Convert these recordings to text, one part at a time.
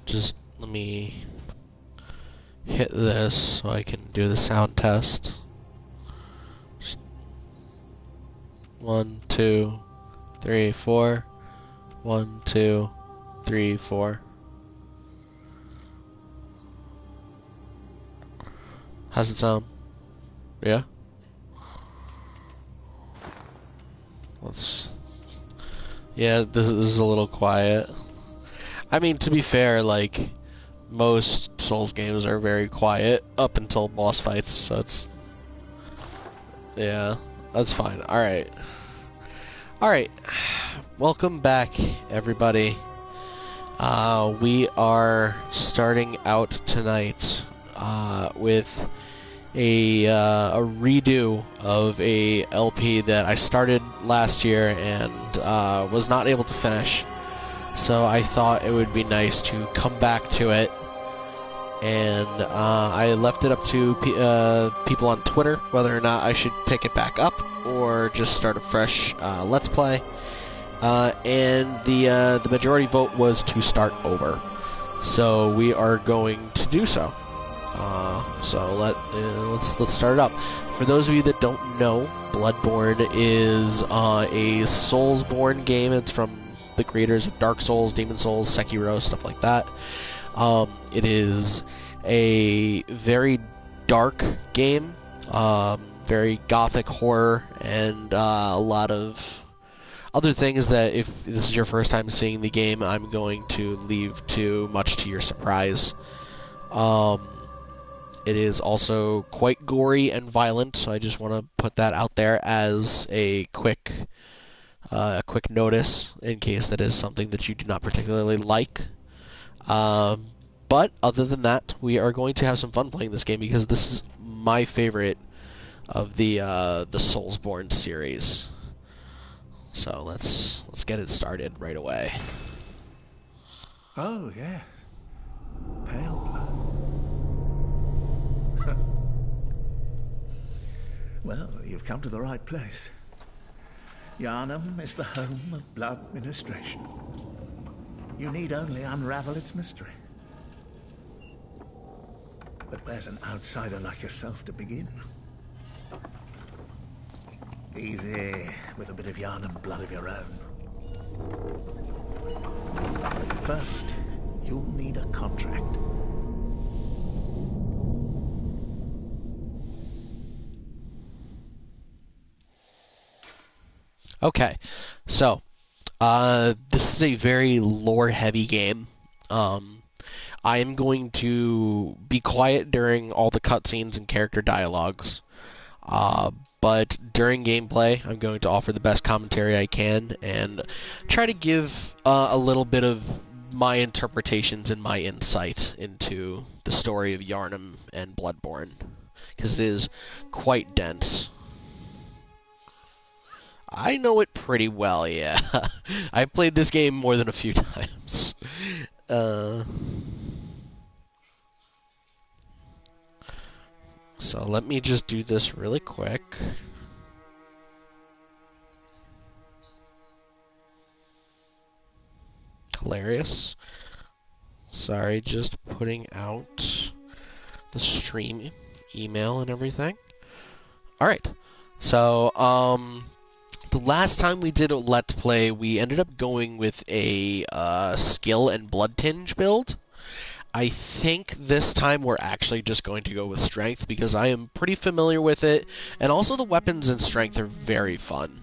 Just let me hit this so I can do the sound test. Just 1, 2, 3, 4. 1, 2, 3, 4. How's it sound? Yeah? Yeah, this is a little quiet. I mean, to be fair, like, most Souls games are very quiet up until boss fights, so it's... Yeah, that's fine. Alright. Alright. Welcome back, everybody. We are starting out tonight with a redo of a LP that I started last year and was not able to finish. So I thought it would be nice to come back to it, and I left it up to people on Twitter whether or not I should pick it back up or just start a fresh Let's Play. And the majority vote was to start over. So we are going to do so. So let's start it up. For those of you that don't know, Bloodborne is a Soulsborne game. It's from the creators of Dark Souls, Demon Souls, Sekiro, stuff like that. It is a very dark game, very gothic horror, and a lot of other things that, if this is your first time seeing the game, I'm going to leave much to your surprise. It is also quite gory and violent, so I just want to put that out there as a quick notice in case that is something that you do not particularly like. But other than that, we are going to have some fun playing this game because this is my favorite of the Soulsborne series. So let's get it started right away. Oh yeah, pale blood. Well, you've come to the right place. Yharnam is the home of blood ministration. You need only unravel its mystery. But where's an outsider like yourself to begin? Easy, with a bit of Yharnam blood of your own. But first, you'll need a contract. Okay, so this is a very lore-heavy game. I am going to be quiet during all the cutscenes and character dialogues. But during gameplay, I'm going to offer the best commentary I can and try to give a little bit of my interpretations and my insight into the story of Yharnam and Bloodborne, because it is quite dense. I know it pretty well, yeah. I've played this game more than a few times. So let me just do this really quick. Hilarious. Sorry, just putting out the stream email and everything. Alright, so, the last time we did a Let's Play, we ended up going with a skill and blood tinge build. I think this time we're actually just going to go with strength because I am pretty familiar with it, and also the weapons and strength are very fun.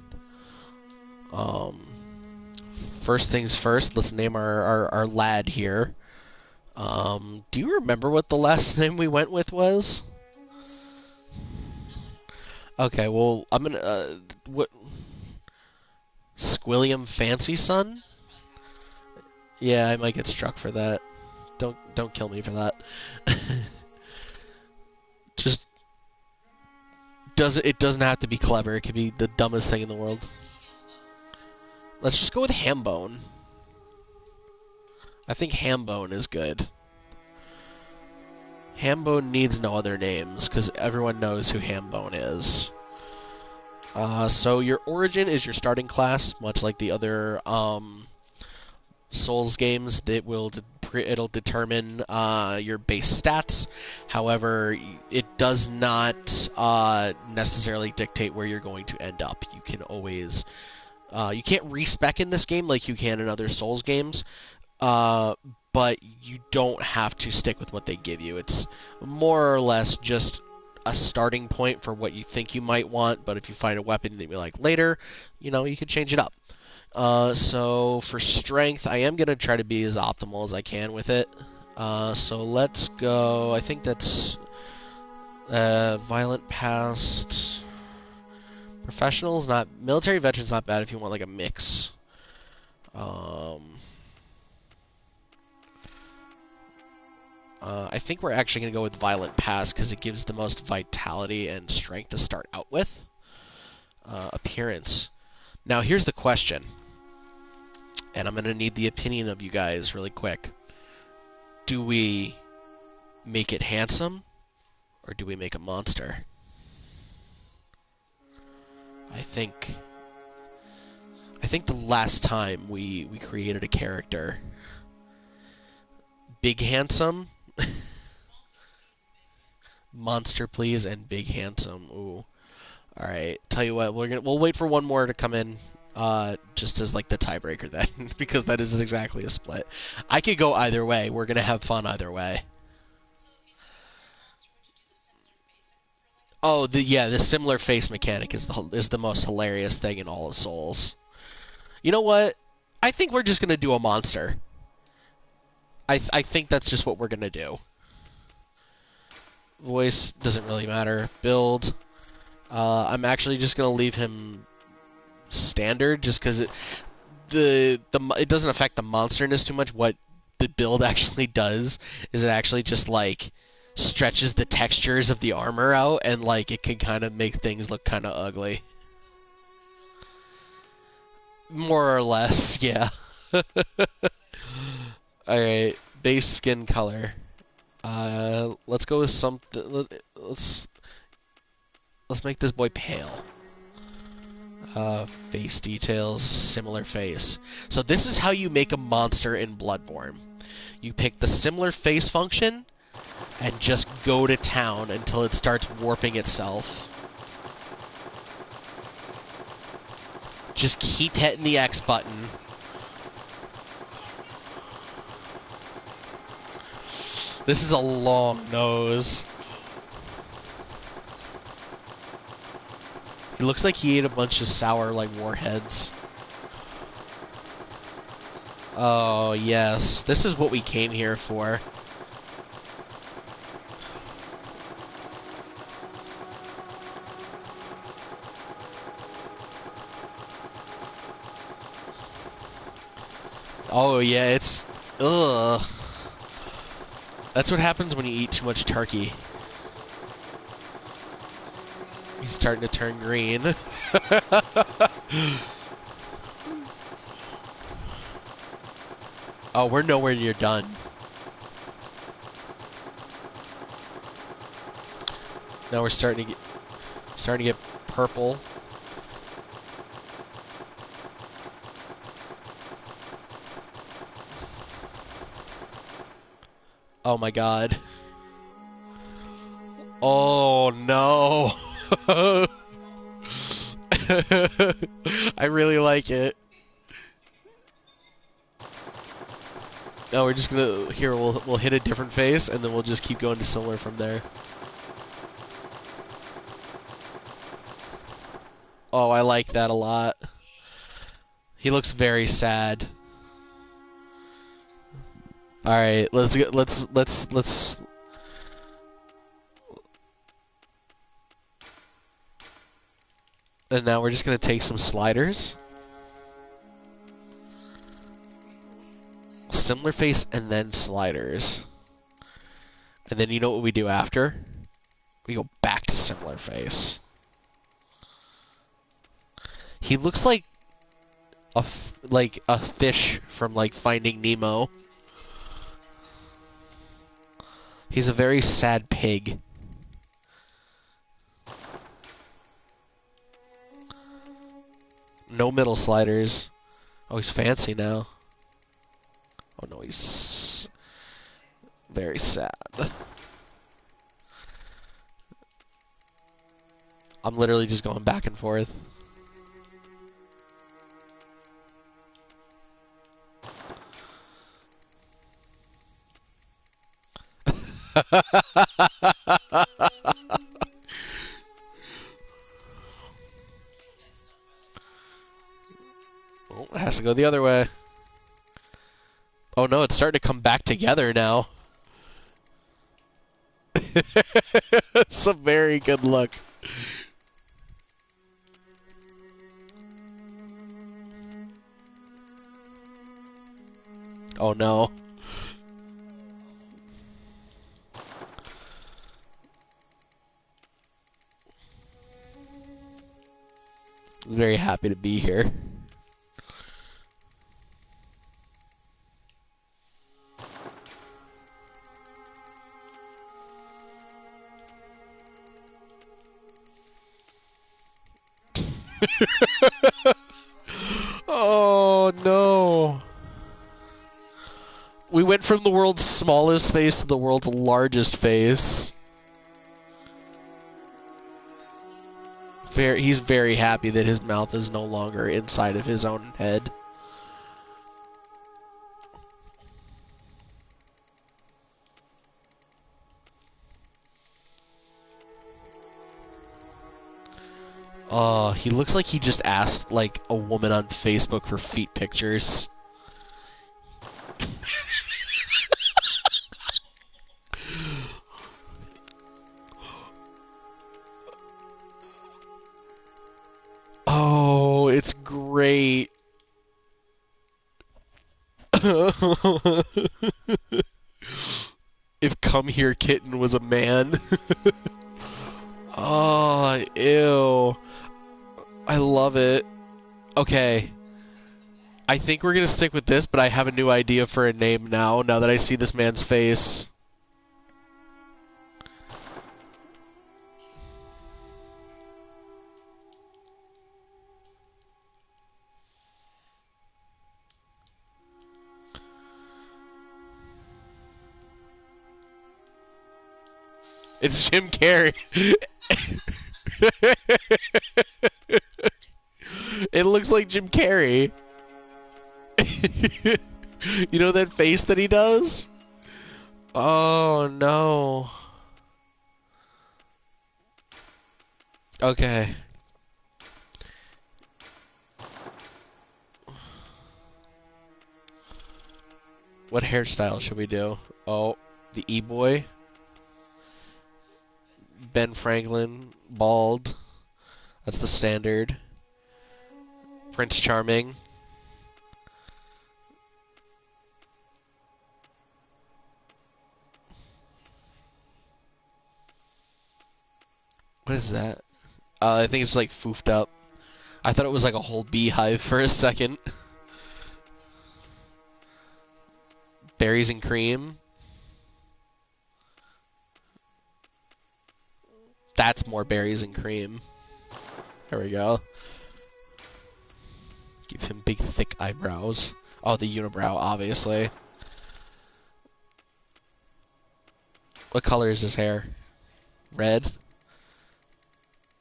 First things first, let's name our lad here. Do you remember what the last name we went with was? Okay, well, I'm gonna, what? Squilliam Fancy Son? Yeah, I might get struck for that. Don't kill me for that. Just it doesn't have to be clever. It could be the dumbest thing in the world. Let's just go with Hambone. I think Hambone is good. Hambone needs no other names because everyone knows who Hambone is. So your origin is your starting class, much like the other Souls games. That will it'll determine your base stats. However, it does not necessarily dictate where you're going to end up. You can always you can't respec in this game like you can in other Souls games, but you don't have to stick with what they give you. It's more or less just a starting point for what you think you might want, but if you find a weapon that you like later, you could change it up. So for strength, I am going to try to be as optimal as I can with it. So let's go, I think that's violent past. Professionals, not military veterans, not bad if you want like a mix. I think we're actually going to go with violent past because it gives the most vitality and strength to start out with. Appearance. Now here's the question, and I'm going to need the opinion of you guys really quick. Do we make it handsome, or do we make a monster? I think the last time we created a character, big handsome, monster please, and big handsome. Ooh, all right. Tell you what, we'll wait for one more to come in, just as like the tiebreaker then, because that is exactly a split. I could go either way. We're gonna have fun either way. Oh, the similar face mechanic is the most hilarious thing in all of Souls. You know what? I think we're just gonna do a monster. I think that's just what we're gonna do. Voice doesn't really matter. Build. I'm actually just gonna leave him standard, just because it doesn't affect the monsterness too much. What the build actually does is it actually just like stretches the textures of the armor out, and like it can kind of make things look kind of ugly. More or less, yeah. Alright, base skin color. Let's go with something. Let's make this boy pale. Face details, similar face. So this is how you make a monster in Bloodborne. You pick the similar face function and just go to town until it starts warping itself. Just keep hitting the X button. This is a long nose. He looks like he ate a bunch of sour, like, warheads. Oh, yes. This is what we came here for. Oh, yeah, it's... Ugh. That's what happens when you eat too much turkey. He's starting to turn green. Oh, we're nowhere near done. Now we're starting to get purple. Oh my god. Oh no. I really like it. No, we're just gonna we'll hit a different face and then we'll just keep going to similar from there. Oh, I like that a lot. He looks very sad. All right, let's. And now we're just gonna take some sliders. Similar face and then sliders. And then you know what we do after? We go back to similar face. He looks like a fish from like Finding Nemo. He's a very sad pig. No middle sliders. Oh, he's fancy now. Oh no, he's Very sad. I'm literally just going back and forth. Oh, it has to go the other way. Oh no, it's starting to come back together now. It's a very good look. Oh no. Very happy to be here. Oh no. We went from the world's smallest face to the world's largest face. He's very happy that his mouth is no longer inside of his own head. He looks like he just asked, like, a woman on Facebook for feet pictures. Oh, it's great. If Come Here Kitten was a man. Oh, ew. I love it. Okay. I think we're gonna stick with this, but I have a new idea for a name now that I see this man's face. It's Jim Carrey. It looks like Jim Carrey. You know that face that he does? Oh no. Okay. What hairstyle should we do? Oh, the E-boy. Ben Franklin, bald. That's the standard. Prince Charming. What is that? I think it's like foofed up. I thought it was like a whole beehive for a second. Berries and cream. That's more berries and cream. There we go. Give him big, thick eyebrows. Oh, the unibrow, obviously. What color is his hair? Red?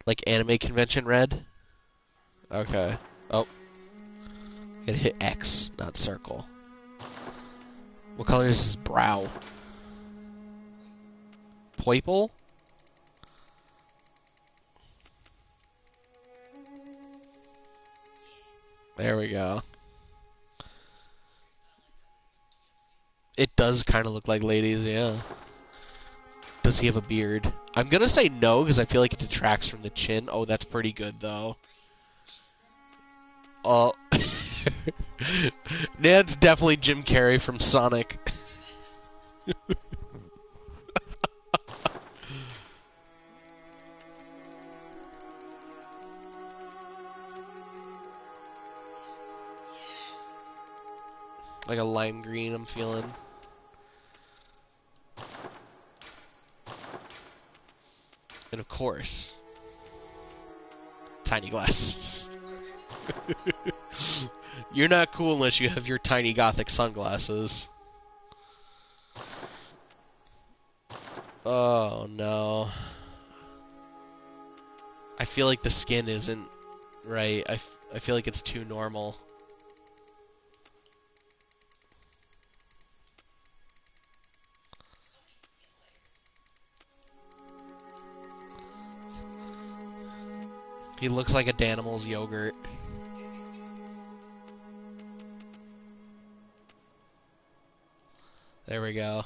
Like anime convention red? Okay. Oh. Gotta hit X, not circle. What color is his brow? Purple? There we go. It does kind of look like ladies, yeah. Does he have a beard? I'm gonna say no, because I feel like it detracts from the chin. Oh, that's pretty good, though. Oh. That's definitely Jim Carrey from Sonic. Like a lime green, I'm feeling. And of course, tiny glasses. You're not cool unless you have your tiny gothic sunglasses. Oh no. I feel like the skin isn't right. I feel like it's too normal. He looks like a Danimal's yogurt. There we go.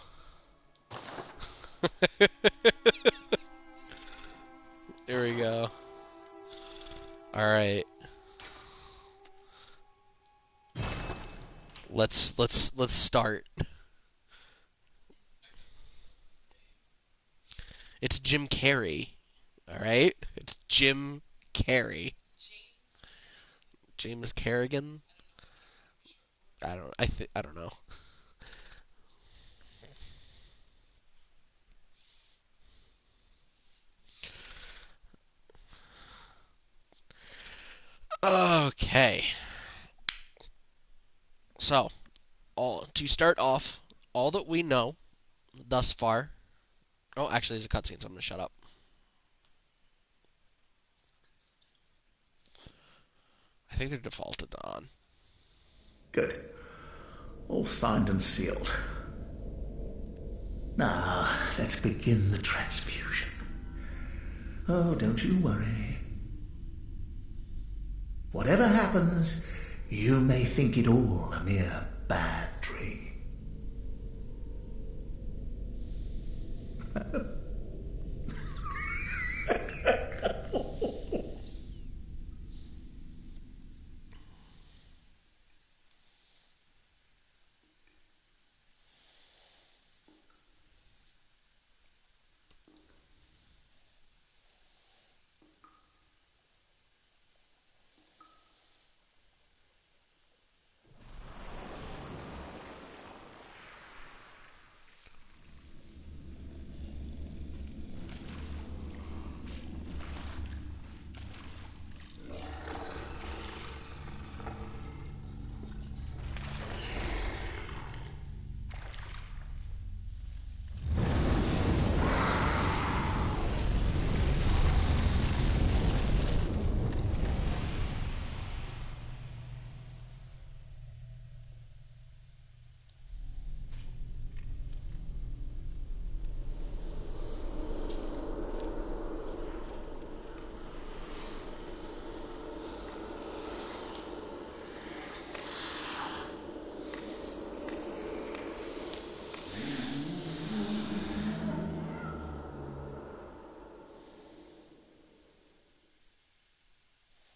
There we go. All right. Let's start. It's Jim Carrey. All right? It's Jim Carrey. James Carrigan? I don't know. Okay. So, all to start off, all that we know thus far. Oh, actually, there's a cutscene, so I'm gonna shut up. I think they're defaulted on. Good. All signed and sealed. Now, let's begin the transfusion. Oh, don't you worry. Whatever happens, you may think it all a mere bad dream.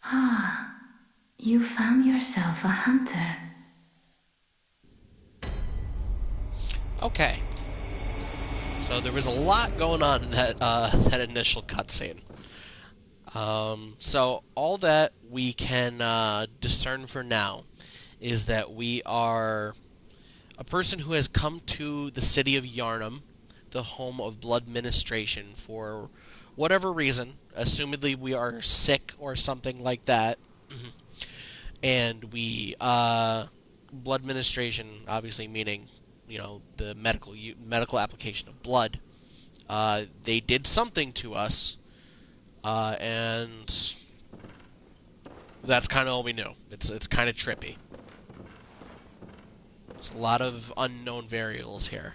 Ah, you found yourself a hunter. Okay. So there was a lot going on in that initial cutscene. So all that we can discern for now is that we are a person who has come to the city of Yarnum, the home of blood ministration, for whatever reason. Assumedly, we are sick or something like that, and we blood ministration, obviously meaning the medical application of blood. They did something to us, and that's kind of all we knew. It's kind of trippy. There's a lot of unknown variables here.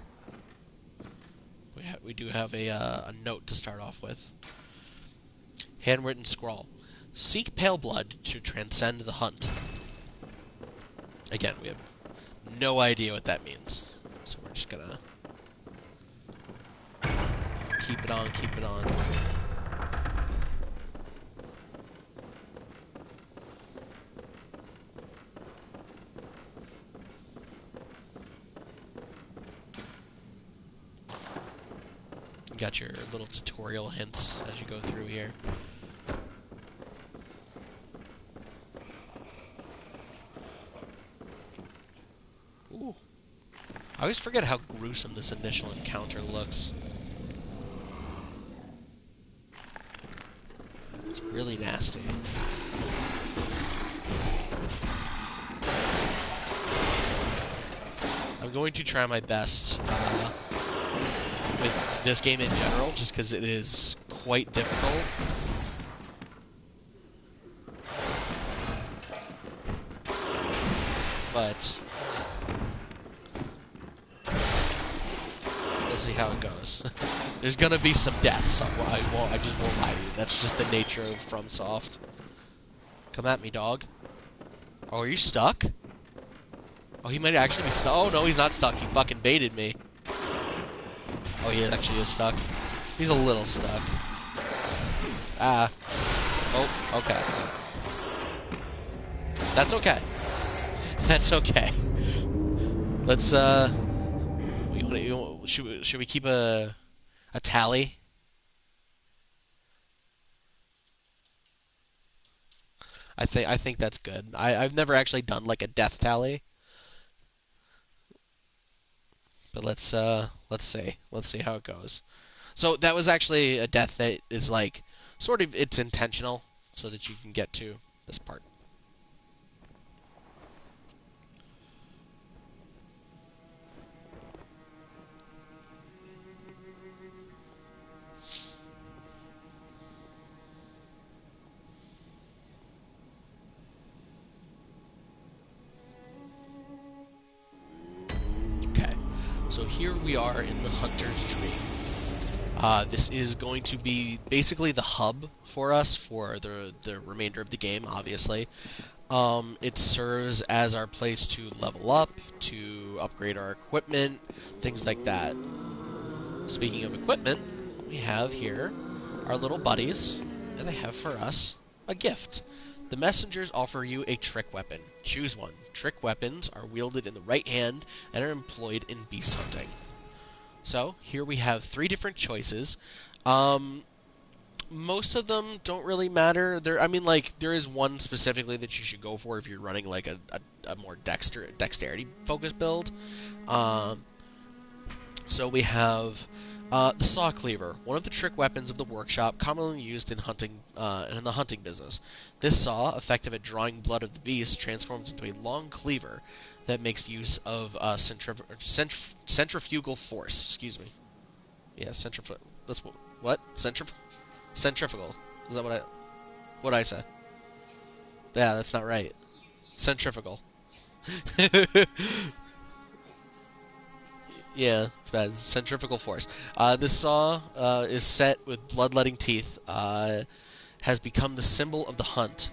We do have a note to start off with. Handwritten scrawl. Seek pale blood to transcend the hunt. Again, we have no idea what that means. So we're just gonna keep it on, keep it on. You got your little tutorial hints as you go through here. Ooh. I always forget how gruesome this initial encounter looks. It's really nasty. I'm going to try my best with this game in general, just because it is quite difficult. But we'll see how it goes. There's gonna be some deaths. I just won't lie to you. That's just the nature of FromSoft. Come at me, dog. Oh, are you stuck? Oh, he might actually be stuck. Oh, no, he's not stuck. He fucking baited me. Oh, he actually is stuck. He's a little stuck. Ah. Oh, okay. That's okay. That's okay. Let's, should we keep a tally? I think that's good. I've never actually done like a death tally, but let's see. Let's see how it goes. So that was actually a death that is like sort of it's intentional so that you can get to this part. Okay. So here we are in the Hunter's Dream. This is going to be basically the hub for us for the remainder of the game, obviously. It serves as our place to level up, to upgrade our equipment, things like that. Speaking of equipment, we have here our little buddies, and they have for us a gift. The messengers offer you a trick weapon. Choose one. Trick weapons are wielded in the right hand and are employed in beast hunting. So, here we have 3 different choices. Most of them don't really matter. There is one specifically that you should go for if you're running like a more dexterity-focused build. So we have the saw cleaver, one of the trick weapons of the workshop, commonly used in hunting in the hunting business. This saw, effective at drawing blood of the beast, transforms into a long cleaver that makes use of centrifugal force. Excuse me. Yeah, centrifugal. That's what? Centrifugal. Is that what I said? Yeah, that's not right. Centrifugal. Yeah, it's bad. It's centrifugal force. This saw is set with bloodletting teeth, has become the symbol of the hunt,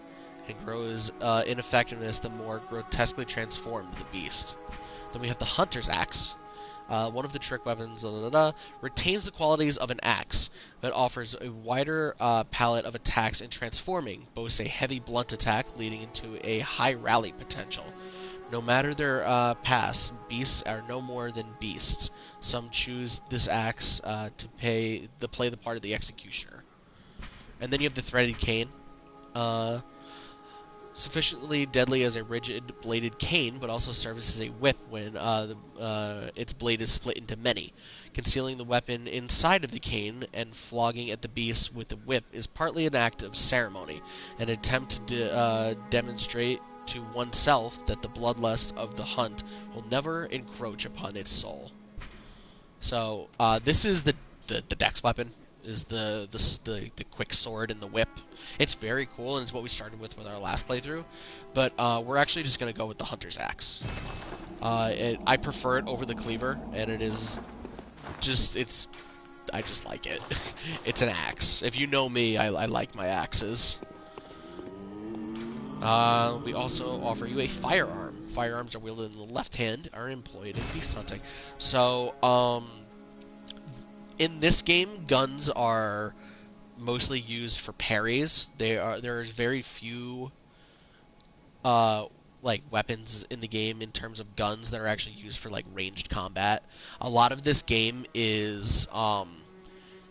and grows in effectiveness the more grotesquely transformed the beast. Then we have the Hunter's Axe. One of the trick weapons retains the qualities of an axe, but offers a wider palette of attacks in transforming, boasts a heavy blunt attack leading into a high rally potential. No matter their past, beasts are no more than beasts. Some choose this axe to play the part of the executioner. And then you have the threaded cane. Sufficiently deadly as a rigid-bladed cane, but also serves as a whip when its blade is split into many. Concealing the weapon inside of the cane and flogging at the beast with the whip is partly an act of ceremony, an attempt to demonstrate to oneself that the bloodlust of the hunt will never encroach upon its soul. So this is the dex weapon. Is the quick sword and the whip. It's very cool, and it's what we started with our last playthrough. But we're actually just going to go with the Hunter's Axe. I prefer it over the cleaver, and it is just I just like it. It's an axe. If you know me, I like my axes. We also offer you a firearm. Firearms are wielded in the left hand, are employed in beast hunting. So, in this game, guns are mostly used for parries. There's very few weapons in the game in terms of guns that are actually used for like ranged combat. A lot of this game is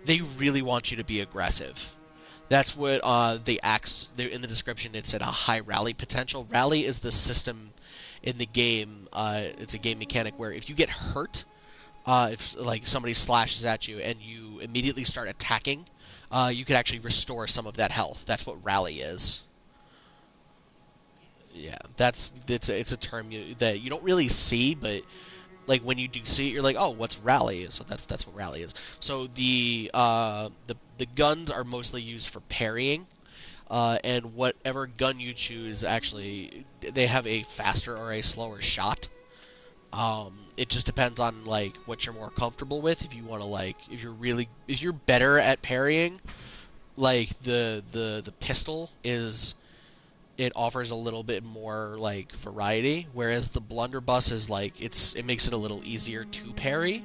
they really want you to be aggressive. That's what the axe in the description it said a high rally potential. Rally is the system in the game. It's a game mechanic where if you get hurt, if like somebody slashes at you and you immediately start attacking, you could actually restore some of that health. That's what rally is. Yeah, it's a term that you don't really see, but like when you do see it, you're like, oh, what's rally? So that's what rally is. So the guns are mostly used for parrying, and whatever gun you choose, actually, they have a faster or a slower shot. It just depends on like what you're more comfortable with. If you want to like, if you're better at parrying, like the pistol is, it offers a little bit more like variety, whereas the blunderbuss is like it makes it a little easier to parry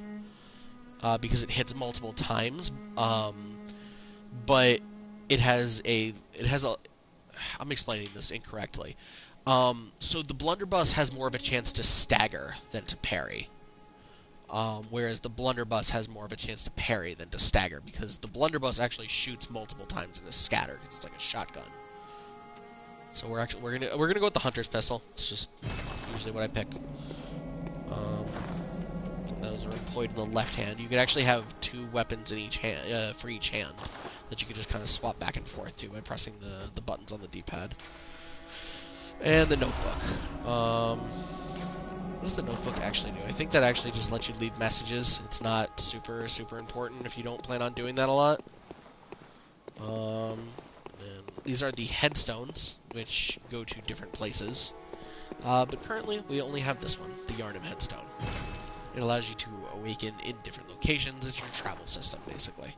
because it hits multiple times. But it has a I'm explaining this incorrectly. So the blunderbuss has more of a chance to stagger than to parry. Whereas the blunderbuss has more of a chance to parry than to stagger, because the blunderbuss actually shoots multiple times in a scatter, because it's like a shotgun. So we're gonna go with the hunter's pistol. It's just usually what I pick. Those are employed in the left hand. You could actually have 2 weapons in each hand for each hand that you could just kind of swap back and forth to by pressing the buttons on the D-pad. And the notebook. What does the notebook actually do? I think that actually just lets you leave messages. It's not super important if you don't plan on doing that a lot. And these are the headstones, which go to different places. But currently, we only have this one, the Yarnum headstone. It allows you to awaken in different locations. It's your travel system, basically.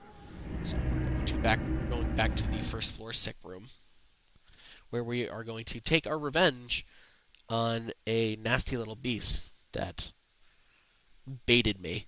So we're going back to the first floor sick room, where we are going to take our revenge on a nasty little beast that baited me.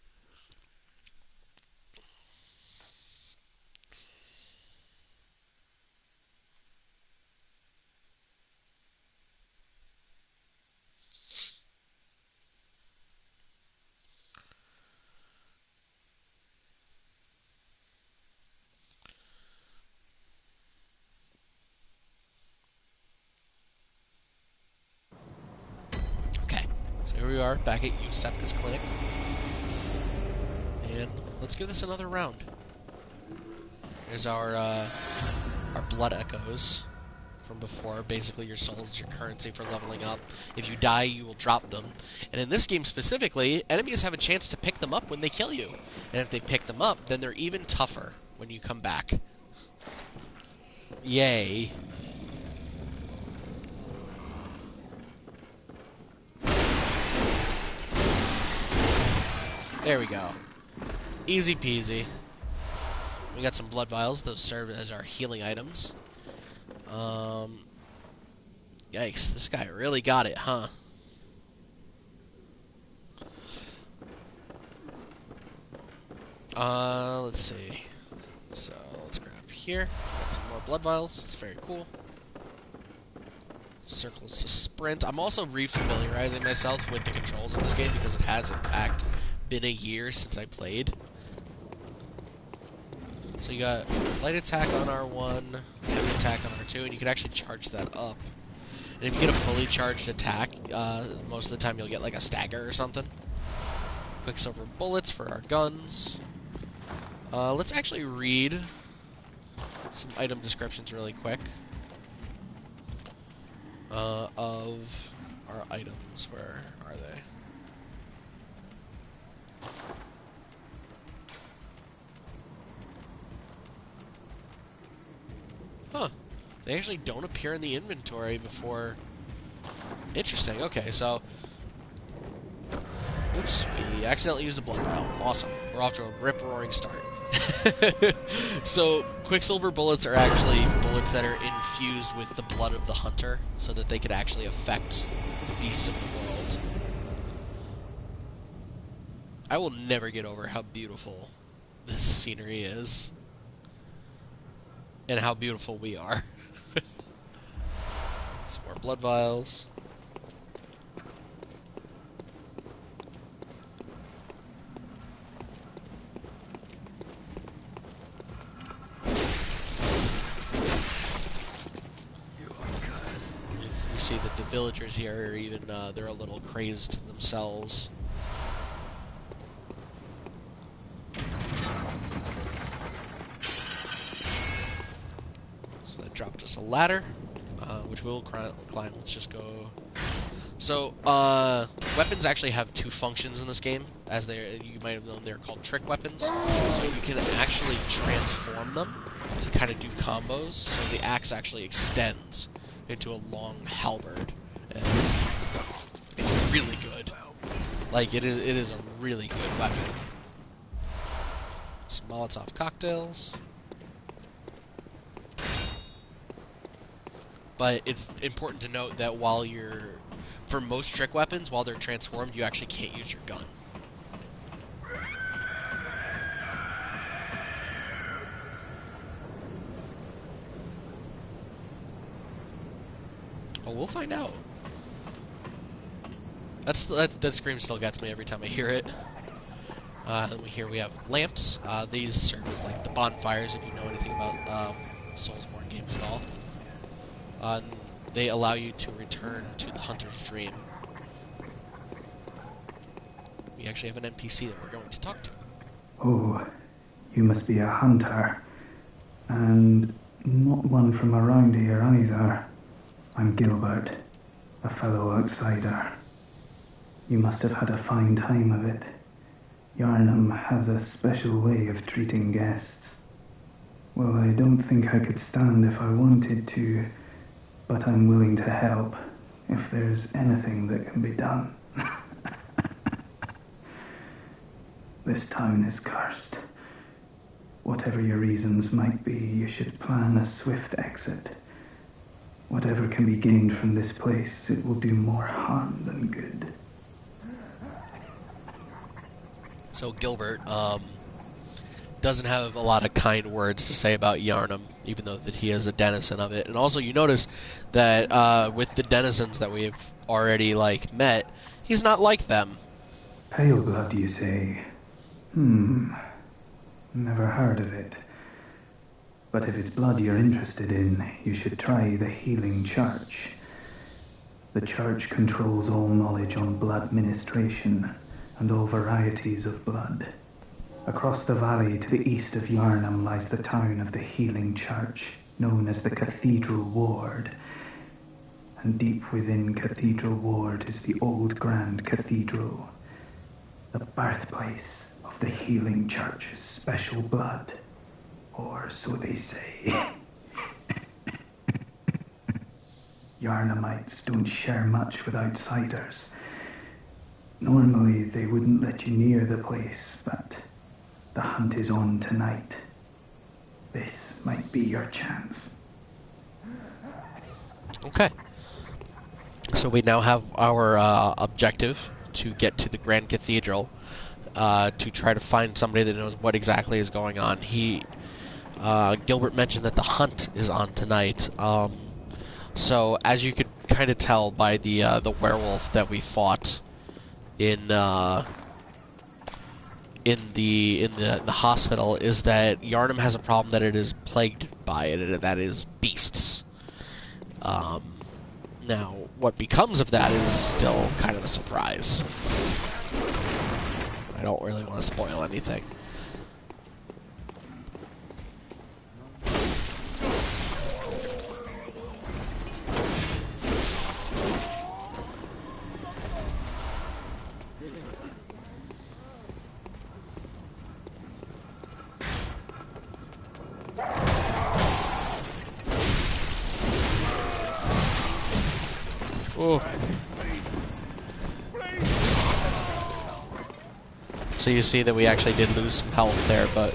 Okay, so here we are, back at Yusefka's clinic. And let's give this another round. There's our blood echoes from before. Basically, your soul is your currency for leveling up. If you die, you will drop them. And in this game specifically, enemies have a chance to pick them up when they kill you. And if they pick them up, then they're even tougher when you come back. Yay. There we go. Easy peasy. We got some blood vials. Those serve as our healing items. Yikes, this guy really got it, huh? Let's see. So, let's grab here. Got some more blood vials. It's very cool. Circles to sprint. I'm also re-familiarizing myself with the controls of this game because it has, in fact, been a year since I played. So you got light attack on R1, heavy attack on R2, and you can actually charge that up. And if you get a fully charged attack, most of the time you'll get like a stagger or something. Quicksilver bullets for our guns. Let's actually read some item descriptions really quick of our items. Where are they? Huh. They actually don't appear in the inventory before. Interesting. Okay, so. Oops, we accidentally used a blood vial. Awesome. We're off to a rip-roaring start. So, Quicksilver bullets are actually bullets that are infused with the blood of the hunter so that they could actually affect the beasts of the world. I will never get over how beautiful this scenery is. And how beautiful we are. Some more blood vials. You see that the villagers here are even, they're a little crazed themselves. Dropped us a ladder, which we'll climb. Let's just go So, weapons actually have two functions in this game. As you might have known, they're called trick weapons. So you can actually transform them to kind of do combos. So the axe actually extends into a long halberd. And it's really good. Like, it is a really good weapon. Some Molotov cocktails. But it's important to note that for most trick weapons, while they're transformed, you actually can't use your gun. Oh, we'll find out. That scream still gets me every time I hear it. And here we have lamps. These serve as like the bonfires, if you know anything about Soulsborne games at all. They allow you to return to the Hunter's Dream. We actually have an NPC that we're going to talk to. Oh, you must be a hunter. And not one from around here either. I'm Gilbert, a fellow outsider. You must have had a fine time of it. Yarnum has a special way of treating guests. Well, I don't think I could stand if I wanted to, but I'm willing to help if there's anything that can be done. This town is cursed. Whatever your reasons might be, you should plan a swift exit. Whatever can be gained from this place, it will do more harm than good. So Gilbert doesn't have a lot of kind words to say about Yarnum, even though that he is a denizen of it. And also, you notice that with the denizens that we've already met, he's not like them. Pale blood, you say? Never heard of it. But if it's blood you're interested in, you should try the Healing Church. The church controls all knowledge on blood ministration and all varieties of blood. Across the valley to the east of Yarnum lies the town of the Healing Church, known as the Cathedral Ward. And deep within Cathedral Ward is the old Grand Cathedral, the birthplace of the Healing Church's special blood, or so they say. Yarnumites don't share much with outsiders. Normally they wouldn't let you near the place, but the hunt is on tonight. This might be your chance. Okay. So we now have our objective to get to the Grand Cathedral to try to find somebody that knows what exactly is going on. Gilbert mentioned that the hunt is on tonight. So as you could kind of tell by the werewolf that we fought in the hospital, is that Yarnum has a problem that it is plagued by, and that is beasts. Now, what becomes of that is still kind of a surprise. I don't really want to spoil anything. Oh. So you see that we actually did lose some health there, but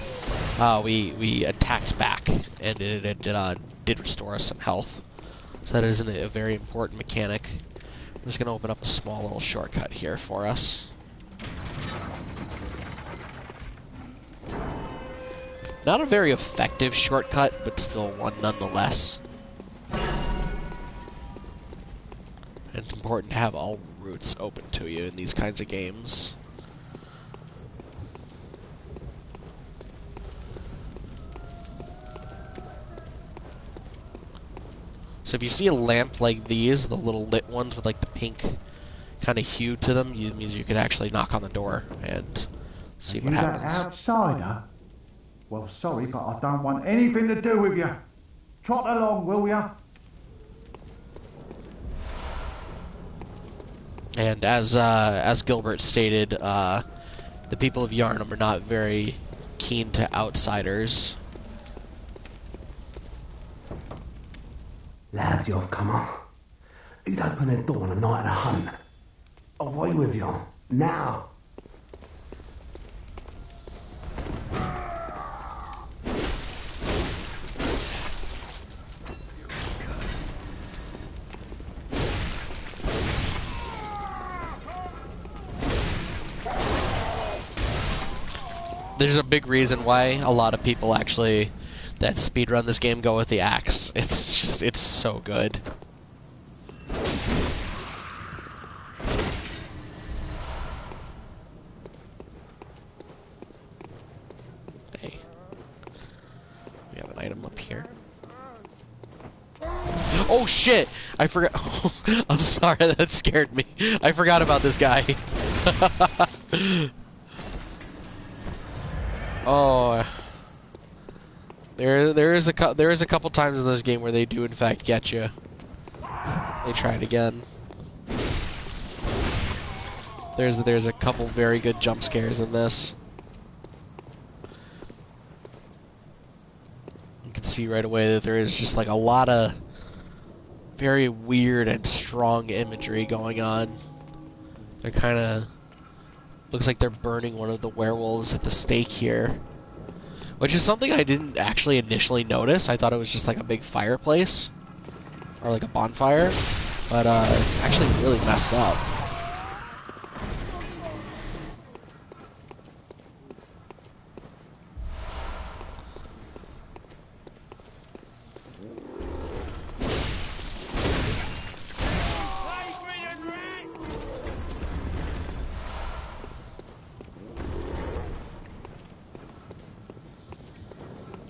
we attacked back, and it did restore us some health. So that is a very important mechanic. I'm just going to open up a small little shortcut here for us. Not a very effective shortcut, but still one nonetheless. It's important to have all routes open to you in these kinds of games. So if you see a lamp like these, the little lit ones with like the pink kind of hue to them, it means you could actually knock on the door and see what happens. That outsider? Well, sorry, but I don't want anything to do with you. Trot along, will ya? And as Gilbert stated, the people of Yharnam are not very keen to outsiders. Lads, you've come on. You'd open a door on a night of hunt. Away with you. Now. There's a big reason why a lot of people actually that speedrun this game go with the axe. It's so good. Hey. We have an item up here. Oh shit! I forgot. I'm sorry, that scared me. I forgot about this guy. Oh, there is a couple times in this game where they do in fact get you. They try it again. There's a couple very good jump scares in this. You can see right away that there is just like a lot of very weird and strong imagery going on. They're kind of looks like they're burning one of the werewolves at the stake here. Which is something I didn't actually initially notice. I thought it was just like a big fireplace. Or like a bonfire. But it's actually really messed up.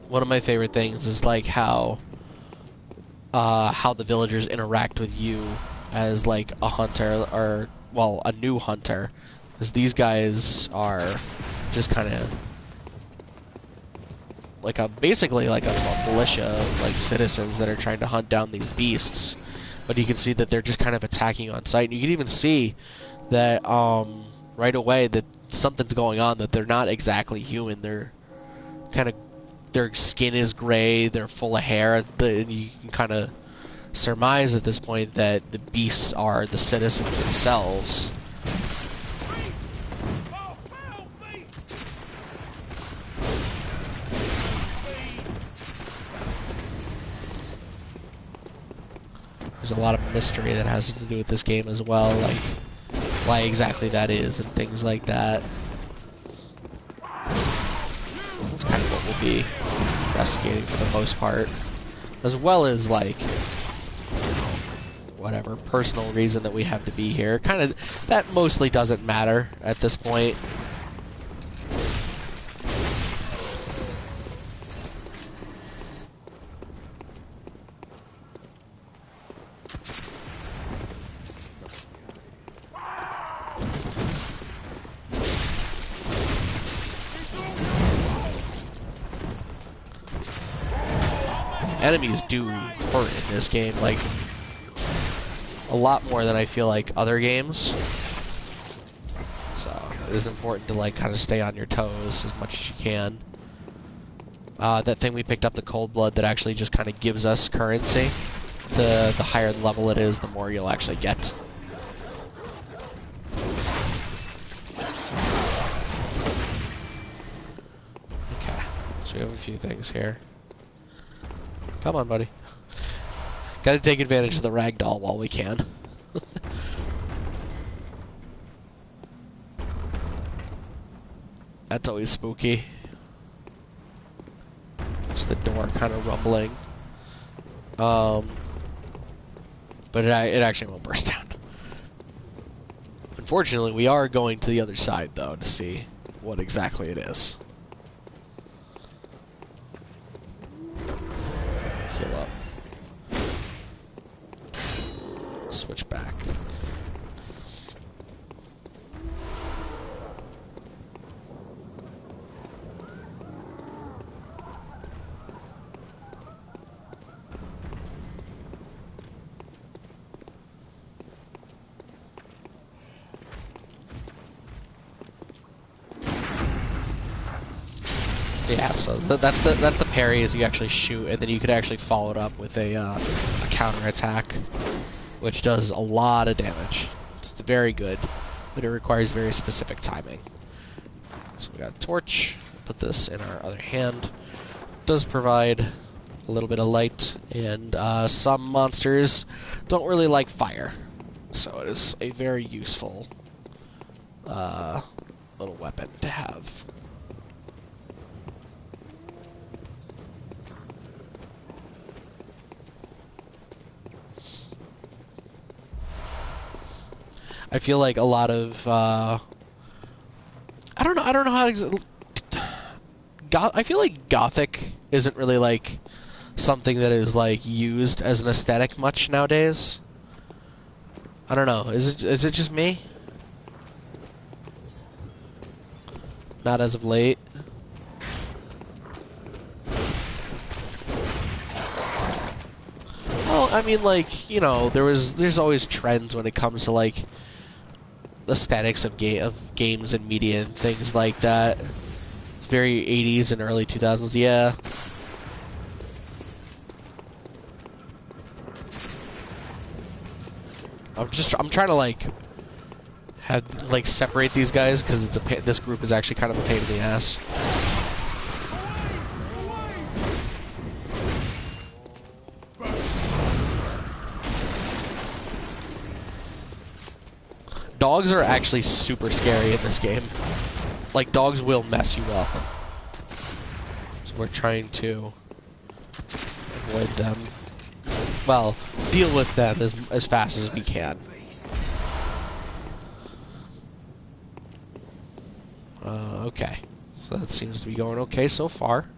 One of my favorite things is like how the villagers interact with you as like a hunter, or well, a new hunter, because these guys are just kind of like basically like a militia of like citizens that are trying to hunt down these beasts. But you can see that they're just kind of attacking on sight, and you can even see that right away that something's going on, that they're not exactly human. They're kind of, their skin is gray, they're full of hair, and you can kind of surmise at this point that the beasts are the citizens themselves. There's a lot of mystery that has to do with this game as well, like why exactly that is and things like that. That's kind of what we'll be investigating for the most part, as well as like whatever personal reason that we have to be here. Kind of, that mostly doesn't matter at this point. Enemies do hurt in this game, like a lot more than I feel like other games. So it is important to like kind of stay on your toes as much as you can. That thing we picked up, the cold blood, that actually just kind of gives us currency. The higher the level it is, the more you'll actually get. Okay, so we have a few things here. Come on, buddy. Gotta take advantage of the ragdoll while we can. That's always spooky. Just the door kind of rumbling. But it actually won't burst down. Unfortunately, we are going to the other side, though, to see what exactly it is. Heal up. Switch back. Yeah, so that's the parry is you actually shoot, and then you could actually follow it up with a counter attack, which does a lot of damage. It's very good, but it requires very specific timing. So we got a torch. Put this in our other hand. It does provide a little bit of light, and some monsters don't really like fire, so it is a very useful little weapon to have. I feel like a lot of I don't know how to I feel like Gothic isn't really like something that is like used as an aesthetic much nowadays. I don't know. Is it just me? Not as of late. Well, I mean, like, you know, there's always trends when it comes to like aesthetics of games and media and things like that. Very 80s and early 2000s, yeah. I'm trying to like separate these guys because this group is actually kind of a pain in the ass. Dogs are actually super scary in this game. Like, dogs will mess you up. So we're trying to avoid them. Well, deal with them as fast as we can. Okay. So that seems to be going okay so far.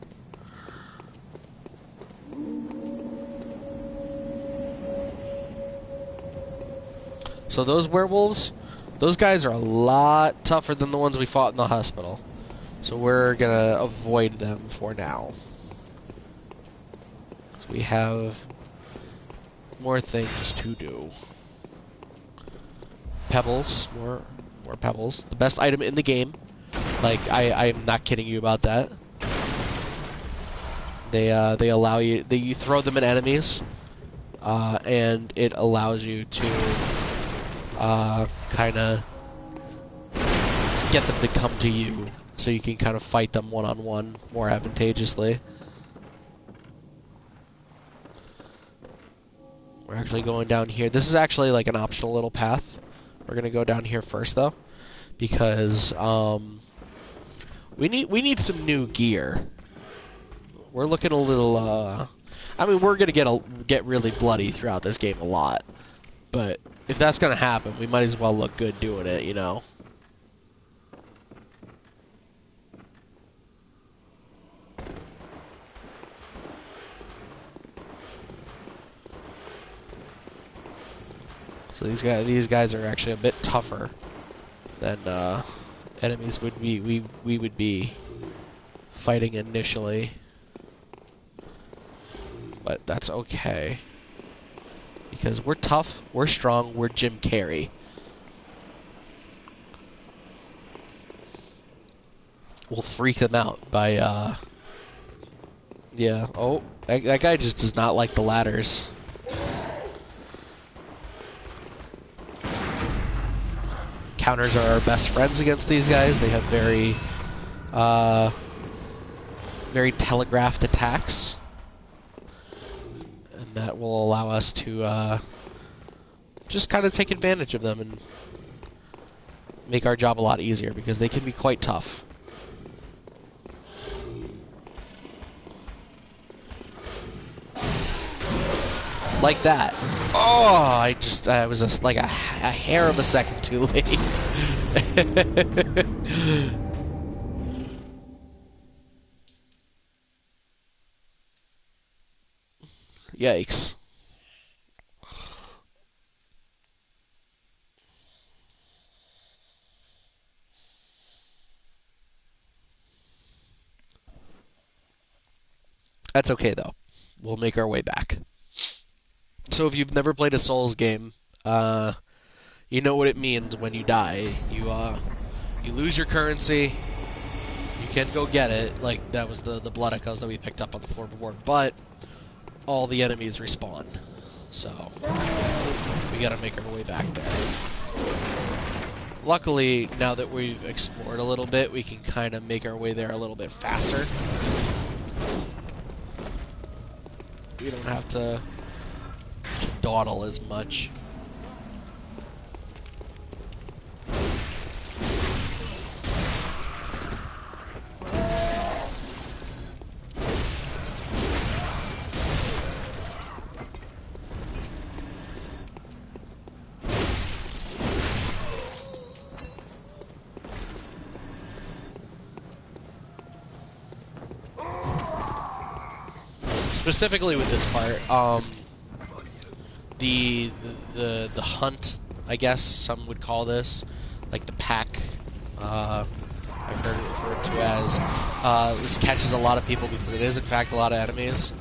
So those werewolves, those guys are a lot tougher than the ones we fought in the hospital. So we're gonna avoid them for now. So we have more things to do. Pebbles, more pebbles. The best item in the game. Like, I'm not kidding you about that. They allow you, you throw them at enemies, and it allows you to kind of get them to come to you, so you can kind of fight them one-on-one more advantageously. We're actually going down here. This is actually like an optional little path. We're gonna go down here first though, because we need some new gear. We're looking a little. I mean, we're gonna get really bloody throughout this game a lot, but if that's gonna happen, we might as well look good doing it, you know. So these guys are actually a bit tougher than enemies would be. We would be fighting initially, but that's okay because we're tough, we're strong, we're Jim Carrey. We'll freak them out by yeah. Oh, that guy just does not like the ladders. Counters are our best friends against these guys. They have very telegraphed attacks, and that will allow us to just kind of take advantage of them and make our job a lot easier because they can be quite tough. Like that. Oh, I was just like a hair of a second too late. Yikes. That's okay though. We'll make our way back. So if you've never played a Souls game, you know what it means when you die. You lose your currency, You can go get it, like that was the blood echoes that we picked up on the floor before, but all the enemies respawn. So we gotta make our way back there. Luckily, now that we've explored a little bit, we can kind of make our way there a little bit faster. We don't have to dawdle as much. Specifically with this part, the hunt, I guess some would call this, like the pack, I've heard it referred to as, this catches a lot of people because it is in fact a lot of enemies.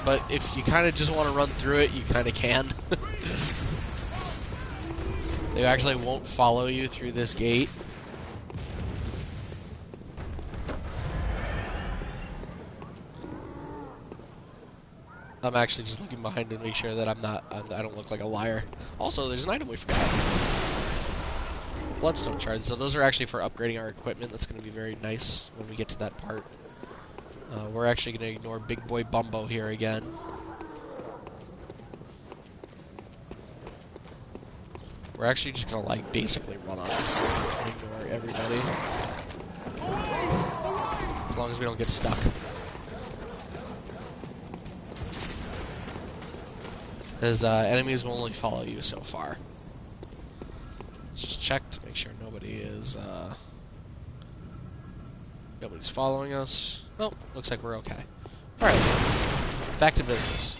But if you kind of just want to run through it, you kind of can. They actually won't follow you through this gate. I'm actually just looking behind to make sure that I don't look like a liar. Also, there's an item we forgot. Bloodstone shards. So those are actually for upgrading our equipment. That's going to be very nice when we get to that part. We're actually going to ignore Big Boy Bumbo here again. We're actually just going to, like, basically run on and ignore everybody. As long as we don't get stuck. Because enemies will only follow you so far. Let's just check to make sure nobody is, nobody's following us. Nope, looks like we're okay. Alright, back to business.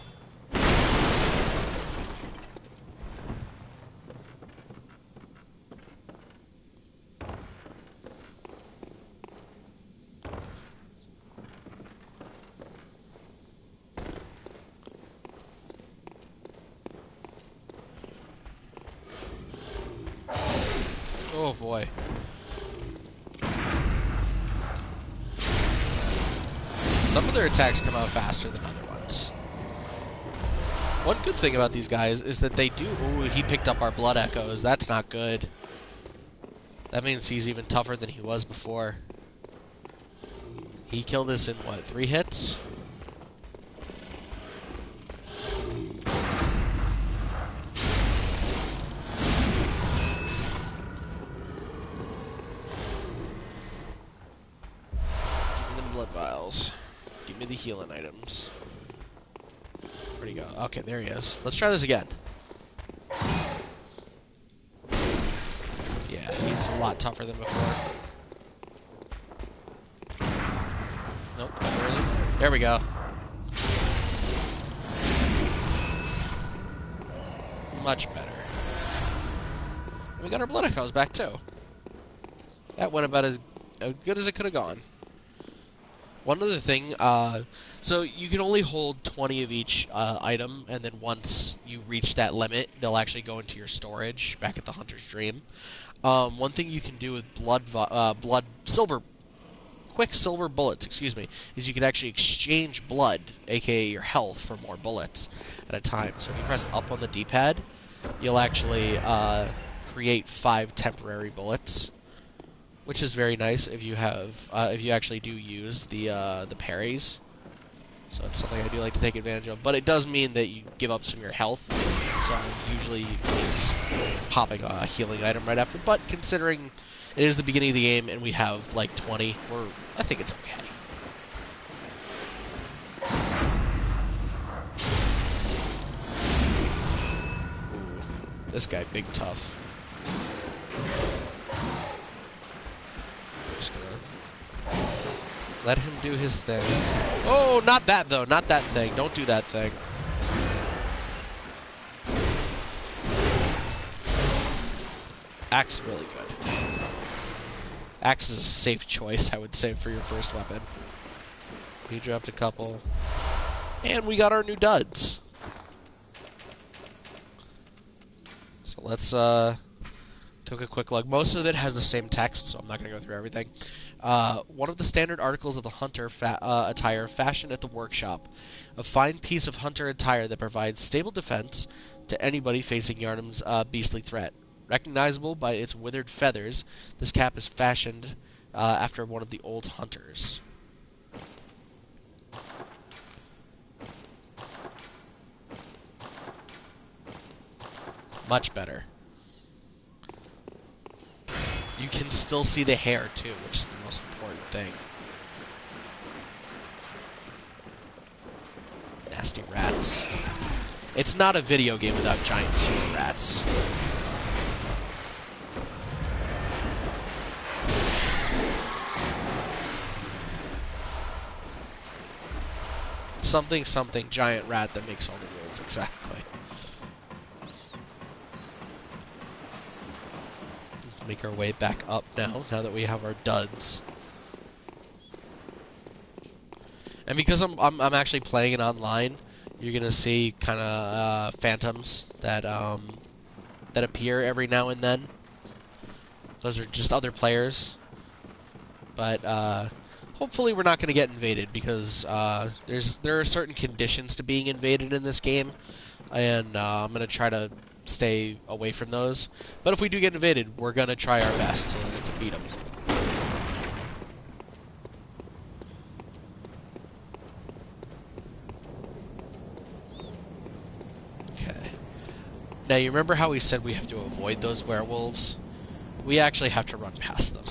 Oh boy. Some of their attacks come out faster than other ones. One good thing about these guys is that they do... Ooh, he picked up our blood echoes. That's not good. That means he's even tougher than he was before. He killed us in, what, 3 hits? Vials. Give me the healing items. Where'd he go? Okay, there he is. Let's try this again. Yeah, he's a lot tougher than before. Nope, not really. There we go. Much better. And we got our blood echoes back too. That went about as good as it could have gone. One other thing, so you can only hold 20 of each item, and then once you reach that limit, they'll actually go into your storage back at the Hunter's Dream. One thing you can do with quick silver bullets, excuse me, is you can actually exchange blood, aka your health, for more bullets at a time. So if you press up on the D-pad, you'll actually create 5 temporary bullets. Which is very nice if you have, if you actually do use the parries. So it's something I do like to take advantage of. But it does mean that you give up some of your health. So usually it's popping a healing item right after. But considering it is the beginning of the game and we have like 20, I think it's okay. Ooh, this guy big tough. Let him do his thing. Oh, not that, though. Not that thing. Don't do that thing. Axe is really good. Axe is a safe choice, I would say, for your first weapon. He dropped a couple. And we got our new duds. So let's took took a quick look. Most of it has the same text, so I'm not going to go through everything. One of the standard articles of the hunter attire fashioned at the workshop. A fine piece of hunter attire that provides stable defense to anybody facing Yharnam's beastly threat. Recognizable by its withered feathers, this cap is fashioned after one of the old hunters. Much better. You can still see the hair, too, which is the most important thing. Nasty rats. It's not a video game without giant sewer rats. Something, something, giant rat that makes all the rules, exactly. Make our way back up now that we have our duds. And because I'm actually playing it online, you're gonna see kind of phantoms that that appear every now and then. Those are just other players. But hopefully we're not gonna get invaded because there are certain conditions to being invaded in this game, and I'm gonna try to stay away from those. But if we do get invaded, we're gonna try our best to beat them. Okay. Now, you remember how we said we have to avoid those werewolves? We actually have to run past them.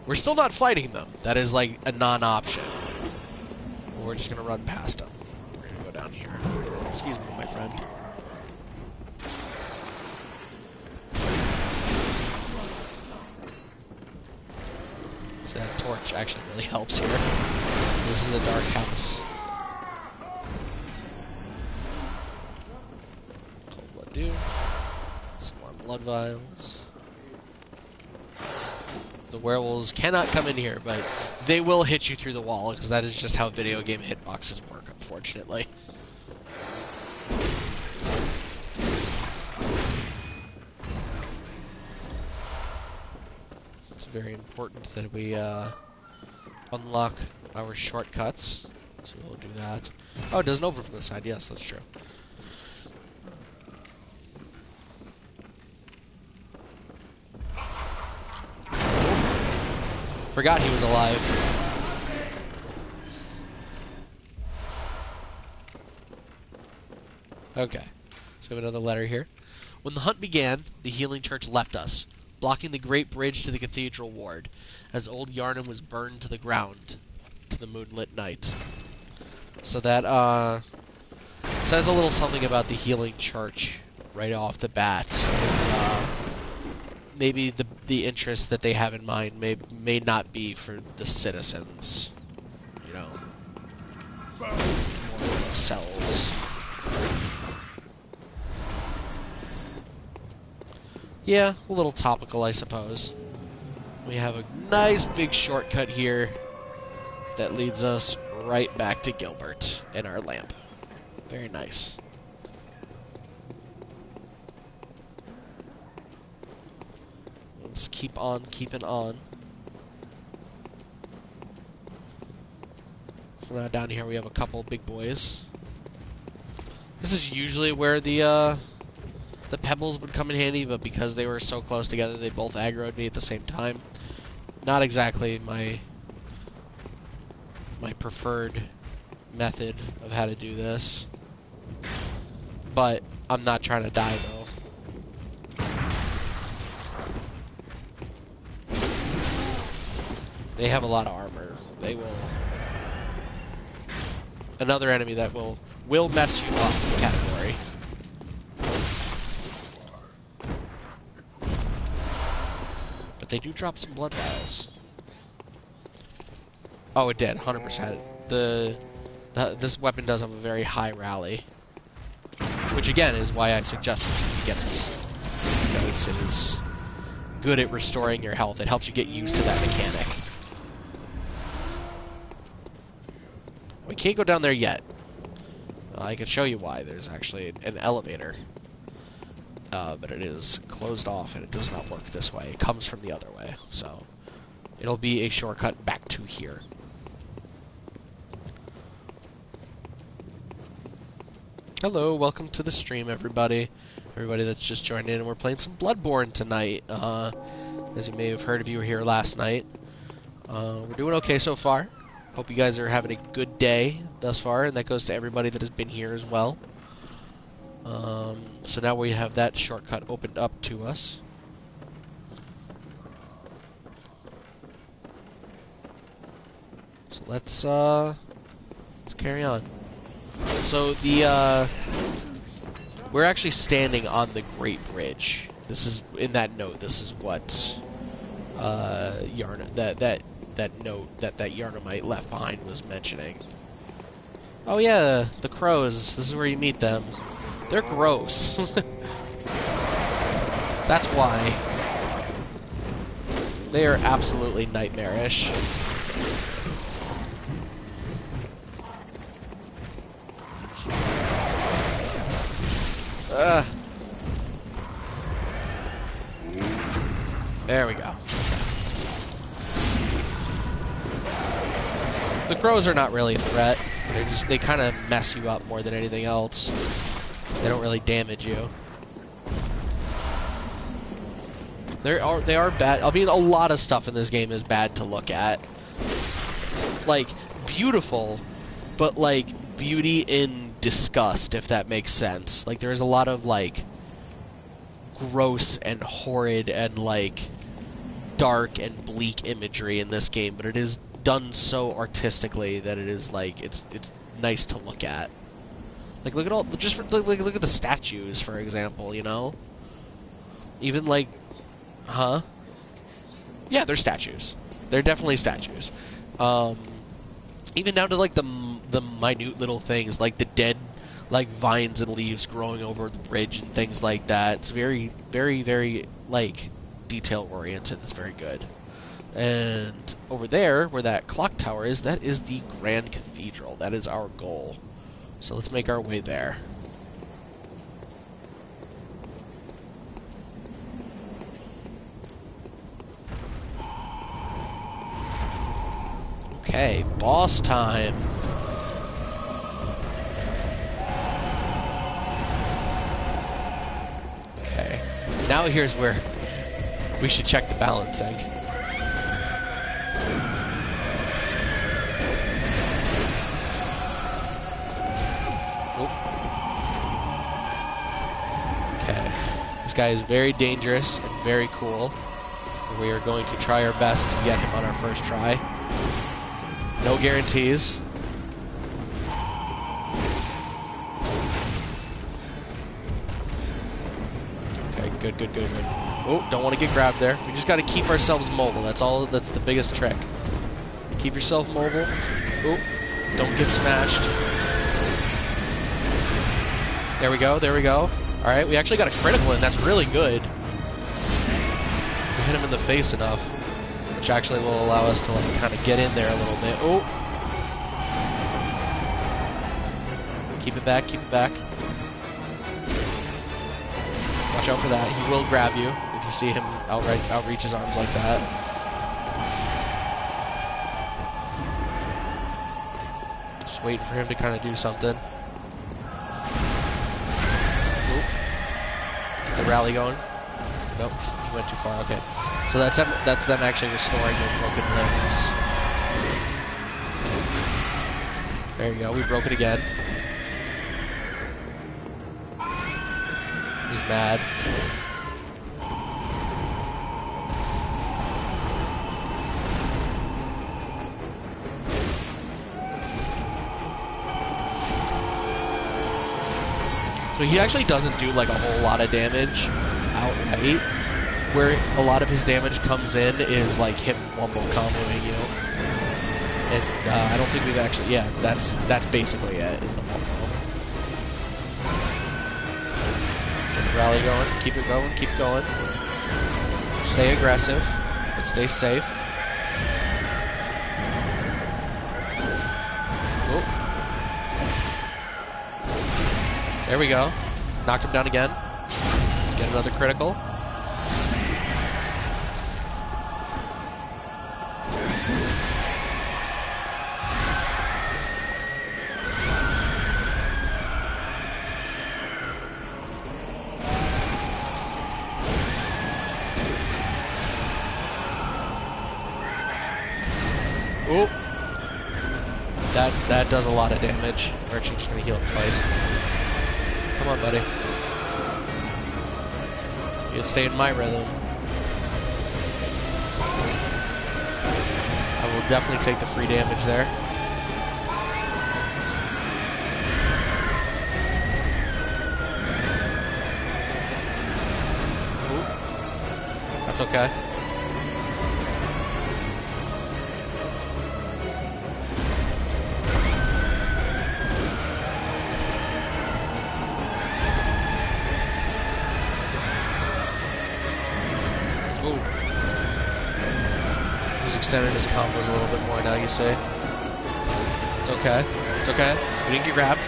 We're still not fighting them. That is like a non-option. We're just gonna run past them. We're gonna go down here. Excuse me, my friend. That torch actually really helps here. This is a dark house. Cold blood dew. Some more blood vials. The werewolves cannot come in here, but they will hit you through the wall, because that is just how video game hitboxes work, unfortunately. Very important that we unlock our shortcuts, so we'll do that. Oh, it doesn't open from this side. Yes, that's true. Forgot he was alive. Okay, so we have another letter here. When the hunt began, the healing church left us, blocking the great bridge to the cathedral ward, as old Yharnam was burned to the ground to the moonlit night. So that says a little something about the healing church right off the bat. Maybe the interest that they have in mind may not be for the citizens, you know, more themselves. Yeah, a little topical, I suppose. We have a nice big shortcut here that leads us right back to Gilbert and our lamp. Very nice. Let's keep on keeping on. So now down here we have a couple big boys. This is usually where the pebbles would come in handy, but because they were so close together, they both aggroed me at the same time. Not exactly my preferred method of how to do this. But I'm not trying to die, though. They have a lot of armor. They will... Another enemy that will mess you up category. But they do drop some blood vials. Oh, it did, 100%. This weapon does have a very high rally. Which, again, is why I suggest it to beginners. Because it is good at restoring your health. It helps you get used to that mechanic. We can't go down there yet. I can show you why. There's actually an elevator. but it is closed off and it does not work this way. It comes from the other way, so it'll be a shortcut back to here. Hello, welcome to the stream, everybody. Everybody that's just joined in, and we're playing some Bloodborne tonight. As you may have heard if you were here last night. We're doing okay so far. Hope you guys are having a good day thus far, and that goes to everybody that has been here as well. So now we have that shortcut opened up to us. So let's carry on. So we're actually standing on the Great Bridge. This is in that note. This is what that note that Yarnamite left behind was mentioning. Oh yeah, the crows. This is where you meet them. They're gross. That's why. They are absolutely nightmarish. There we go. The crows are not really a threat. They kind of mess you up more than anything else. They don't really damage you. They are bad. I mean, a lot of stuff in this game is bad to look at. Like, beautiful, but like beauty in disgust, if that makes sense. Like, there's a lot of like gross and horrid and like dark and bleak imagery in this game, but it is done so artistically that it is like it's nice to look at. Like, look at all look at the statues, for example. You know, even like, huh? Yeah, they're statues. They're definitely statues. Even down to like the minute little things, like the dead like vines and leaves growing over the bridge and things like that. It's very, very, very like detail oriented. It's very good. And over there, where that clock tower is, that is the Grand Cathedral. That is our goal. So let's make our way there. Okay, boss time. Okay, now here's where we should check the balancing. Okay, this guy is very dangerous and very cool. We are going to try our best to get him on our first try. No guarantees. Okay, good, good, good, good. Oh, don't want to get grabbed there. We just got to keep ourselves mobile. That's all. That's the biggest trick. Keep yourself mobile. Oh, don't get smashed. There we go. There we go. All right, we actually got a critical in. That's really good. We hit him in the face enough, which actually will allow us to like kind of get in there a little bit. Oh, keep it back. Keep it back. Watch out for that. He will grab you if you see him outreach his arms like that. Just waiting for him to kind of do something. Oop. Get the rally going. Nope, he went too far. Okay, so that's them actually restoring their broken limbs. There you go. We broke it again. He's mad. So he actually doesn't do like a whole lot of damage outright. Where a lot of his damage comes in is like him wombo comboing you. And I don't think we've actually, yeah, that's basically it, is the wombo. Rally going, keep it going, keep going. Stay aggressive, but stay safe. Oh. There we go. Knocked him down again. Get another critical. Ooh. That does a lot of damage. Archie's gonna heal him twice. Come on, buddy. You stay in my rhythm. I will definitely take the free damage there. Ooh. That's okay. Extended his combos a little bit more now, you say? It's okay. It's okay. We didn't get grabbed.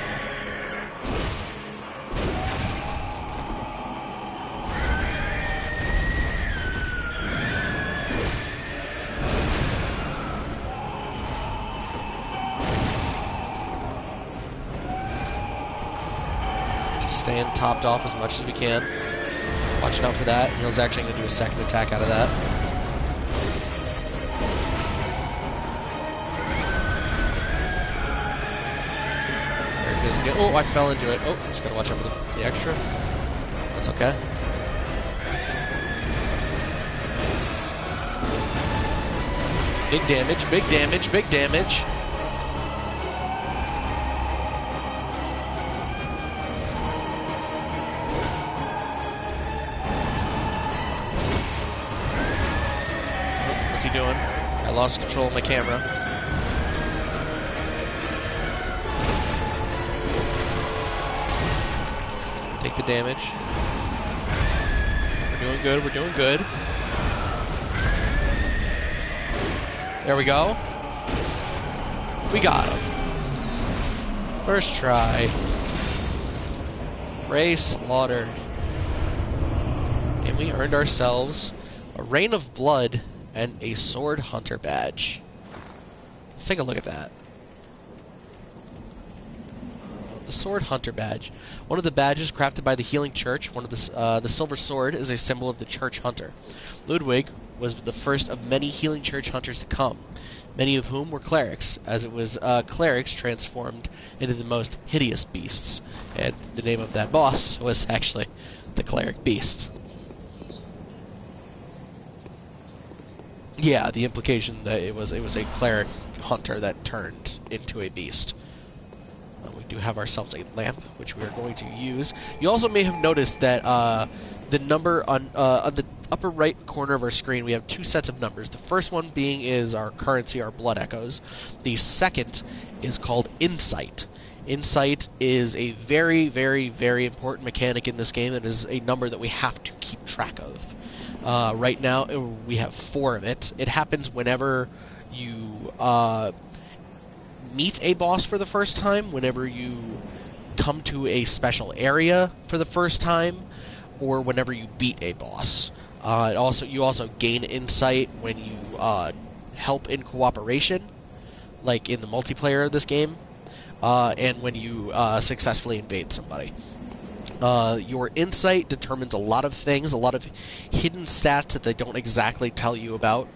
Just staying topped off as much as we can. Watching out for that. Neil's actually going to do a second attack out of that. Oh, I fell into it. Oh, just gotta watch out for the extra. That's okay. Big damage, big damage, big damage. Oh, what's he doing? I lost control of my camera. Take the damage. We're doing good, we're doing good. There we go. We got him. First try. Ray slaughtered. And we earned ourselves a Rain of Blood and a Sword Hunter badge. Let's take a look at that. The Sword Hunter badge. One of the badges crafted by the Healing Church, the silver sword, is a symbol of the Church Hunter. Ludwig was the first of many Healing Church Hunters to come, many of whom were clerics, as it was clerics transformed into the most hideous beasts. And the name of that boss was actually the Cleric Beast. Yeah, the implication that it was a cleric hunter that turned into a beast. We do have ourselves a lamp, which we are going to use. You also may have noticed that the number on the upper right corner of our screen, we have two sets of numbers. The first one being is our currency, our blood echoes. The second is called Insight. Insight is a very, very, very important mechanic in this game. It is a number that we have to keep track of. Right now, we have 4 of it. It happens whenever you meet a boss for the first time, whenever you come to a special area for the first time, or whenever you beat a boss. You also gain insight when you help in cooperation, like in the multiplayer of this game, and when you successfully invade somebody. Your insight determines a lot of things, a lot of hidden stats that they don't exactly tell you about,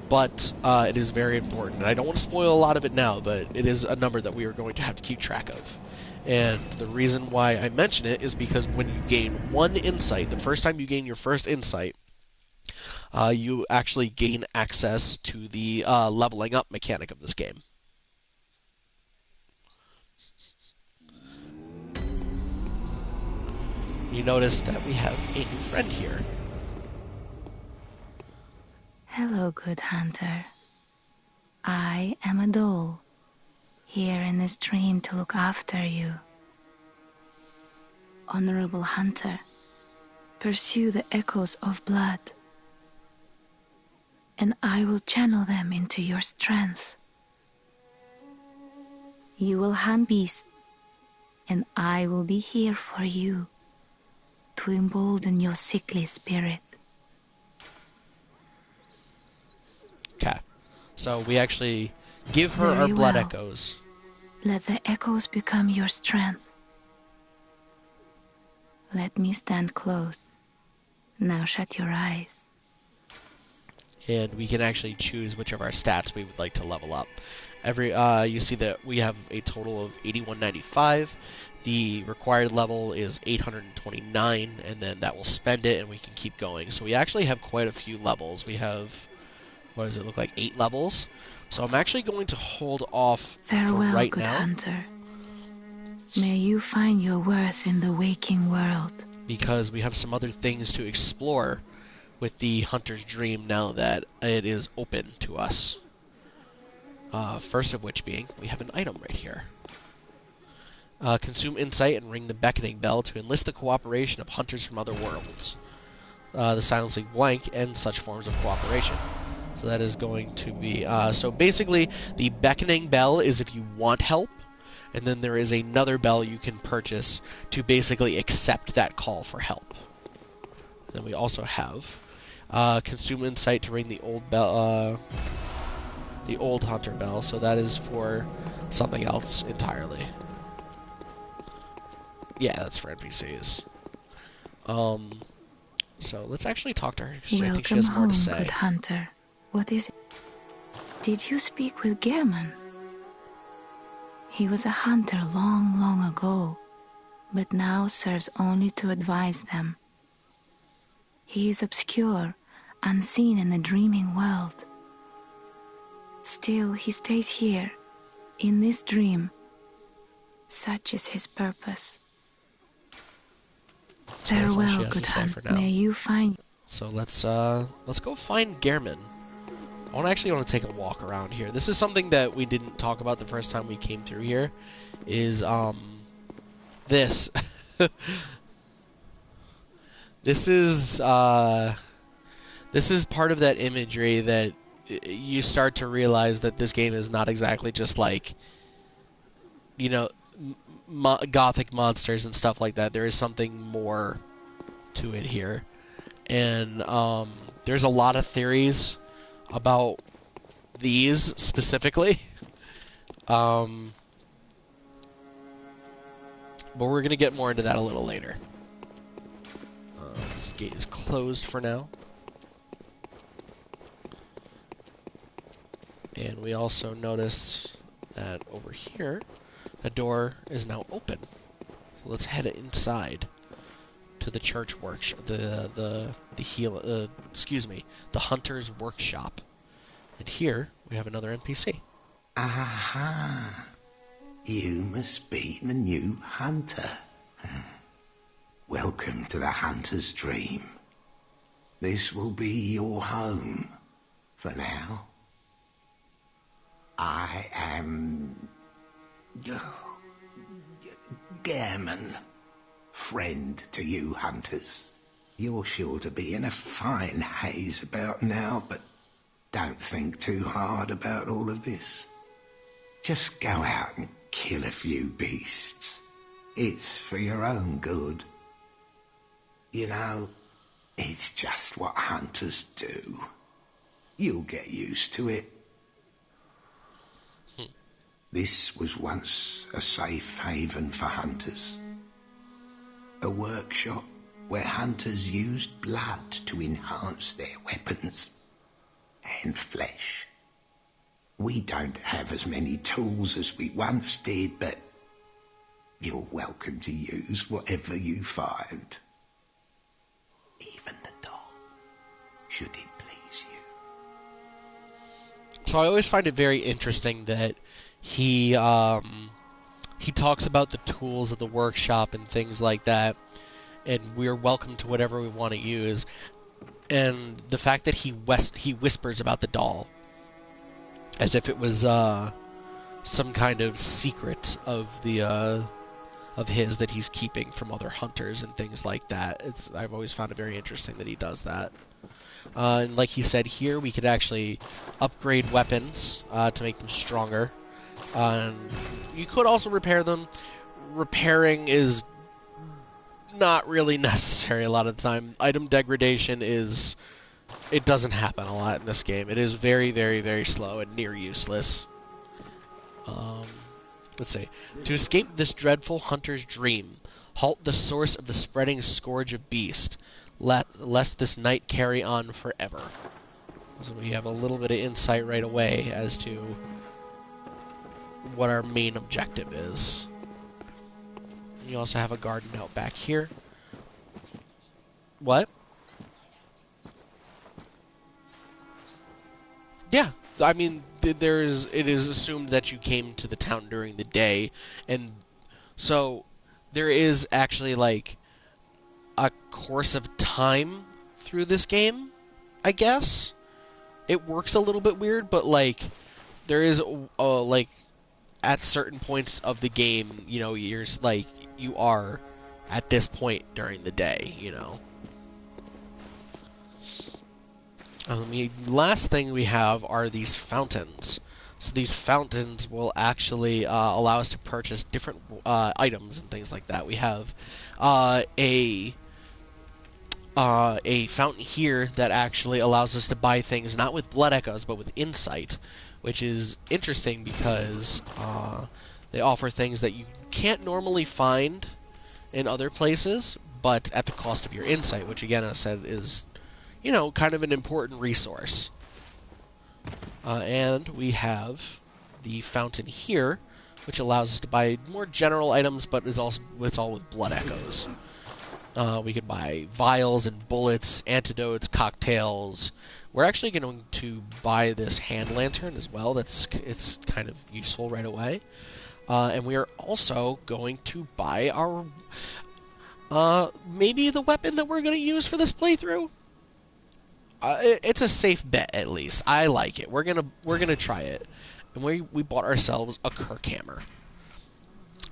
but it is very important. And I don't want to spoil a lot of it now, but it is a number that we are going to have to keep track of. And the reason why I mention it is because when you gain 1 insight, the first time you gain your first insight, you actually gain access to the leveling up mechanic of this game. You notice that we have a new friend here. Hello, good hunter. I am a doll, here in this dream to look after you. Honorable hunter, pursue the echoes of blood, and I will channel them into your strength. You will hunt beasts, and I will be here for you to embolden your sickly spirit. Okay. So we actually give her our Very blood well. echoes. Let the echoes become your strength. Let me stand close. Now shut your eyes. And we can actually choose which of our stats we would like to level up. You see that we have a total of 8195. The required level is 829, and then that will spend it, and we can keep going. So we actually have quite a few levels. We have, what does it look like, 8 levels. So I'm actually going to hold off Farewell, for right good now. hunter. May you find your worth in the waking world. Because we have some other things to explore with the hunter's dream now that it is open to us. First of which being, we have an item right here. Consume insight and ring the beckoning bell to enlist the cooperation of hunters from other worlds. The silencing blank and such forms of cooperation. So that is going to be... so basically, the beckoning bell is if you want help, and then there is another bell you can purchase to basically accept that call for help. And then we also have consume insight to ring the old bell, the old hunter bell. So that is for something else entirely. Yeah, that's for NPCs. So let's actually talk to her. I think she Welcome has more home, to say. good hunter. What is it? Did you speak with Gehrman? He was a hunter long, long ago, but now serves only to advise them. He is obscure, unseen in the dreaming world. Still, he stays here, in this dream. Such is his purpose. So that's all she Farewell, has to good say hunter. for now. May you find... So let's go find Gehrman. I actually want to take a walk around here. This is something that we didn't talk about the first time we came through here. Is this. This is part of that imagery that you start to realize that this game is not exactly just like, you know, gothic monsters and stuff like that. There is something more to it here. And there's a lot of theories about these specifically. But we're going to get more into that a little later. This gate is closed for now. And we also noticed that over here, the door is now open. So let's head inside to the church workshop, the hunter's workshop. And here we have another NPC. Aha! You must be the new hunter. Welcome to the hunter's dream. This will be your home for now. I am Gehrman, friend to you hunters. You're sure to be in a fine haze about now, but don't think too hard about all of this. Just go out and kill a few beasts. It's for your own good. You know, it's just what hunters do. You'll get used to it. This was once a safe haven for hunters. A workshop where hunters used blood to enhance their weapons and flesh. We don't have as many tools as we once did, but you're welcome to use whatever you find. Even the doll, should it please you. So I always find it very interesting that he talks about the tools of the workshop and things like that, and we're welcome to whatever we want to use. And the fact that he whispers about the doll as if it was some kind of secret of the of his that he's keeping from other hunters and things like that. I've always found it very interesting that he does that. And like he said, here we could actually upgrade weapons to make them stronger. You could also repair them. Repairing is not really necessary a lot of the time. Item degradation is... It doesn't happen a lot in this game. It is very, very, very slow and near useless. Let's see. To escape this dreadful hunter's dream, halt the source of the spreading scourge of beast, lest this night carry on forever. So we have a little bit of insight right away as to what our main objective is. You also have a garden out back here. What? Yeah, I mean, it is assumed that you came to the town during the day, and so there is actually, like, a course of time through this game, I guess. It works a little bit weird, but, like, there is, like, at certain points of the game, you know, you are at this point during the day, you know. The last thing we have are these fountains. So these fountains will actually allow us to purchase different items and things like that. We have a fountain here that actually allows us to buy things not with blood echoes but with insight, which is interesting because they offer things that you can't normally find in other places, but at the cost of your insight, which again, as I said, is, you know, kind of an important resource. And we have the fountain here, which allows us to buy more general items, but it's all with blood echoes. We could buy vials and bullets, antidotes, cocktails. We're actually going to buy this hand lantern as well. It's kind of useful right away. And we are also going to buy our maybe the weapon that we're going to use for this playthrough. It's a safe bet, at least. I like it. We're gonna try it, and we bought ourselves a Kirk hammer,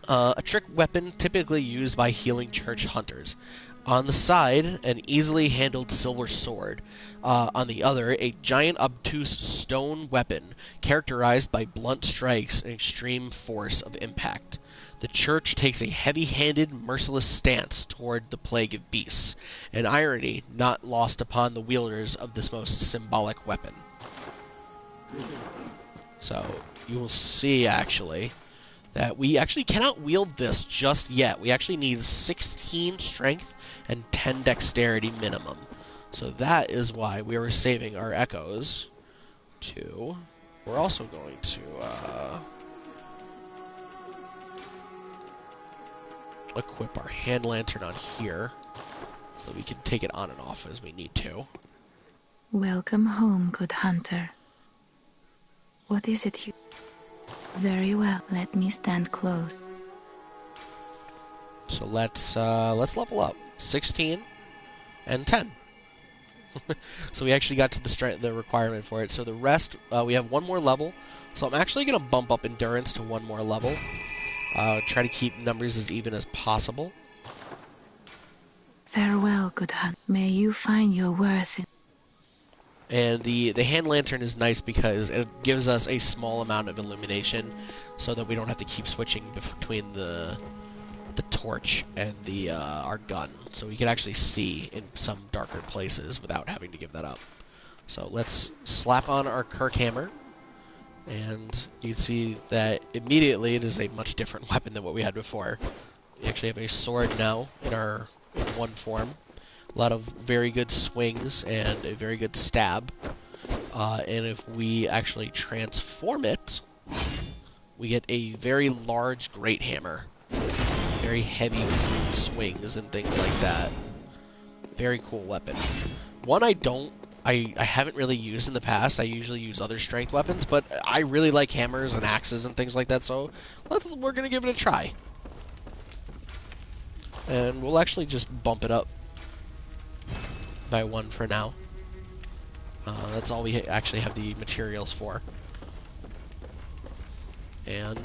a trick weapon typically used by healing church hunters. On the side, an easily handled silver sword. On the other, a giant obtuse stone weapon characterized by blunt strikes and extreme force of impact. The church takes a heavy-handed, merciless stance toward the plague of beasts, an irony not lost upon the wielders of this most symbolic weapon. So, you will see, actually, that we actually cannot wield this just yet. We actually need 16 strength and 10 dexterity minimum. So that is why we are saving our echoes to... We're also going to... equip our hand lantern on here so we can take it on and off as we need to. Welcome home, good hunter. What is it you... Very well, let me stand close. So let's level up. 16 and 10. So we actually got to the requirement for it. So the rest, we have one more level. So I'm actually going to bump up endurance to one more level. Try to keep numbers as even as possible. Farewell, good hunter. May you find your worth in... And the hand lantern is nice because it gives us a small amount of illumination so that we don't have to keep switching between the torch and the our gun. So we can actually see in some darker places without having to give that up. So let's slap on our Kirk hammer. And you can see that immediately it is a much different weapon than what we had before. We actually have a sword now in our one form. A lot of very good swings and a very good stab. And if we actually transform it, we get a very large great hammer. Very heavy swings and things like that. Very cool weapon. One I haven't really used in the past. I usually use other strength weapons, but I really like hammers and axes and things like that, so we're going to give it a try. And we'll actually just bump it up by one for now. That's all we actually have the materials for. And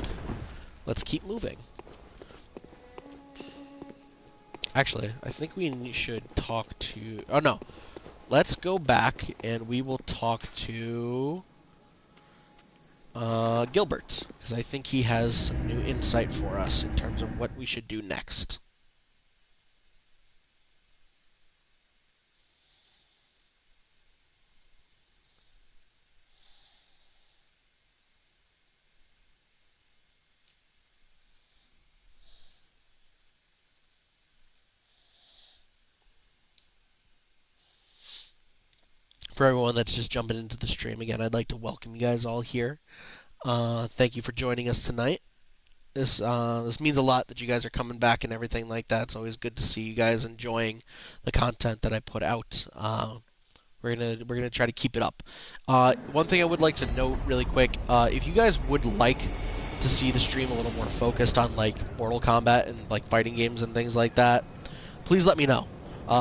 let's keep moving. Actually, I think we should talk to... Oh, no. Let's go back and we will talk to Gilbert, because I think he has some new insight for us in terms of what we should do next. For everyone that's just jumping into the stream again, I'd like to welcome you guys all here. Thank you for joining us tonight. This means a lot that you guys are coming back and everything like that. It's always good to see you guys enjoying the content that I put out. We're gonna try to keep it up. One thing I would like to note really quick: if you guys would like to see the stream a little more focused on like Mortal Kombat and like fighting games and things like that, please let me know.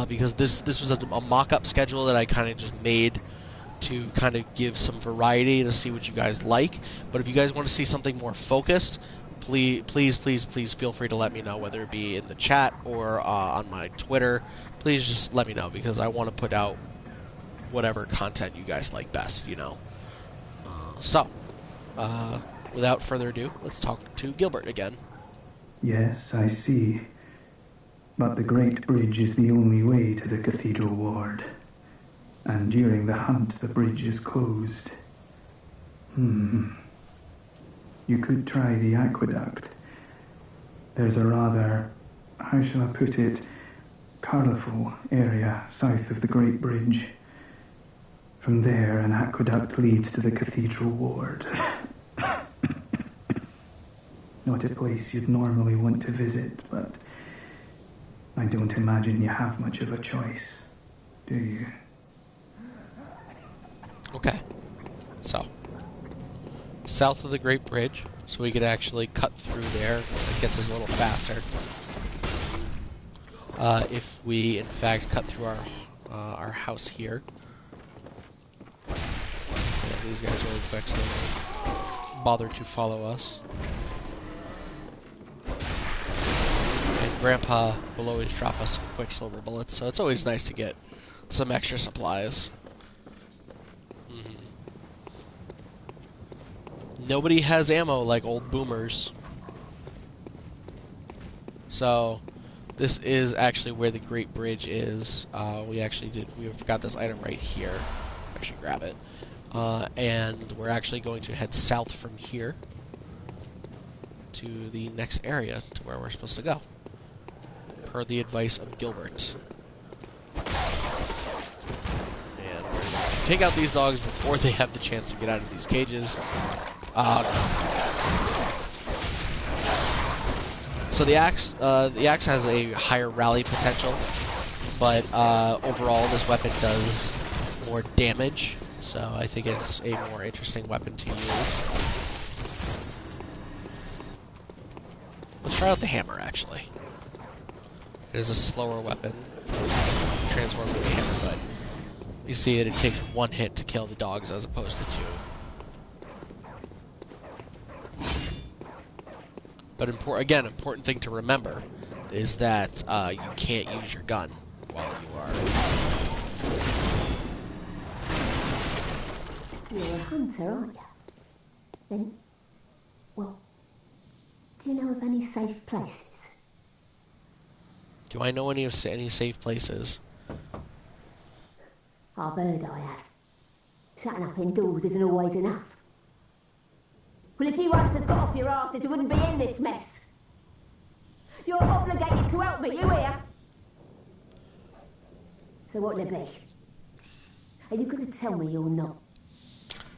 Because this was a mock-up schedule that I kind of just made to kind of give some variety to see what you guys like. But if you guys want to see something more focused, please feel free to let me know, whether it be in the chat or on my Twitter. Please just let me know, because I want to put out whatever content you guys like best, you know. Without further ado, let's talk to Gilbert again. Yes, I see. But the Great Bridge is the only way to the Cathedral Ward. And during the hunt, the bridge is closed. You could try the aqueduct. There's a rather, how shall I put it, colourful area south of the Great Bridge. From there, an aqueduct leads to the Cathedral Ward. Not a place you'd normally want to visit, but I don't imagine you have much of a choice, do you? Okay. So, south of the Great Bridge, so we could actually cut through there. It gets us a little faster. If we, in fact, cut through our house here. Okay, these guys really quick, so they don't bother to follow us. And Grandpa will always drop us some quicksilver bullets, so it's always nice to get some extra supplies. Nobody has ammo like old boomers. So, this is actually where the Great Bridge is. We forgot this item right here. Actually grab it. And we're actually going to head south from here to the next area, to where we're supposed to go, per the advice of Gilbert. And we're going to take out these dogs before they have the chance to get out of these cages. So the axe has a higher rally potential, but overall this weapon does more damage, so I think it's a more interesting weapon to use. Let's try out the hammer, actually. It is a slower weapon, transforming the hammer, but you see it takes one hit to kill the dogs as opposed to two. But important thing to remember is that you can't use your gun while you are... You're a hunter, aren't you? Then, well, do you know of any safe places? Do I know any safe places? I've heard I have. Shutting up indoors isn't always enough. Well, if you hunters got off your asses, you wouldn't be in this mess. You're obligated to help me, you hear? So what'll it be? Are you going to tell me you're not?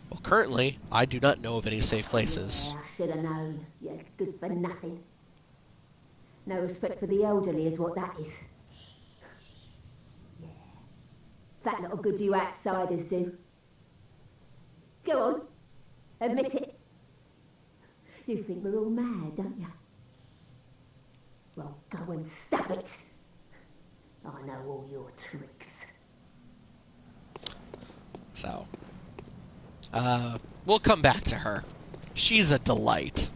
Well, currently, I do not know of any safe places. Yeah, I should have known. You're good for nothing. No respect for the elderly is what that is. Yeah. That lot of good you outsiders do. Go on. Admit it. You think we're all mad, don't you? Well, go and stop it. I know all your tricks. So, we'll come back to her. She's a delight.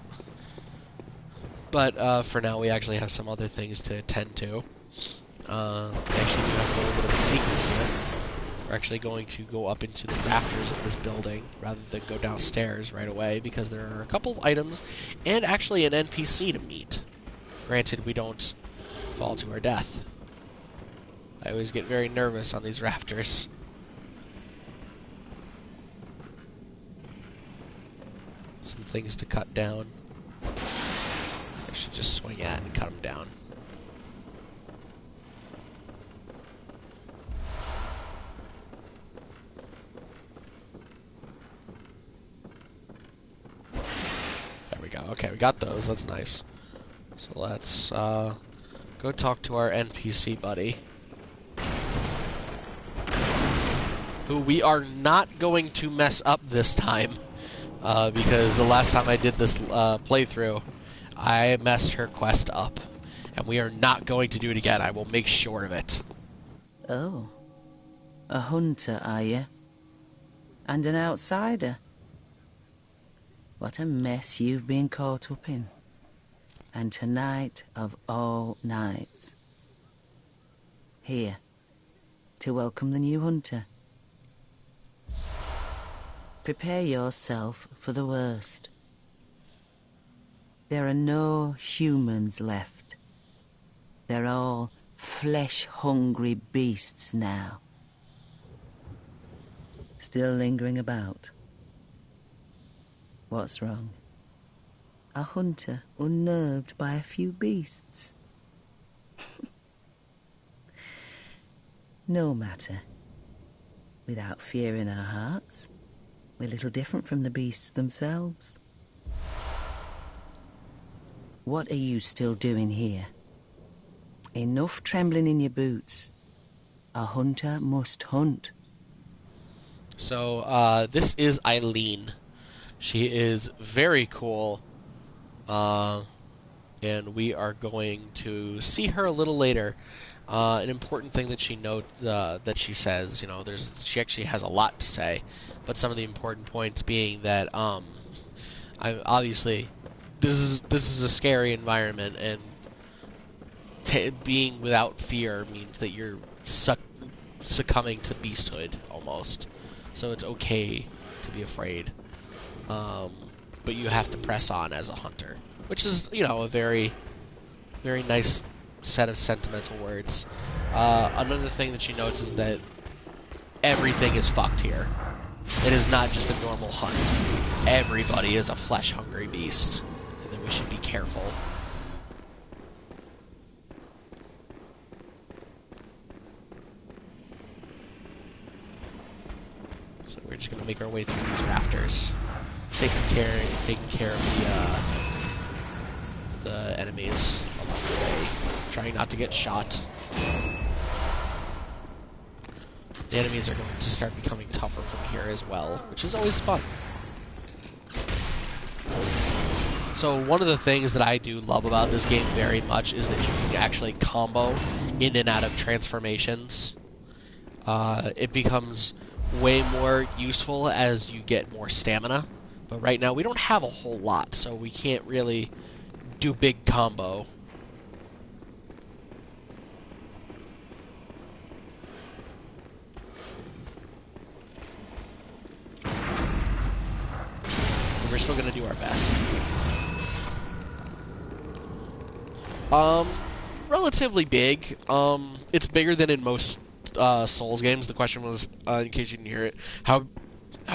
But for now, we actually have some other things to attend to. We actually do have a little bit of a secret here. We're actually going to go up into the rafters of this building rather than go downstairs right away, because there are a couple of items and actually an NPC to meet. Granted, we don't fall to our death. I always get very nervous on these rafters. Some things to cut down. I should just swing at and cut them down. we go. Okay, we got those. That's nice. So let's go talk to our NPC buddy, who we are not going to mess up this time, because the last time I did this playthrough, I messed her quest up, and we are not going to do it again. I will make sure of it. Oh, a hunter, are you? And an outsider? What a mess you've been caught up in. And tonight of all nights. Here, to welcome the new hunter. Prepare yourself for the worst. There are no humans left. They're all flesh-hungry beasts now. Still lingering about. What's wrong? A hunter unnerved by a few beasts? No matter. Without fear in our hearts, we're little different from the beasts themselves. What are you still doing here? Enough trembling in your boots. A hunter must hunt. So, this is Eileen. She is very cool, and we are going to see her a little later. An important thing that that she says, you know, she actually has a lot to say, but some of the important points being that, obviously, this is a scary environment, and being without fear means that you're succumbing to beasthood almost. So it's okay to be afraid, but you have to press on as a hunter, which is, you know, a very, very nice set of sentimental words. Another thing that she notes is that everything is fucked here. It is not just a normal hunt. Everybody is a flesh-hungry beast, and that we should be careful. So we're just gonna make our way through these rafters, taking care of the enemies along the way, trying not to get shot. The enemies are going to start becoming tougher from here as well, which is always fun. So one of the things that I do love about this game very much is that you can actually combo in and out of transformations. It becomes way more useful as you get more stamina, but right now we don't have a whole lot, so we can't really do big combo. We're still gonna do our best. Relatively big. It's bigger than in most Souls games. The question was, in case you didn't hear it, how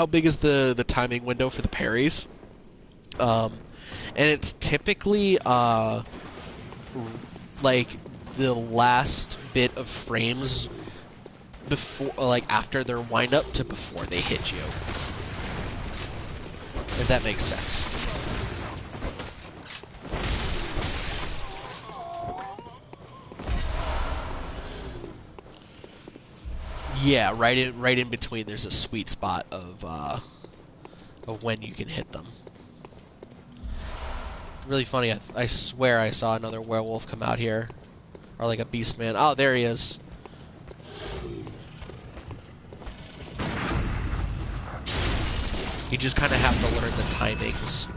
big is the timing window for the parries? And it's typically like the last bit of frames before, like after their wind up to before they hit you. If that makes sense. Yeah, right in between. There's a sweet spot of when you can hit them. Really funny. I swear I saw another werewolf come out here, or like a beast man. Oh, there he is. You just kind of have to learn the timings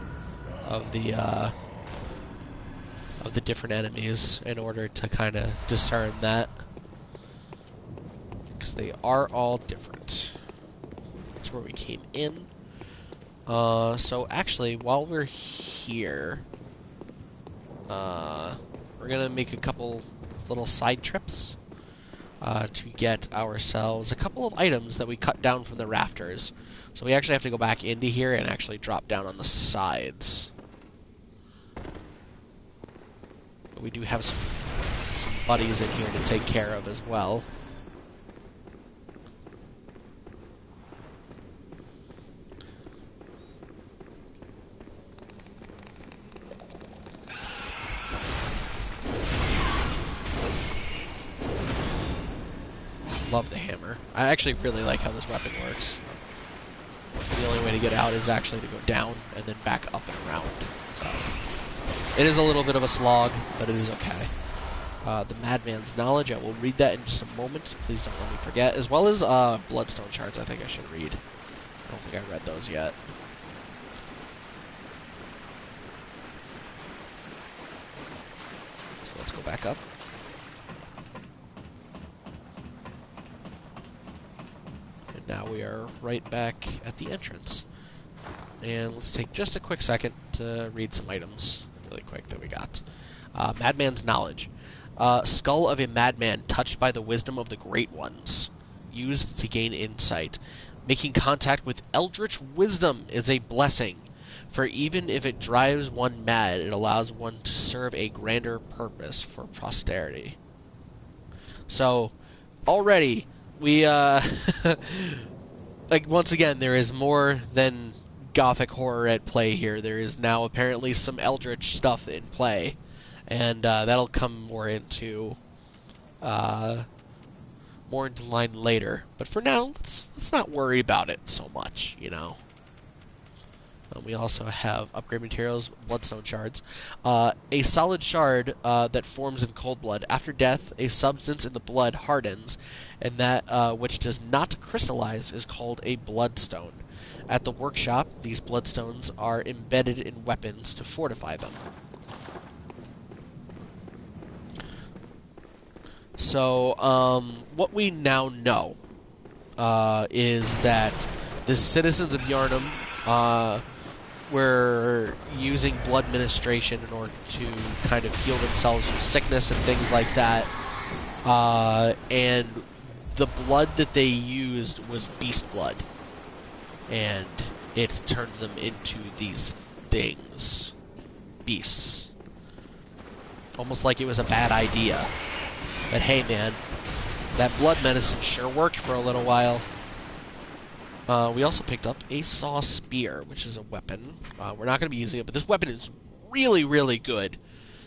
of the different enemies in order to kind of discern that, because they are all different. That's where we came in. So actually, while we're here, we're gonna make a couple little side trips to get ourselves a couple of items that we cut down from the rafters. So we actually have to go back into here and actually drop down on the sides. But we do have some buddies in here to take care of as well. love the hammer. I actually really like how this weapon works. The only way to get out is actually to go down and then back up and around. So it is a little bit of a slog, but it is okay. The Madman's Knowledge, I will read that in just a moment. Please don't let me forget. As well as Bloodstone Charts, I think I should read. I don't think I read those yet. So let's go back up. And now we are right back at the entrance. And let's take just a quick second to read some items really quick that we got. Madman's Knowledge. Skull of a madman touched by the wisdom of the Great Ones. Used to gain insight. Making contact with eldritch wisdom is a blessing, for even if it drives one mad, it allows one to serve a grander purpose for posterity. So, already, we, like, once again, there is more than gothic horror at play here. There is now apparently some eldritch stuff in play. And that'll come more into line later. But for now, let's not worry about it so much, you know. We also have upgrade materials, bloodstone shards. A solid shard that forms in cold blood. After death, a substance in the blood hardens, and that which does not crystallize is called a bloodstone. At the workshop, these bloodstones are embedded in weapons to fortify them. So, what we now know is that the citizens of Yharnam were using blood ministration in order to kind of heal themselves from sickness and things like that. And the blood that they used was beast blood. And it turned them into these things. Beasts. Almost like it was a bad idea. But hey, man, that blood medicine sure worked for a little while. We also picked up a saw spear, which is a weapon. We're not going to be using it, but this weapon is really, really good.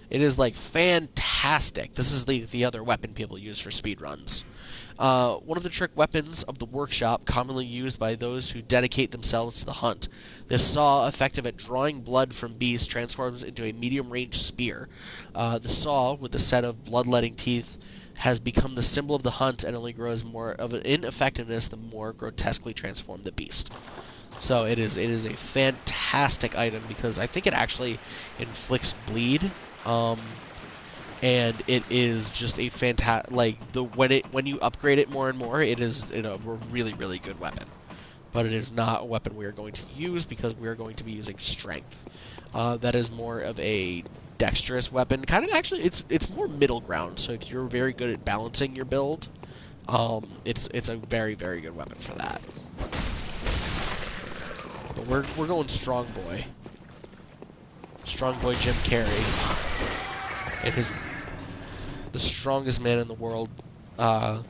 It is, like, fantastic. This is the other weapon people use for speedruns. One of the trick weapons of the workshop, commonly used by those who dedicate themselves to the hunt. This saw, effective at drawing blood from beasts, transforms into a medium-range spear. The saw, with a set of bloodletting teeth, has become the symbol of the hunt and only grows more of an ineffectiveness the more grotesquely transformed the beast. So it is a fantastic item because I think it actually inflicts bleed. And it is just a fantastic, like, when you upgrade it more and more, it is a really, really good weapon. But it is not a weapon we are going to use because we are going to be using strength. That is more of a dexterous weapon. Kind of, actually, it's more middle ground. So if you're very good at balancing your build, it's a very, very good weapon for that. But we're going strong boy. Strong boy Jim Carrey. And the strongest man in the world, because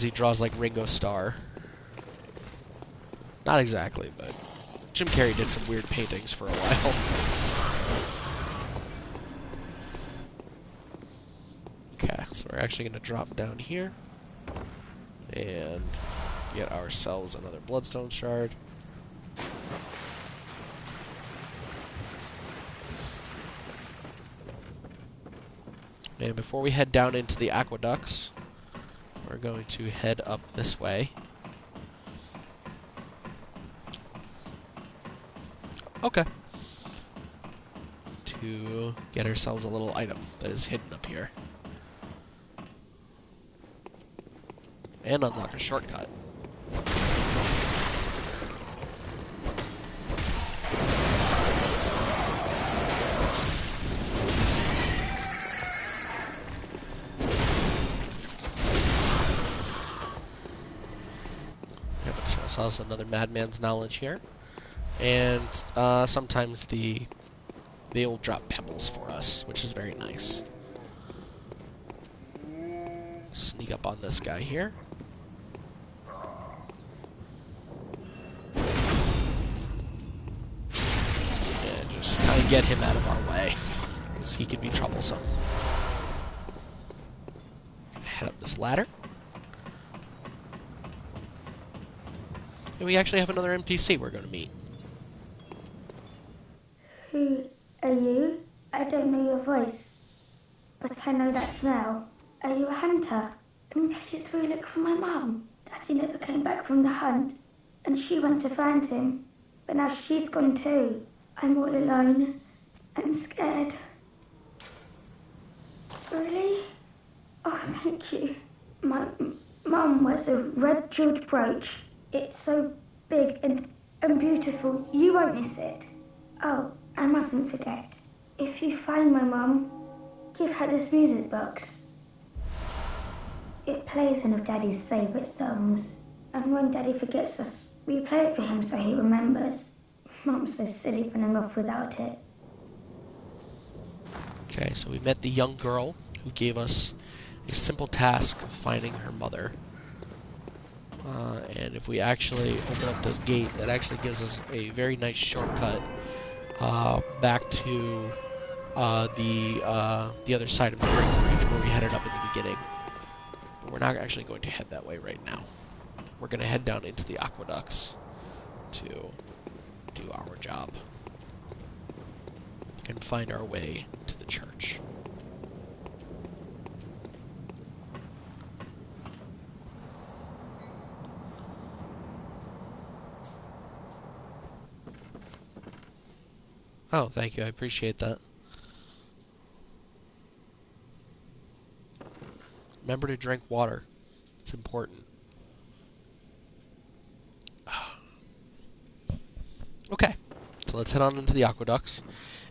he draws like Ringo Starr. Not exactly, but Jim Carrey did some weird paintings for a while. Okay, so we're actually going to drop down here and get ourselves another bloodstone shard. And before we head down into the aqueducts, we're going to head up this way. Okay. To get ourselves a little item that is hidden up here. And unlock a shortcut. Also another Madman's Knowledge here. And sometimes they'll drop pebbles for us, which is very nice. Sneak up on this guy here. And just kind of get him out of our way, because he could be troublesome. Head up this ladder. And we actually have another NPC we're going to meet. Who are you? I don't know your voice, but I know that smell. Are you a hunter? Please will you look for my mum? Daddy never came back from the hunt, and she went to find him, but now she's gone too. I'm all alone and scared. Really? Oh, thank you. My mum wears a red jeweled brooch. It's so big and beautiful. You won't miss it. Oh, I mustn't forget. If you find my mum, give her this music box. It plays one of Daddy's favourite songs. And when Daddy forgets us, we play it for him so he remembers. Mum's so silly running off without it. Okay, so we met the young girl who gave us a simple task of finding her mother. And if we actually open up this gate, that actually gives us a very nice shortcut back to the other side of the Great Bridge where we headed up in the beginning. But we're not actually going to head that way right now. We're going to head down into the aqueducts to do our job and find our way to the church. Oh, thank you. I appreciate that. Remember to drink water. It's important. Okay, so let's head on into the aqueducts.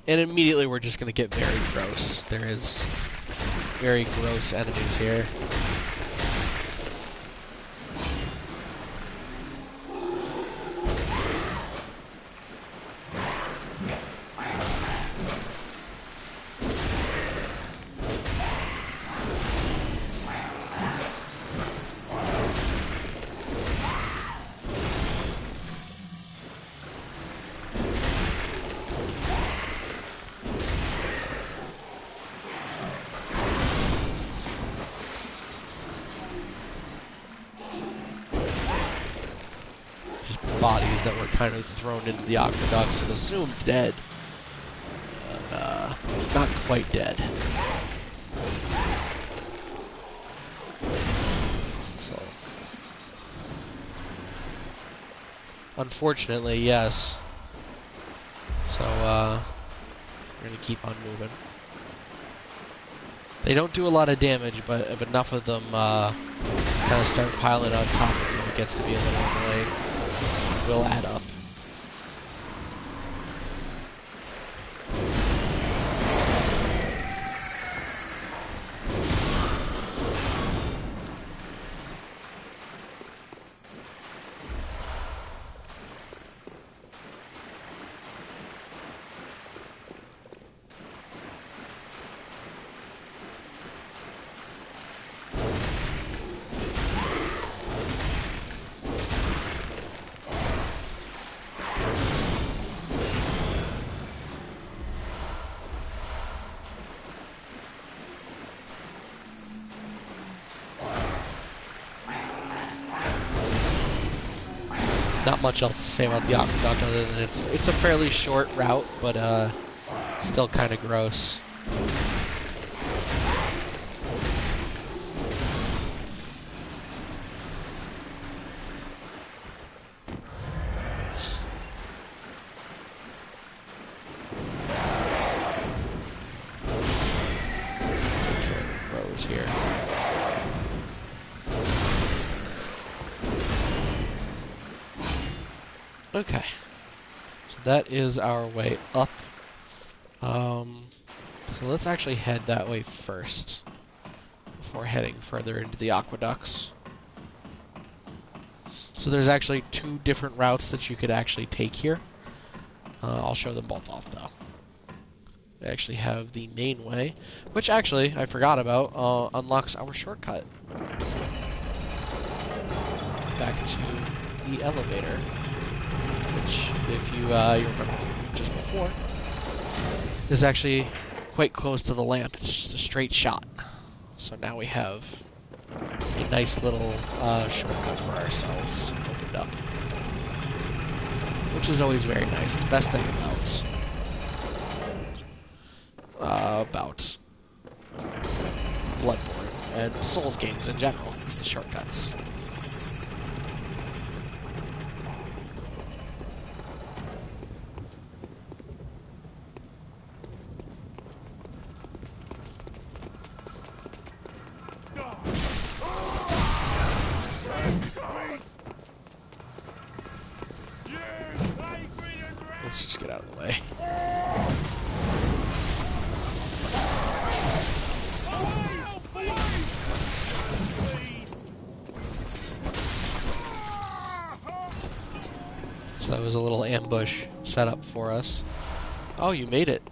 And immediately we're just going to get very gross. There is very gross enemies here. Bodies that were kind of thrown into the aqueducts and assumed dead. Not quite dead. So, unfortunately, yes. So, we're gonna keep on moving. They don't do a lot of damage, but if enough of them kind of start piling on top of you, it gets to be a little annoying. Will add up. Not much else to say about the aqueduct other than it's a fairly short route, but still kind of gross. Rose here. Okay, so that is our way up. So let's actually head that way first before heading further into the aqueducts. So there's actually two different routes that you could actually take here. I'll show them both off though. We actually have the main way, which actually I forgot about, unlocks our shortcut back to the elevator. Which, if you remember from just before, is actually quite close to the lamp. It's just a straight shot. So now we have a nice little shortcut for ourselves opened up. which is always very nice. The best thing about Bloodborne and Souls games in general is the shortcuts. Let's just get out of the way. So that was a little ambush set up for us. Oh, you made it.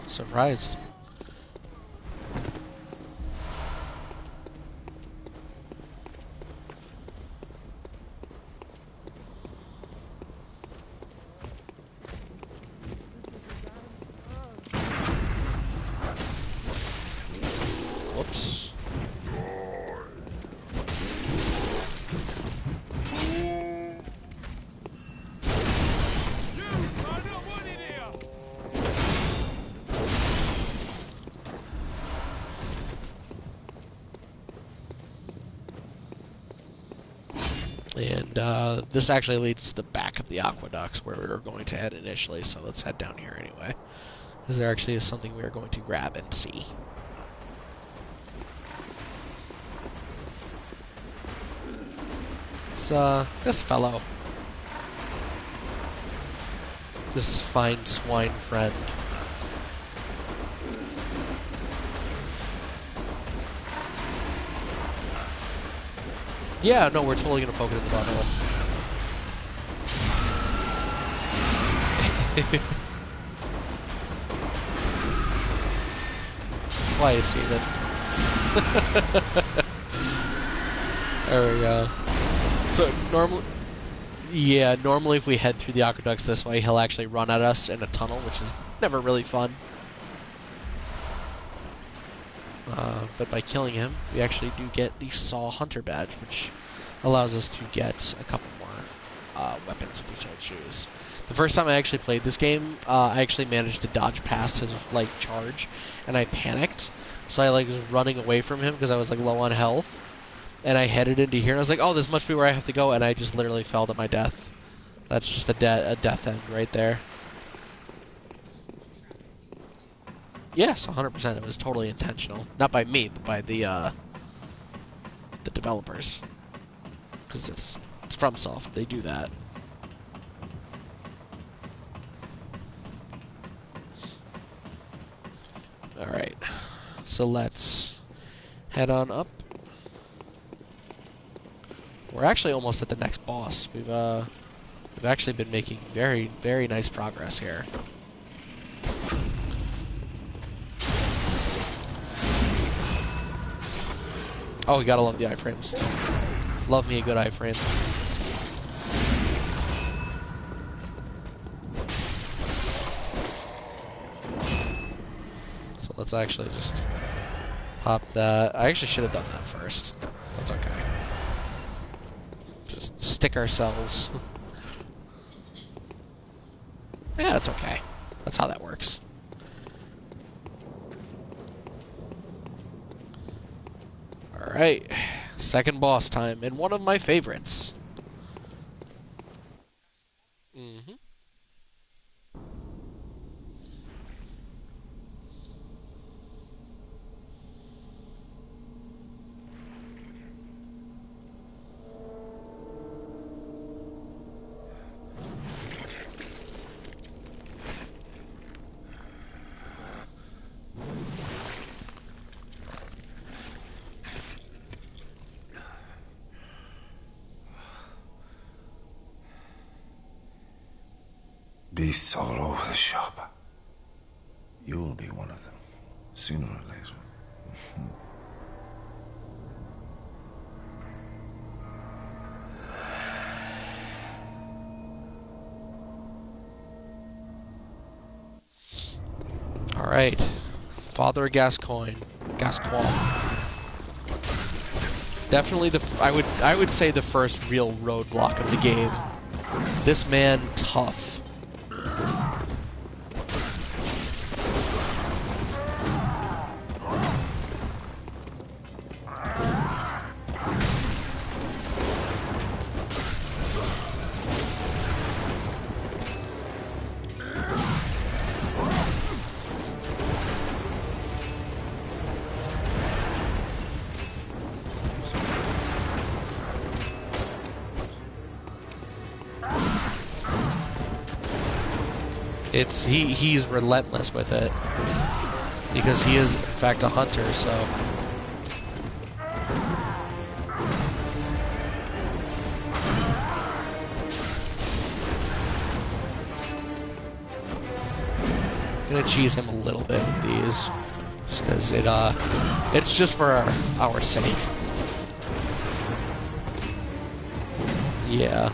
Surprised. Whoops. And this actually leads to the back of the aqueducts where we were going to head initially, so let's head down here anyway. Because there actually is something we are going to grab and see. It's, this fellow. This fine swine friend. Yeah, no, we're totally gonna poke it in the butthole. Twice, even. There we go. So, normally if we head through the aqueducts this way, he'll actually run at us in a tunnel, which is never really fun. But by killing him, we actually do get the Saw Hunter badge, which allows us to get a couple more weapons if we so choose. The first time I actually played this game, I actually managed to dodge past his charge, and I panicked. So I was running away from him because I was low on health, and I headed into here, and I was like, "Oh, this must be where I have to go," and I just literally fell to my death. That's just a death end right there. Yes, 100%. It was totally intentional. Not by me, but by the developers. Because it's FromSoft. They do that. Alright. So let's head on up. We're actually almost at the next boss. We've actually been making very, very nice progress here. Oh, you gotta love the iframes. Love me a good iframe. So let's actually just pop that. I actually should have done that first. That's okay. Just stick ourselves. Yeah, that's okay. That's how that works. Alright, second boss time, and one of my favorites. Mm-hmm. Beasts all over the shop. You'll be one of them, sooner or later. Alright. Father Gascoigne. Definitely I would say the first real roadblock of the game. This man tough. He's relentless with it because he is in fact a hunter, so I'm gonna cheese him a little bit with these just because it's just for our sake. Yeah.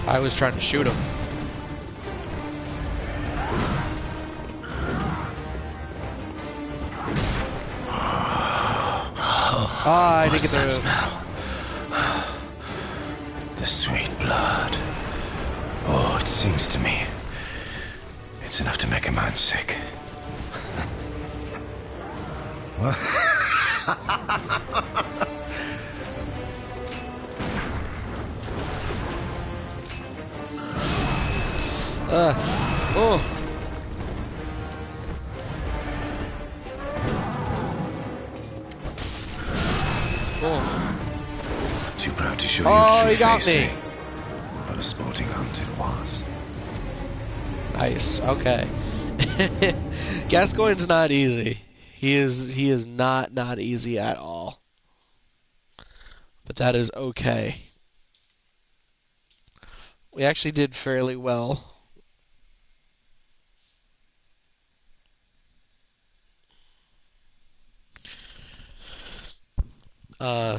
I was trying to shoot him. Ah, I didn't get the smell. The sweet blood. Oh, it sings to me. It's enough to make a man sick. Oh. Oh. Too proud to show you Oh, he true got face, me. But a sporting hunt it was. Nice. Okay. Gascoigne's not easy. He is not easy at all. But that is okay. We actually did fairly well.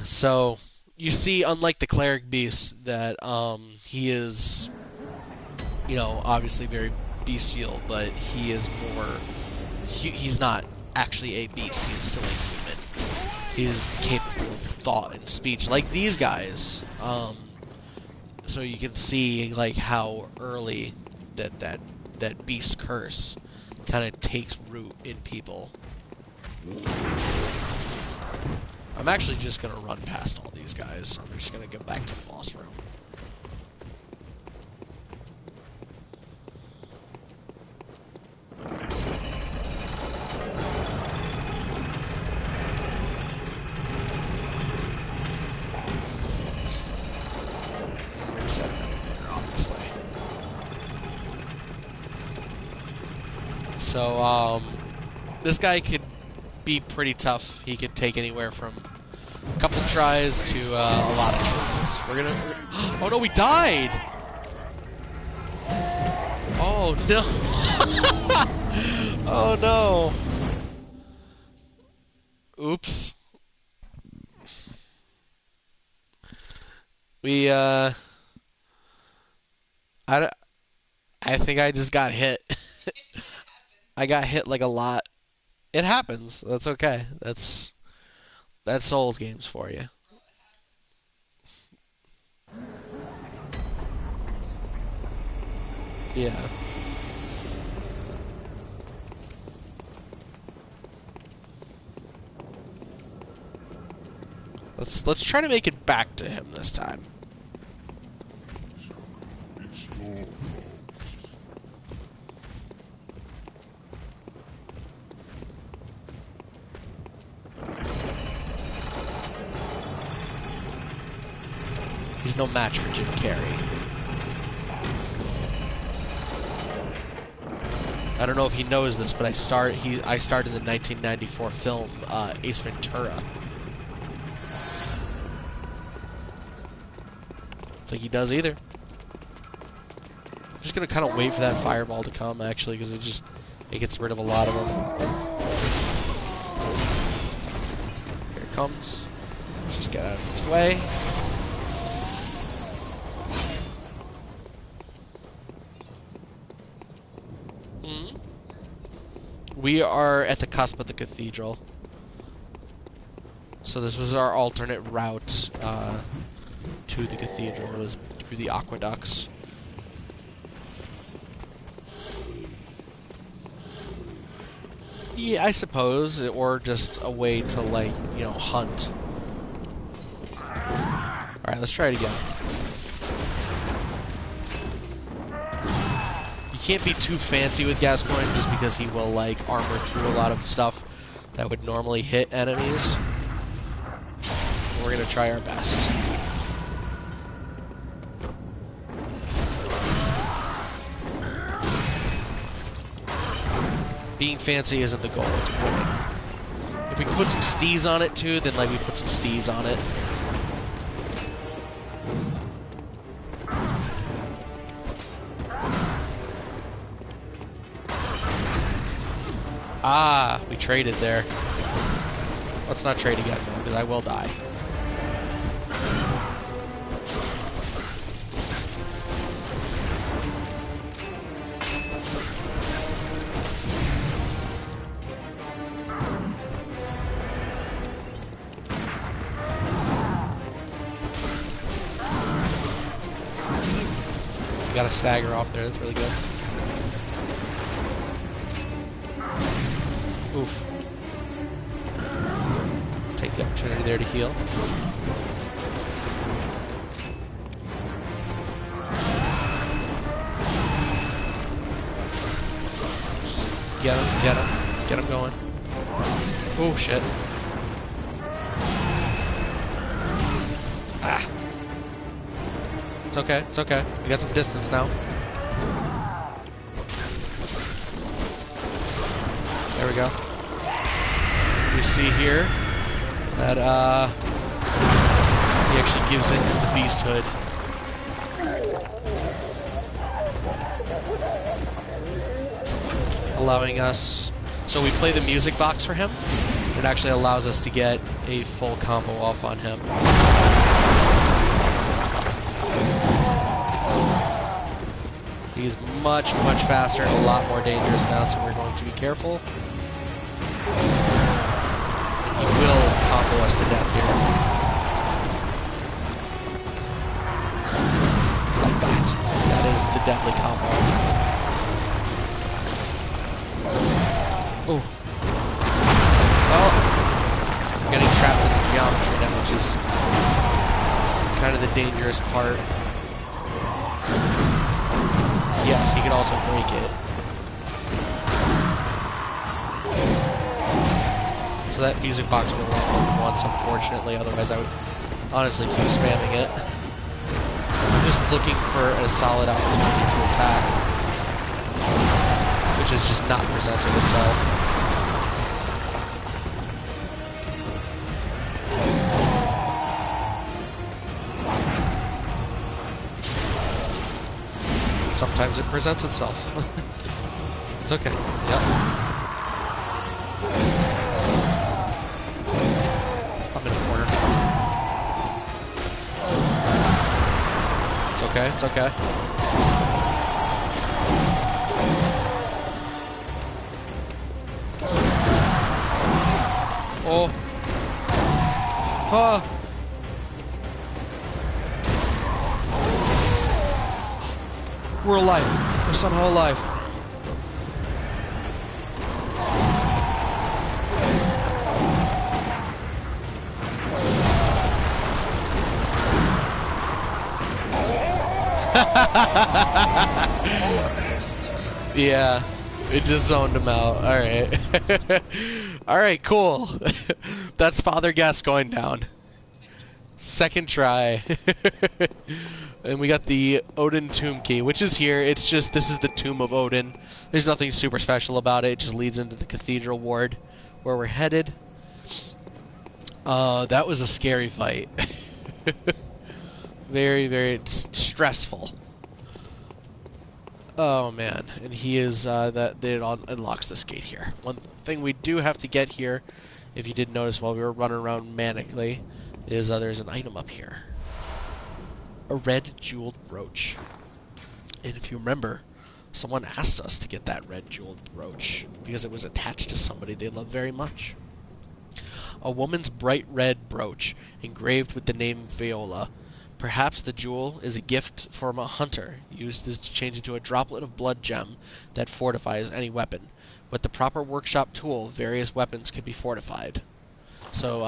So you see, unlike the cleric beast, that he is, obviously very bestial, but he is more. He's not actually a beast. He's still a human. He's capable of thought and speech, like these guys. So you can see like how early that beast curse kind of takes root in people. I'm actually just gonna run past all these guys. I'm just gonna go back to the boss room. Reset here, obviously. So, this guy could be pretty tough. He could take anywhere from a couple tries to a lot of tries. Oh no, we died! Oh no! Oh no! Oops. I think I just got hit. I got hit like a lot. It happens. That's okay. That's Souls games for you. Yeah. Let's try to make it back to him this time. He's no match for Jim Carrey. I don't know if he knows this, but I starred in the 1994 film Ace Ventura. Don't think he does either. I'm just gonna kind of wait for that fireball to come, actually, because it gets rid of a lot of them. Here it comes. Let's just get out of his way. We are at the cusp of the cathedral. So this was our alternate route to the cathedral. It was through the aqueducts. Yeah, I suppose, or just a way to, like, you know, hunt. Alright, let's try it again. You can't be too fancy with Gascoigne just because he will, like, armor through a lot of stuff that would normally hit enemies. We're gonna try our best. Being fancy isn't the goal, it's winning. If we can put some stees on it too, then like we put some stees on it. Ah, we traded there. Let's not trade again though, because I will die. Got a stagger off there, that's really good. Oof. Take the opportunity there to heal. Get him, get him. Get him going. Oh, shit. Ah. It's okay, it's okay. We got some distance now. There we go. We see here that he actually gives in to the beasthood. Allowing us... So we play the music box for him. It actually allows us to get a full combo off on him. He's much, much faster and a lot more dangerous now, so we're going to be careful. He will combo us to death here. Like that. That is the deadly combo. Oh. Oh. I'm getting trapped in the geometry now, which is kind of the dangerous part. Yes, he can also break it. So that music box will work once, unfortunately, otherwise I would honestly keep spamming it. I'm just looking for a solid opportunity to attack, which is just not presenting itself. Sometimes it presents itself. It's okay. Yep. I'm in a corner. It's okay, it's okay. Oh. Ah. We're alive. We're somehow alive. Yeah, it just zoned him out. Alright. Alright, cool. That's Father Gascoigne down. Second try. And we got the Odin tomb key, which is here. It's just, this is the tomb of Odin. There's nothing super special about it. It just leads into the cathedral ward where we're headed. That was a scary fight. Very, very stressful. Oh man, and he is, that it unlocks this gate here. One thing we do have to get here, if you did notice while we were running around manically, is there's an item up here. A red jeweled brooch. And if you remember, Someone asked us to get that red jeweled brooch because it was attached to somebody they loved very much. A woman's bright red brooch engraved with the name Viola. Perhaps the jewel is a gift from a hunter, used to change into a droplet of blood gem that fortifies any weapon. With the proper workshop tool, various weapons can be fortified. So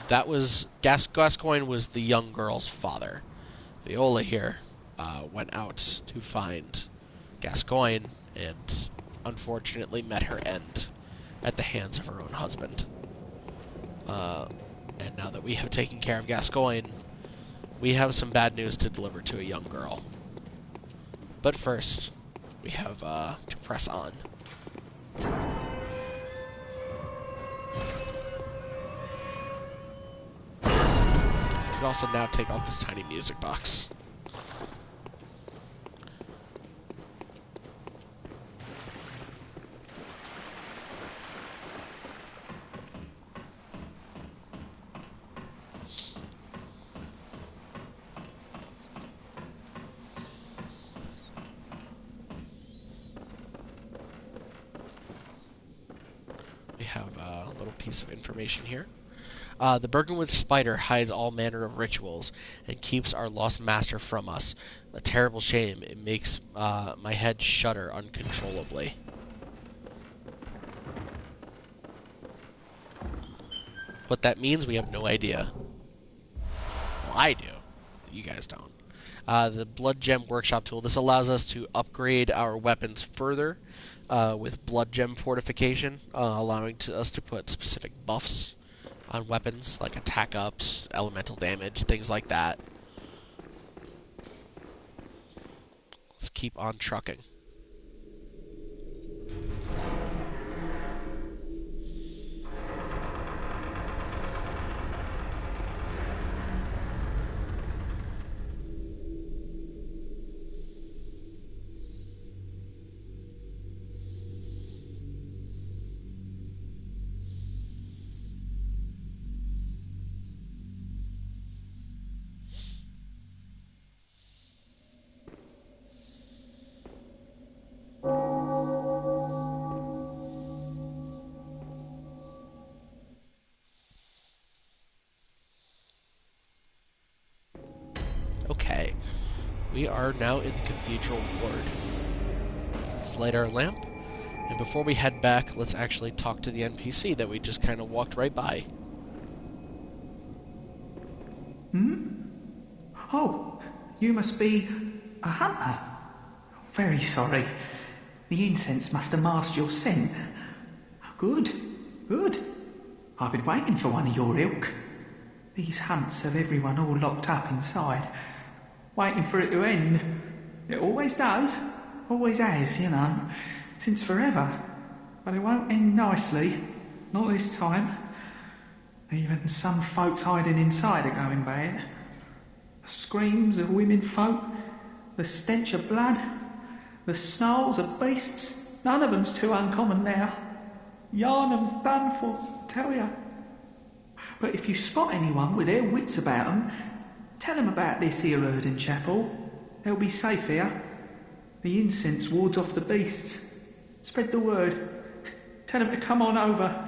that was Gascoigne was the young girl's father. Viola here went out to find Gascoigne and unfortunately met her end at the hands of her own husband. And now that we have taken care of Gascoigne, we have some bad news to deliver to a young girl. But first, we have to press on. We can also now take off this tiny music box. We have a little piece of information here. The Bergenwood spider hides all manner of rituals and keeps our lost master from us. A terrible shame. It makes my head shudder uncontrollably. What that means, we have no idea. Well, I do. You guys don't. The Blood Gem Workshop tool. This allows us to upgrade our weapons further with Blood Gem Fortification, allowing us to put specific buffs on weapons, like attack ups, elemental damage, things like that. Let's keep on trucking. Okay, we are now in the Cathedral Ward. Let's light our lamp, and before we head back, let's actually talk to the NPC that we just kind of walked right by. Oh, you must be a hunter. Very sorry. The incense must have masked your scent. Good, good. I've been waiting for one of your ilk. These hunts have everyone all locked up inside, waiting for it to end. It always does, always has, you know, since forever. But it won't end nicely, not this time. Even some folks hiding inside are going bad. The screams of women folk, the stench of blood, the snarls of beasts, none of them's too uncommon now. Yarnum's done for, I tell ya. But if you spot anyone with their wits about 'em, tell 'em about this here Erden Chapel. They'll be safe here. The incense wards off the beasts. Spread the word. Tell 'em to come on over,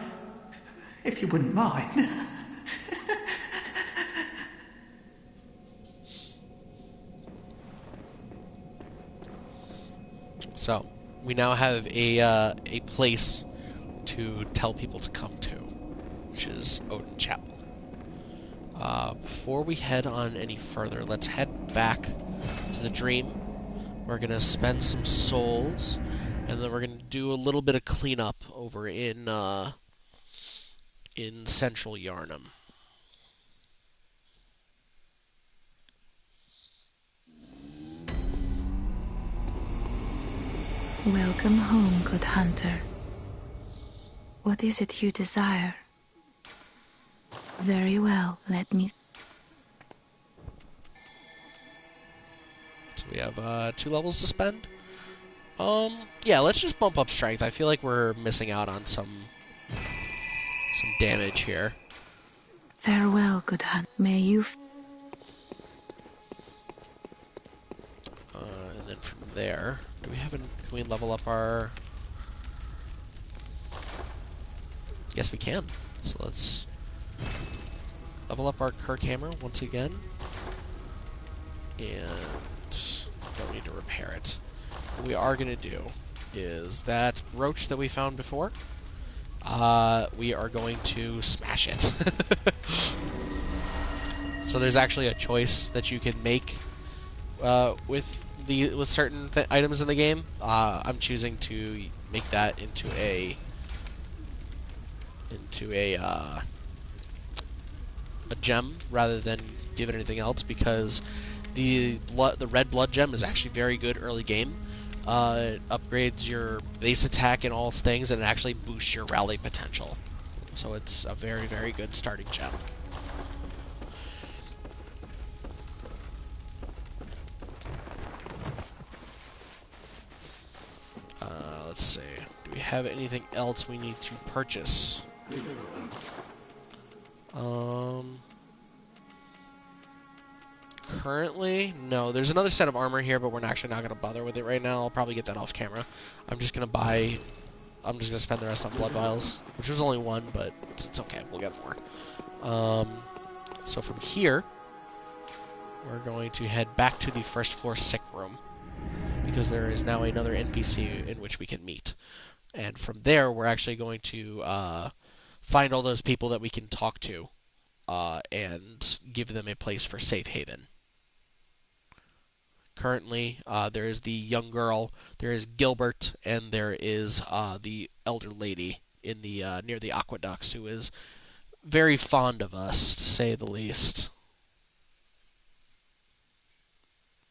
if you wouldn't mind. So, we now have a place to tell people to come to, which is Odin Chapel. Before we head on any further, let's head back to the dream. We're going to spend some souls, and then we're going to do a little bit of cleanup over in central Yarnum. Welcome home, good hunter. What is it you desire? Very well, let me... So we have 2 levels to spend. Yeah, let's just bump up strength. I feel like we're missing out on some damage here. Farewell, good hunter. May you... And then from there, do we have an can we level up our... Yes, we can. So let's level up our Kirk hammer once again. And don't need to repair it. What we are going to do is that roach that we found before, we are going to smash it. So there's actually a choice that you can make with certain items in the game. I'm choosing to make that into a gem rather than give it anything else, because the red blood gem is actually very good early game. It upgrades your base attack and all things, and it actually boosts your rally potential. So it's a very, very good starting gem. Let's see. Do we have anything else we need to purchase? Currently, no. There's another set of armor here, but we're actually not going to bother with it right now. I'll probably get that off camera. I'm just going to spend the rest on blood vials, which was only one, but it's okay. We'll get more. So from here, we're going to head back to the first floor sick room, because there is now another NPC in which we can meet. And from there, we're actually going to find all those people that we can talk to and give them a place for safe haven. Currently, there is the young girl, there is Gilbert, and there is the elder lady in the near the aqueducts, who is very fond of us, to say the least.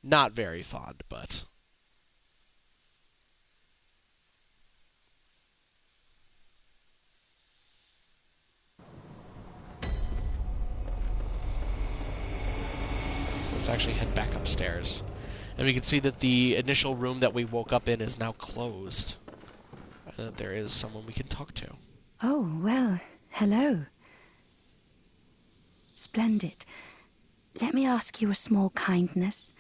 Not very fond, but... Let's actually head back upstairs. And we can see that the initial room that we woke up in is now closed. There is someone we can talk to. Oh, well, hello. Splendid. Let me ask you a small kindness.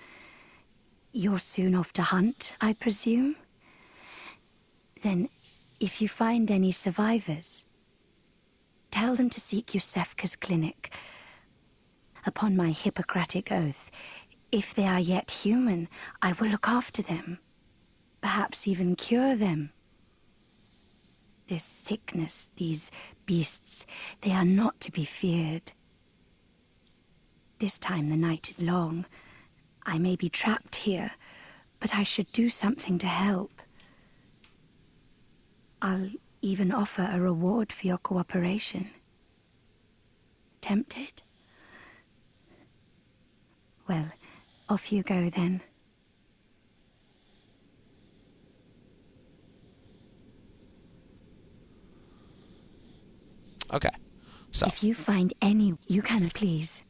You're soon off to hunt, I presume? Then, if you find any survivors, tell them to seek Yosefka's clinic. Upon my Hippocratic oath, if they are yet human, I will look after them. Perhaps even cure them. This sickness, these beasts, they are not to be feared. This time the night is long. I may be trapped here, but I should do something to help. I'll even offer a reward for your cooperation. Tempted? Well, off you go then. Okay, so... If you find any, you can please.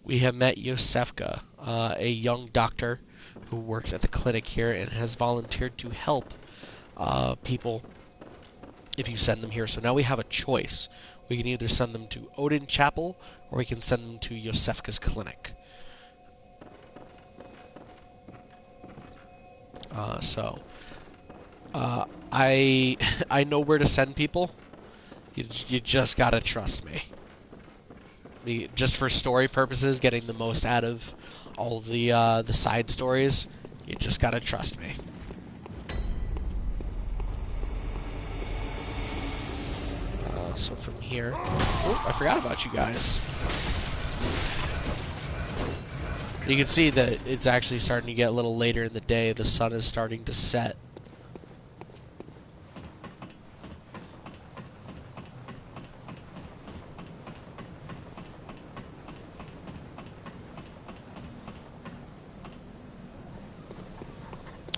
We have met Yosefka, a young doctor who works at the clinic here and has volunteered to help people if you send them here. So now we have a choice. We can either send them to Odin Chapel, or we can send them to Yosefka's clinic. I know where to send people. You just gotta trust me. Just for story purposes, getting the most out of all the side stories, you just gotta trust me. So from here... Oh, I forgot about you guys. You can see that it's actually starting to get a little later in the day. The sun is starting to set.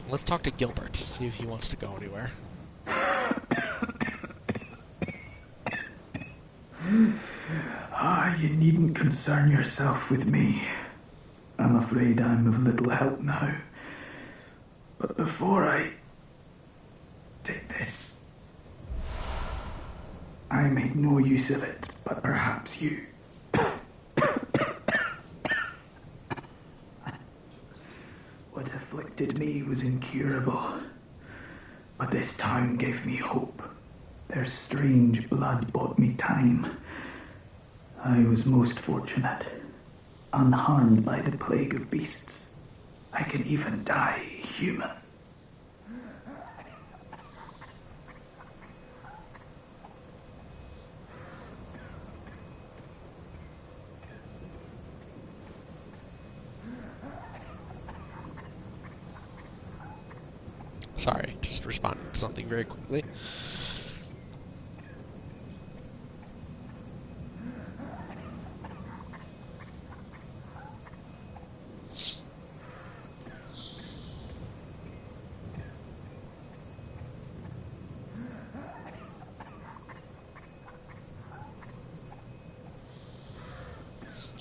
Let's talk to Gilbert, see if he wants to go anywhere. You needn't concern yourself with me. I'm afraid I'm of little help now. But before I take this, I make no use of it, but perhaps you. What afflicted me was incurable. But this time gave me hope. Their strange blood bought me time. I was most fortunate, unharmed by the plague of beasts. I can even die human. Sorry, just responding to something very quickly.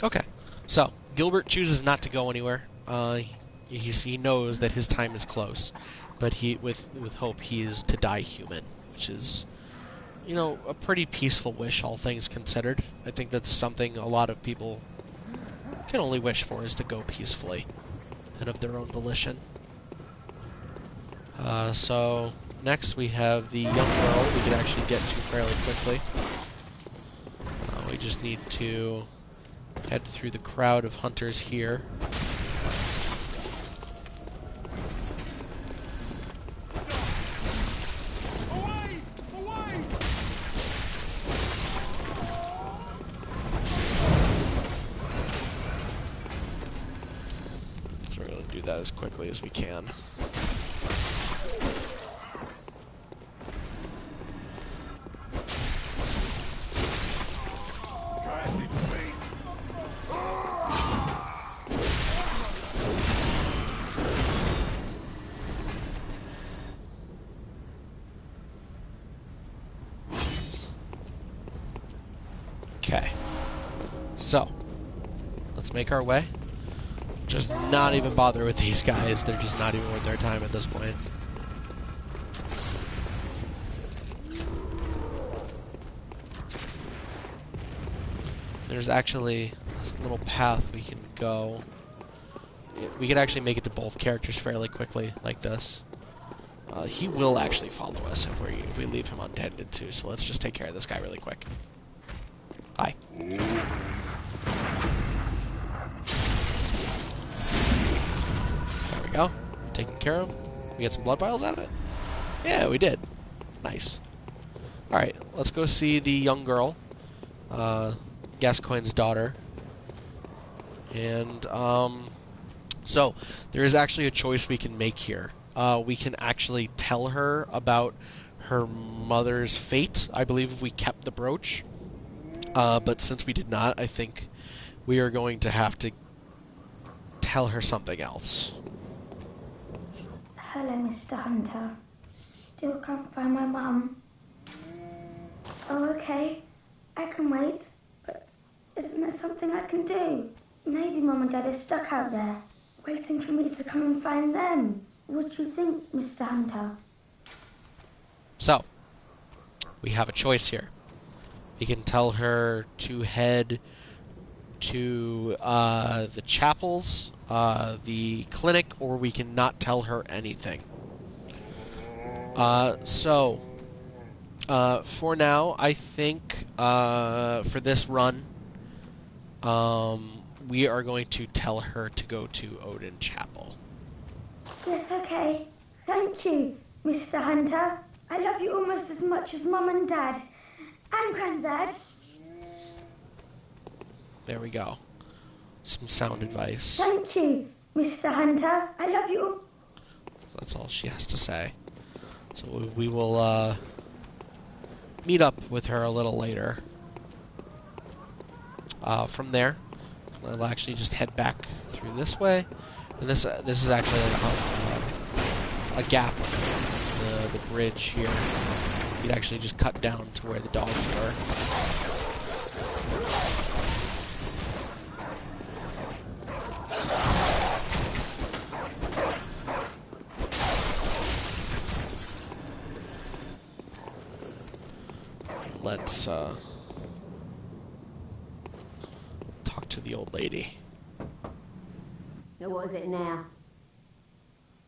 Okay, so Gilbert chooses not to go anywhere. He knows that his time is close, but with hope he is to die human, which is, a pretty peaceful wish, all things considered. I think that's something a lot of people can only wish for, is to go peacefully and of their own volition. So next we have the young girl we can actually get to fairly quickly. We just need to head through the crowd of hunters here. So we're going to do that as quickly as we can. Okay, so let's make our way. Just not even bother with these guys. They're just not even worth their time at this point. There's actually this little path we can go. We could actually make it to both characters fairly quickly, like this. He will actually follow us if we leave him untended too. So let's just take care of this guy really quick. Hi. There we go. Taken care of. We get some blood vials out of it? Yeah, we did. Nice. Alright, let's go see the young girl. Gascoigne's daughter. And, so, there is actually a choice we can make here. We can actually tell her about her mother's fate, I believe, if we kept the brooch. But since we did not, I think we are going to have to tell her something else. Hello, Mr. Hunter. Still can't find my mum. Oh, okay. I can wait. But isn't there something I can do? Maybe Mum and Dad are stuck out there, waiting for me to come and find them. What do you think, Mr. Hunter? So, we have a choice here. We can tell her to head to the chapels, the clinic, or we can not tell her anything. So, for now, I think for this run, we are going to tell her to go to Odin Chapel. Yes, okay. Thank you, Mr. Hunter. I love you almost as much as Mum and Dad. And Granddad. There we go. Some sound advice. Thank you, Mr. Hunter. I love you. That's all she has to say. So we will meet up with her a little later. From there, we'll actually just head back through this way. And this is actually like a gap in the bridge here. You'd actually just cut down to where the dogs were. Let's talk to the old lady. Now what is it now?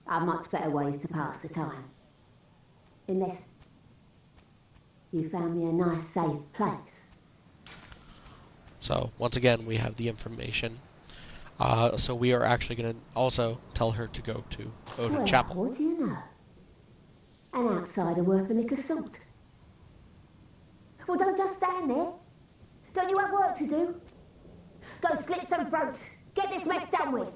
Are much better ways to pass the time. Unless you found me a nice, safe place. So, once again, we have the information. So we are actually going to also tell her to go to Odin Chapel. What do you know? An outsider worth a lick of salt. Well, don't just stand there. Don't you have work to do? Go slit some throats. Get this mess done with.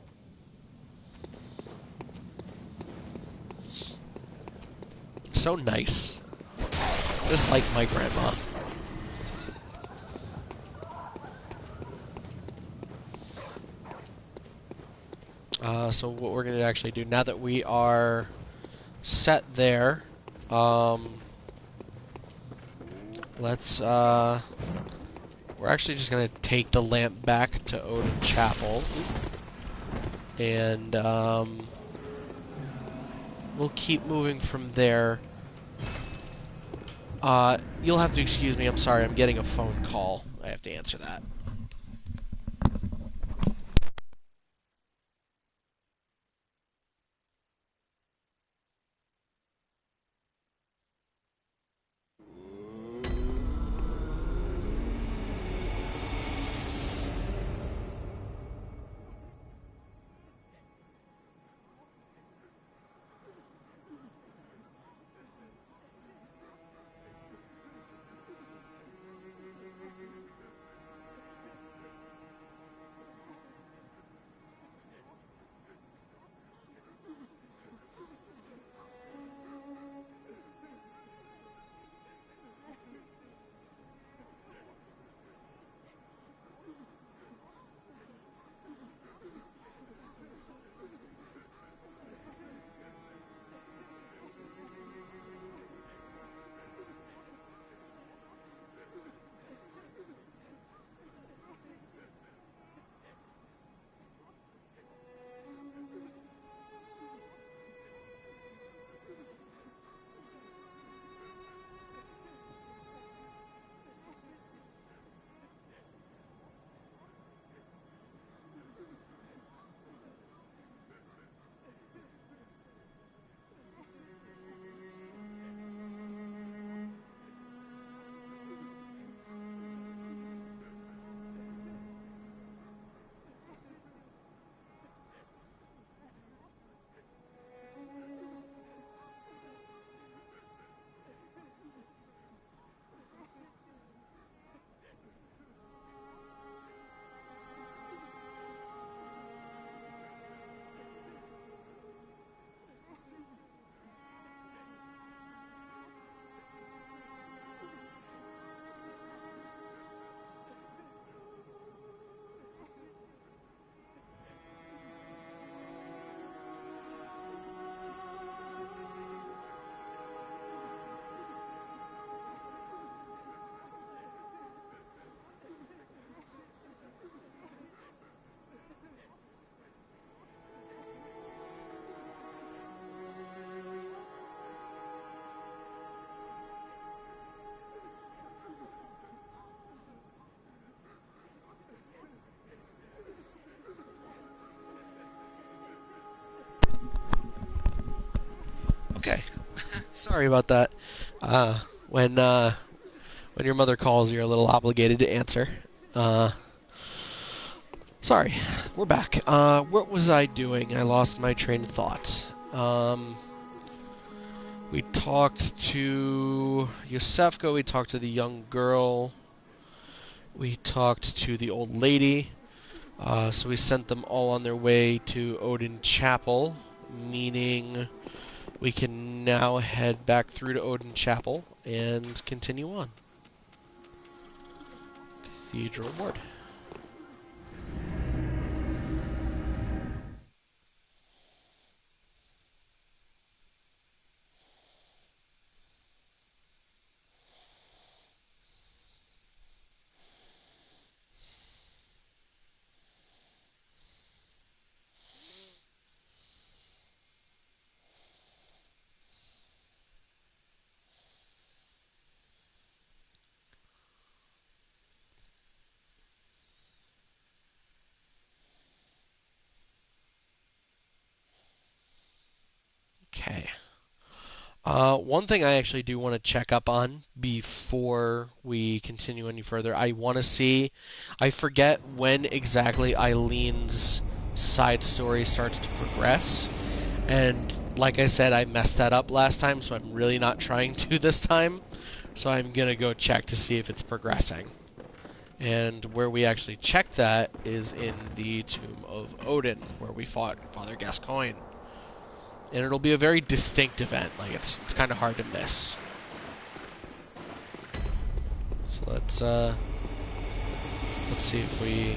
So nice. Just like my grandma. So what we're going to actually do, now that we are set there, let's, we're actually just going to take the lamp back to Odin Chapel, and, we'll keep moving from there. You'll have to excuse me, I'm sorry, I'm getting a phone call. I have to answer that. Okay. Sorry about that. When your mother calls, you're a little obligated to answer. Sorry. We're back. What was I doing? I lost my train of thought. We talked to Yosefka, we talked to the young girl, we talked to the old lady, so we sent them all on their way to Odin Chapel, meaning we can now head back through to Odin Chapel and continue on. Cathedral Ward. One thing I actually do want to check up on before we continue any further, I want to see, I forget when exactly Eileen's side story starts to progress, and like I said, I messed that up last time, so I'm really not trying to this time, so I'm going to go check to see if it's progressing. And where we actually check that is in the Tomb of Odin, where we fought Father Gascoigne. And it'll be a very distinct event. Like it's kind of hard to miss. So let's see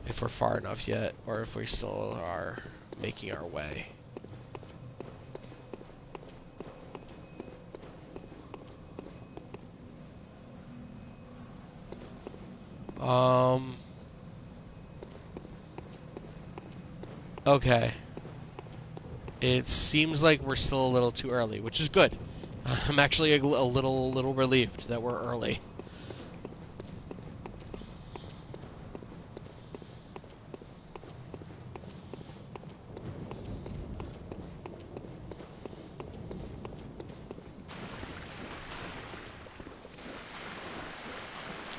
if we're far enough yet, or if we still are making our way. Okay. It seems like we're still a little too early, which is good. I'm actually a little relieved that we're early.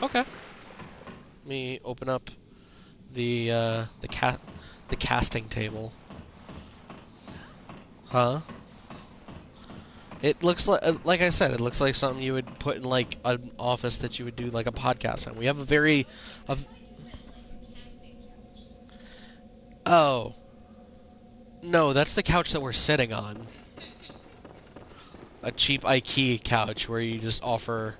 Okay. Let me open up the casting table. Huh? It looks like I said, it looks like something you would put in like an office that you would do like a podcast on. We have Oh. No, that's the couch that we're sitting on. A cheap IKEA couch where you just offer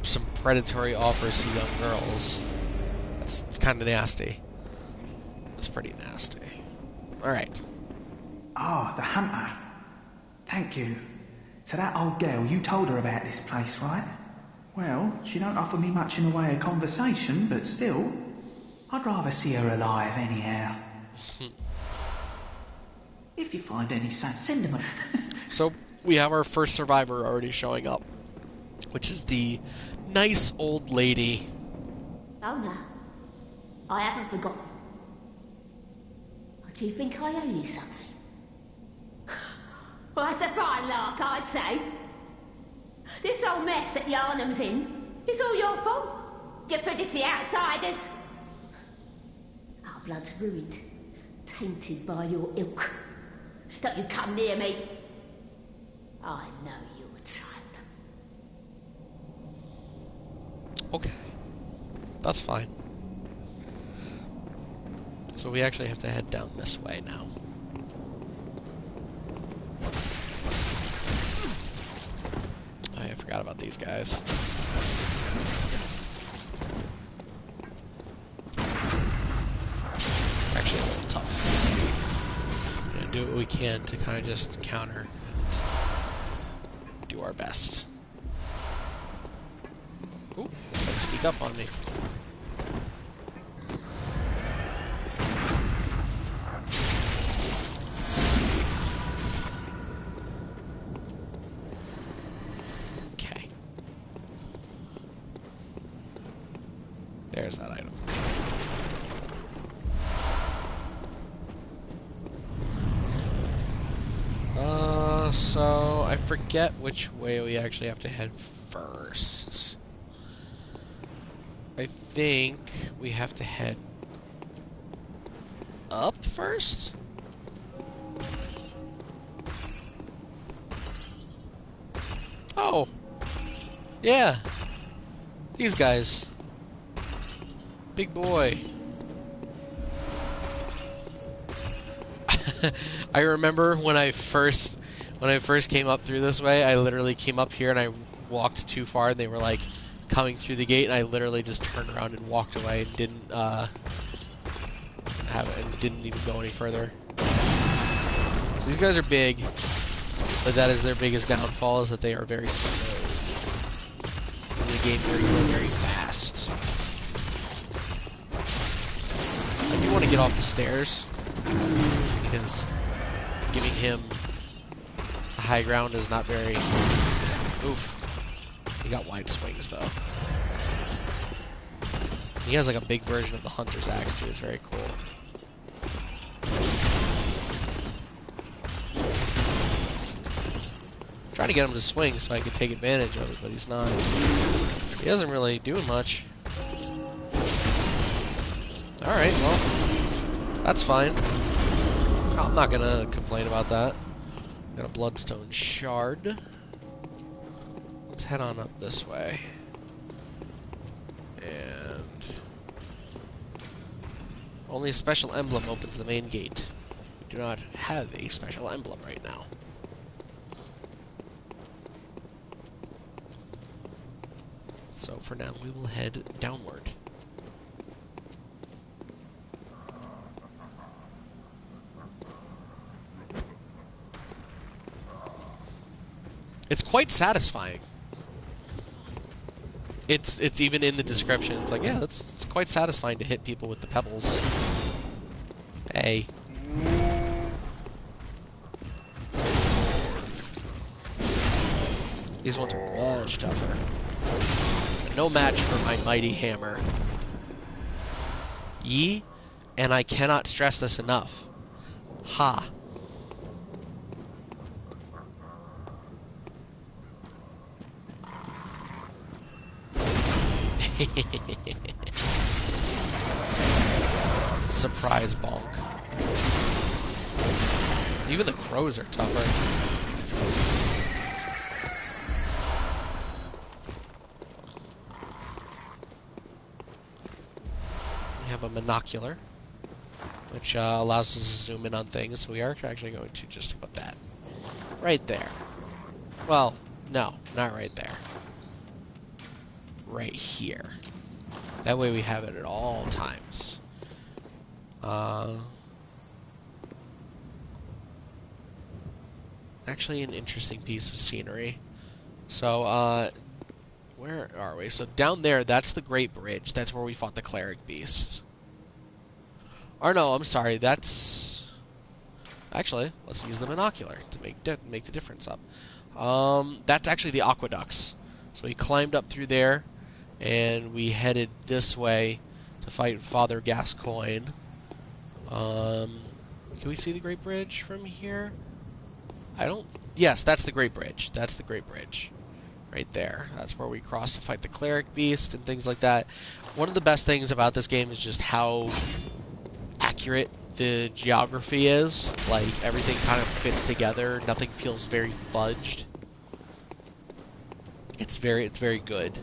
some predatory offers to young girls. It's kind of nasty. It's pretty nasty. Alright. Ah, the hunter. Thank you. So that old girl, you told her about this place, right? Well, she don't offer me much in the way of conversation, but still, I'd rather see her alive anyhow. If you find any sense, send them a... So, we have our first survivor already showing up, which is the nice old lady. Oh no, I haven't forgotten. Do you think I owe you something? Well, that's a fine lark, I'd say. This whole mess that Yarnum's in is all your fault. Stupidity outsiders. Our blood's ruined, tainted by your ilk. Don't you come near me. I know your type. Okay. That's fine. So we actually have to head down this way now. Oh, I forgot about these guys. Actually, a little tough. We're gonna do what we can to kind of just counter and do our best. Ooh, try to sneak up on me. There's that item. So I forget which way we actually have to head first. I think we have to head up first? Oh. Yeah. These guys. Big boy. I remember when I first came up through this way, I literally came up here and I walked too far and they were like coming through the gate and I literally just turned around and walked away and didn't didn't even go any further. So these guys are big, but that is their biggest downfall, is that they are very slow. In the game where you are very fast. I do want to get off the stairs, because giving him the high ground is not very... Oof. He got wide swings, though. He has like a big version of the Hunter's Axe, too. It's very cool. Trying to get him to swing so I could take advantage of it, but he's not. He isn't really doing much. Alright, well, that's fine. I'm not gonna complain about that. Got a bloodstone shard. Let's head on up this way. And only a special emblem opens the main gate. We do not have a special emblem right now. So for now, we will head downward. It's quite satisfying. It's even in the description. It's like, yeah, it's quite satisfying to hit people with the pebbles. Hey. These ones are much tougher. No match for my mighty hammer. Ye, and I cannot stress this enough. Ha. Surprise bonk. Even the crows are tougher. We have a monocular, which allows us to zoom in on things. So we are actually going to just put that right there. Well, no, not right there. Right here. That way we have it at all times. Actually an interesting piece of scenery. So, where are we? So down there, that's the Great Bridge. That's where we fought the Cleric Beasts. Or no, I'm sorry, that's... Actually, let's use the monocular to make the difference up. That's actually the aqueducts. So we climbed up through there, and we headed this way to fight Father Gascoigne. Can we see the Great Bridge from here? I don't... Yes, that's the Great Bridge. That's the Great Bridge. Right there. That's where we crossed to fight the Cleric Beast and things like that. One of the best things about this game is just how accurate the geography is. Like, everything kind of fits together. Nothing feels very fudged. It's very good.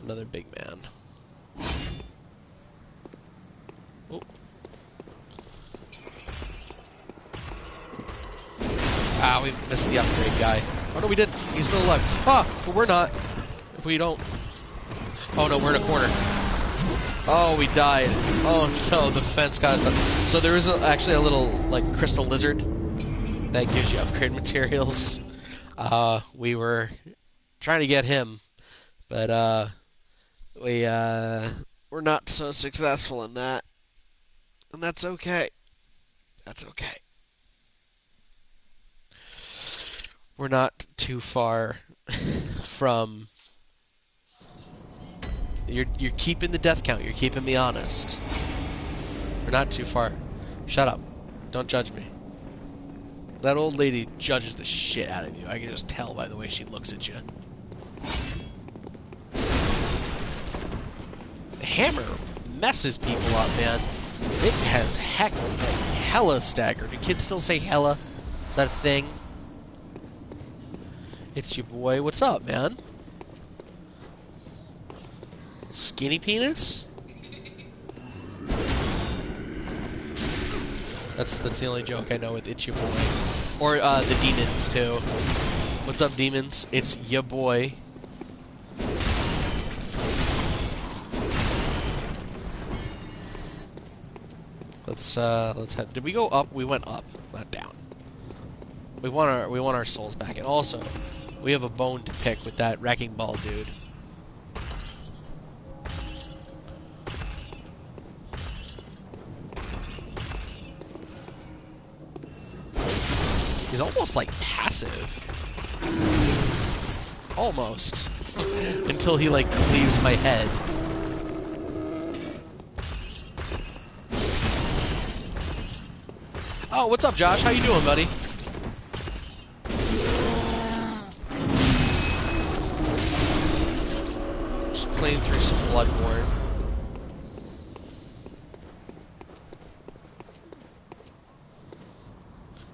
Another big man. Oh. Ah, we missed the upgrade guy. Oh no, we didn't. He's still alive. Ah, but we're not. If we don't... Oh no, we're in a corner. Oh, we died. Oh no, the fence got us up. So there is actually a little, like, crystal lizard that gives you upgrade materials. We were trying to get him, but, we're not so successful in that. And that's okay. That's okay. We're not too far from... You're keeping the death count. You're keeping me honest. We're not too far. Shut up. Don't judge me. That old lady judges the shit out of you. I can just tell by the way she looks at you. The hammer messes people up, man. It has hella staggered. Do kids still say hella? Is that a thing? It's your boy. What's up, man? Skinny penis? That's the only joke I know with It's Your Boy. Or the demons too. What's up, demons? It's ya boy. Let's head. Did we go up? We went up, not down. We want our souls back, and also we have a bone to pick with that wrecking ball dude. He's almost like passive. Almost. until he, like, cleaves my head. Oh, what's up, Josh? How you doing, buddy? Just playing through some Bloodborne.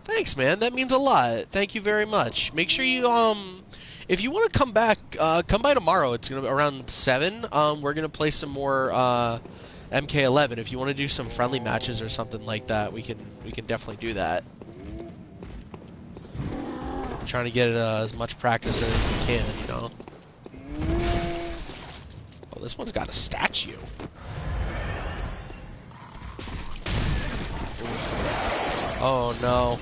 Thanks, man. That means a lot. Thank you very much. Make sure you, if you want to come back, come by tomorrow. It's gonna be around 7. We're gonna play some more MK11. If you want to do some friendly matches or something like that, we can definitely do that. I'm trying to get as much practice in as we can, you know. Oh, this one's got a statue. Oh no.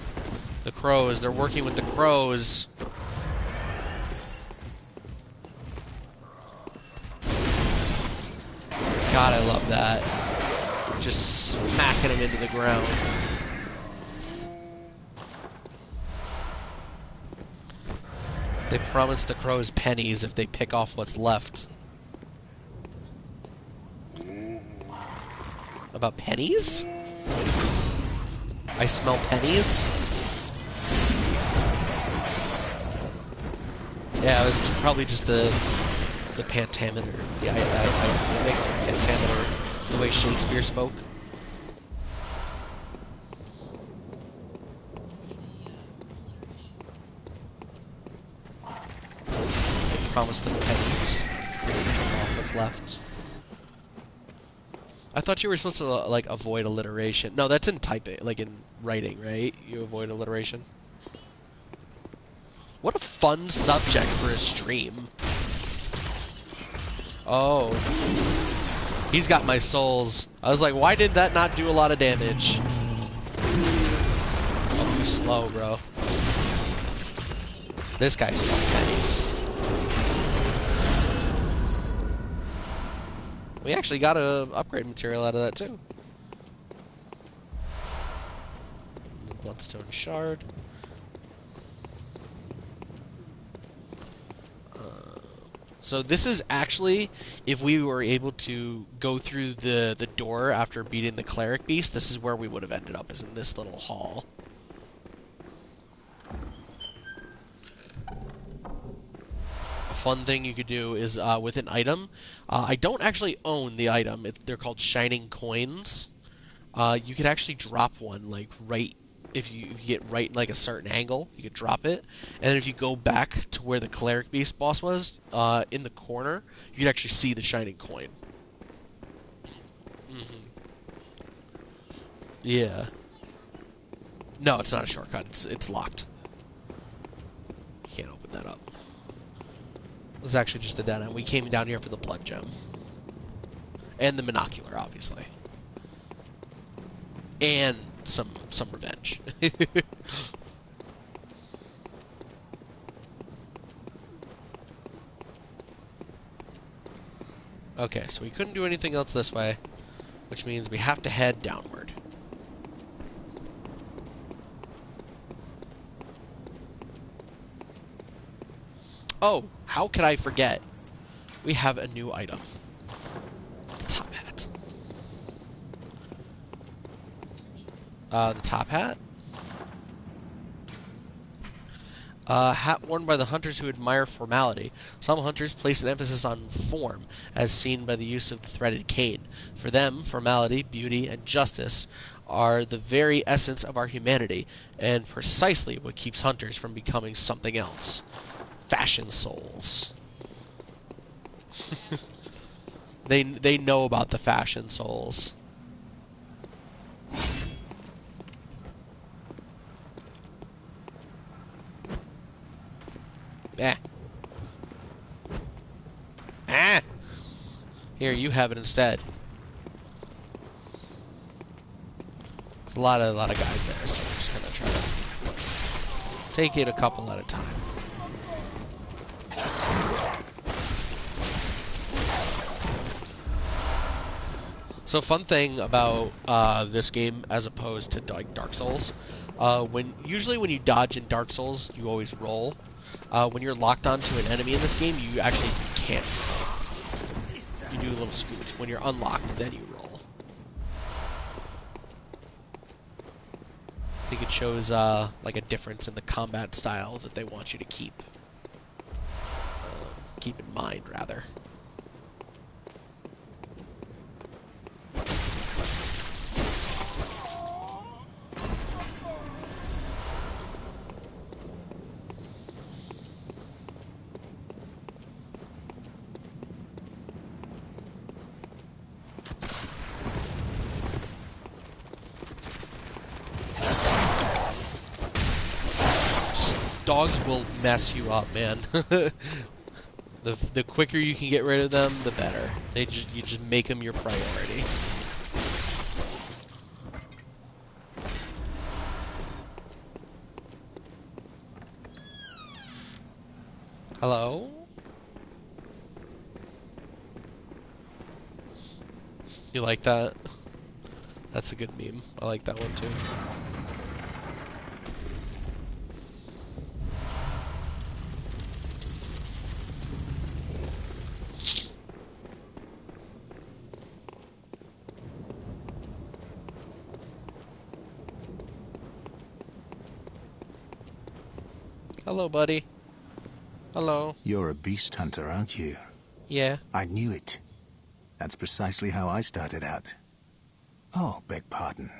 The crows, they're working with the crows. God, I love that. Just smacking them into the ground. They promise the crows pennies if they pick off what's left. About pennies? I smell pennies? Yeah, it was probably just the pentameter. Yeah, I make the pentameter the way Shakespeare spoke. I promised them pennies. What's left? I thought you were supposed to like avoid alliteration. No, that's in typing, like in writing, right? You avoid alliteration. What a fun subject for a stream. Oh. He's got my souls. I was like, why did that not do a lot of damage? Oh, you're slow, bro. This guy smells pennies. We actually got a upgrade material out of that, too. Bloodstone shard. So this is actually, if we were able to go through the door after beating the cleric beast, this is where we would have ended up, is in this little hall. A fun thing you could do is with an item. I don't actually own the item. They're called shining coins. You could actually drop one, like, right. If you get right in like a certain angle, you could drop it. And then if you go back to where the cleric beast boss was, in the corner, you could actually see the shining coin. Yeah. No, it's not a shortcut. It's locked. You can't open that up. It was actually just a dead end. We came down here for the blood gem. And the monocular, obviously. And some revenge. Okay, so we couldn't do anything else this way, which means we have to head downward. Oh, how could I forget? We have a new item. The top hat. The top hat? Hat worn by the hunters who admire formality. Some hunters place an emphasis on form, as seen by the use of the threaded cane. For them, formality, beauty, and justice are the very essence of our humanity, and precisely what keeps hunters from becoming something else. Fashion souls. They know about the fashion souls. Here, you have it instead. There's a lot of guys there, so I'm just gonna try to take it a couple at a time. So, fun thing about this game, as opposed to like Dark Souls, usually when you dodge in Dark Souls, you always roll. when you're locked onto an enemy in this game, you actually can't roll. You do a little scoot. When you're unlocked, then you roll. I think it shows like a difference in the combat style that they want you to keep in mind, rather. Dogs will mess you up, man. The quicker you can get rid of them, the better. You just make them your priority. Hello? You like that? That's a good meme. I like that one too. Hello, buddy. Hello. You're a beast hunter, aren't you? Yeah. I knew it. That's precisely how I started out. Oh, beg pardon.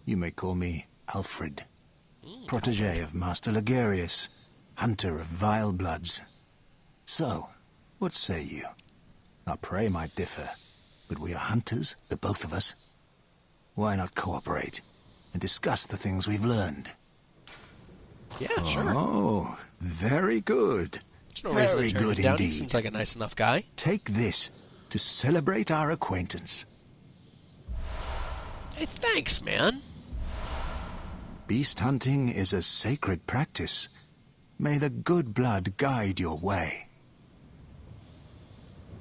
You may call me Alfred. Protégé of Master Ligarius, hunter of vile bloods. So, what say you? Our prey might differ, but we are hunters, the both of us. Why not cooperate and discuss the things we've learned? Yeah, sure. Oh, very good. There's no reason Very to turn good him down. He indeed. seems like a nice enough guy. Take this to celebrate our acquaintance. Hey, thanks, man. Beast hunting is a sacred practice. May the good blood guide your way.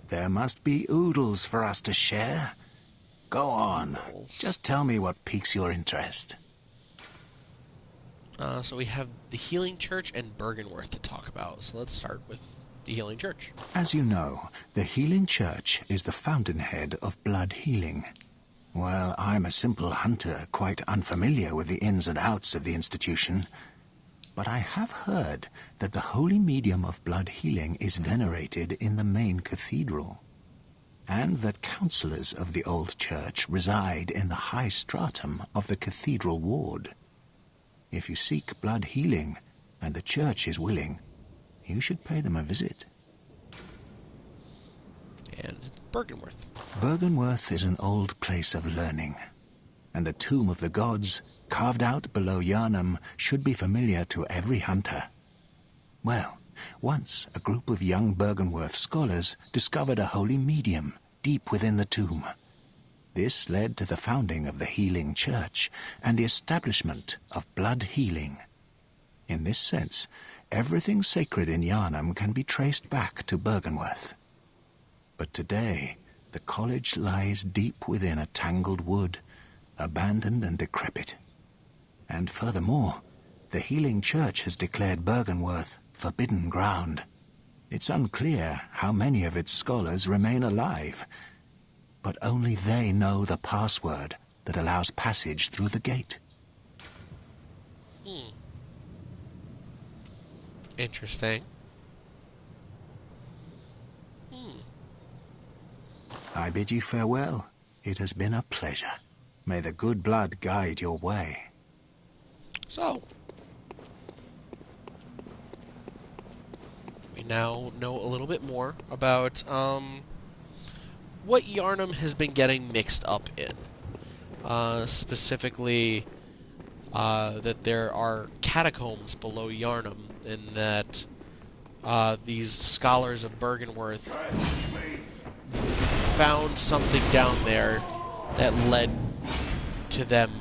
There must be oodles for us to share. Go on. Just tell me what piques your interest. So we have the Healing Church and Bergenworth to talk about. So let's start with the Healing Church. As you know, the Healing Church is the fountainhead of blood healing. Well, I'm a simple hunter, quite unfamiliar with the ins and outs of the institution. But I have heard that the holy medium of blood healing is venerated in the main cathedral, and that counselors of the old church reside in the high stratum of the cathedral ward. If you seek blood healing, and the church is willing, you should pay them a visit. And Bergenworth. Bergenworth is an old place of learning, and the tomb of the gods, carved out below Yharnam, should be familiar to every hunter. Well, once a group of young Bergenworth scholars discovered a holy medium deep within the tomb. This led to the founding of the Healing Church and the establishment of blood healing. In this sense, everything sacred in Yharnam can be traced back to Bergenworth. But today, the college lies deep within a tangled wood, abandoned and decrepit. And furthermore, the Healing Church has declared Bergenworth forbidden ground. It's unclear how many of its scholars remain alive, but only they know the password that allows passage through the gate. Interesting. I bid you farewell. It has been a pleasure. May the good blood guide your way. So, we now know a little bit more about what Yharnam has been getting mixed up in. Specifically, that there are catacombs below Yharnam, and that these scholars of Bergenworth found something down there that led to them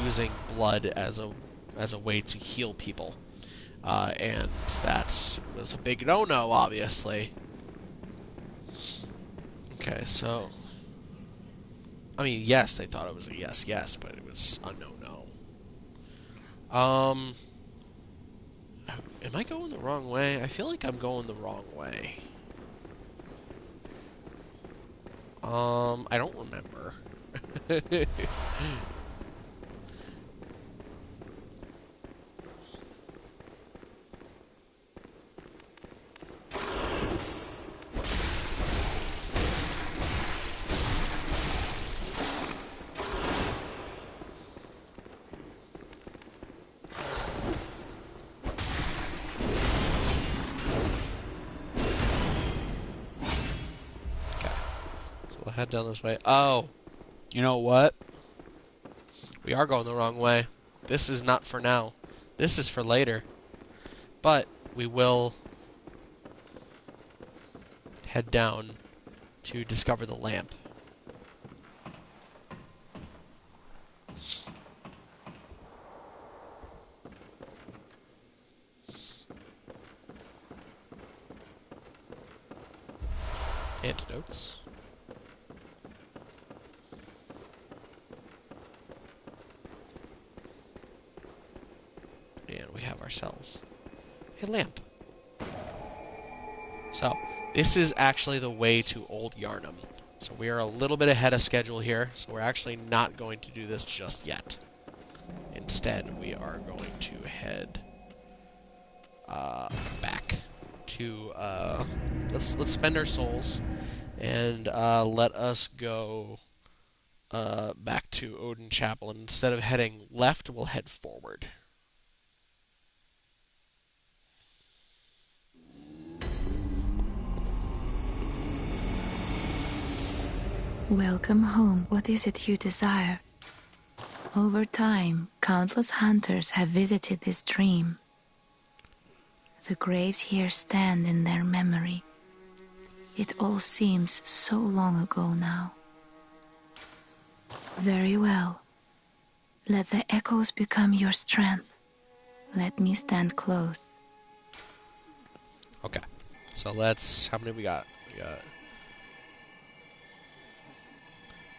using blood as a way to heal people. And that was a big no-no, obviously. Okay, so... I mean, yes, they thought it was a yes, but it was a no-no. Am I going the wrong way? I feel like I'm going the wrong way. I don't remember. We'll head down this way. Oh, you know what? We are going the wrong way. This is not for now. This is for later. But we will head down to discover the lamp. Antidotes. And we have ourselves a lamp. So, this is actually the way to Old Yarnum. So we are a little bit ahead of schedule here, so we're actually not going to do this just yet. Instead, we are going to head back to let's spend our souls and let us go back to Odin Chapel. And instead of heading left, we'll head forward. Welcome home. What is it you desire? Over time, countless hunters have visited this dream. The graves here stand in their memory. It all seems so long ago now. Very well. Let the echoes become your strength. Let me stand close. Okay. So let's... How many we got? We got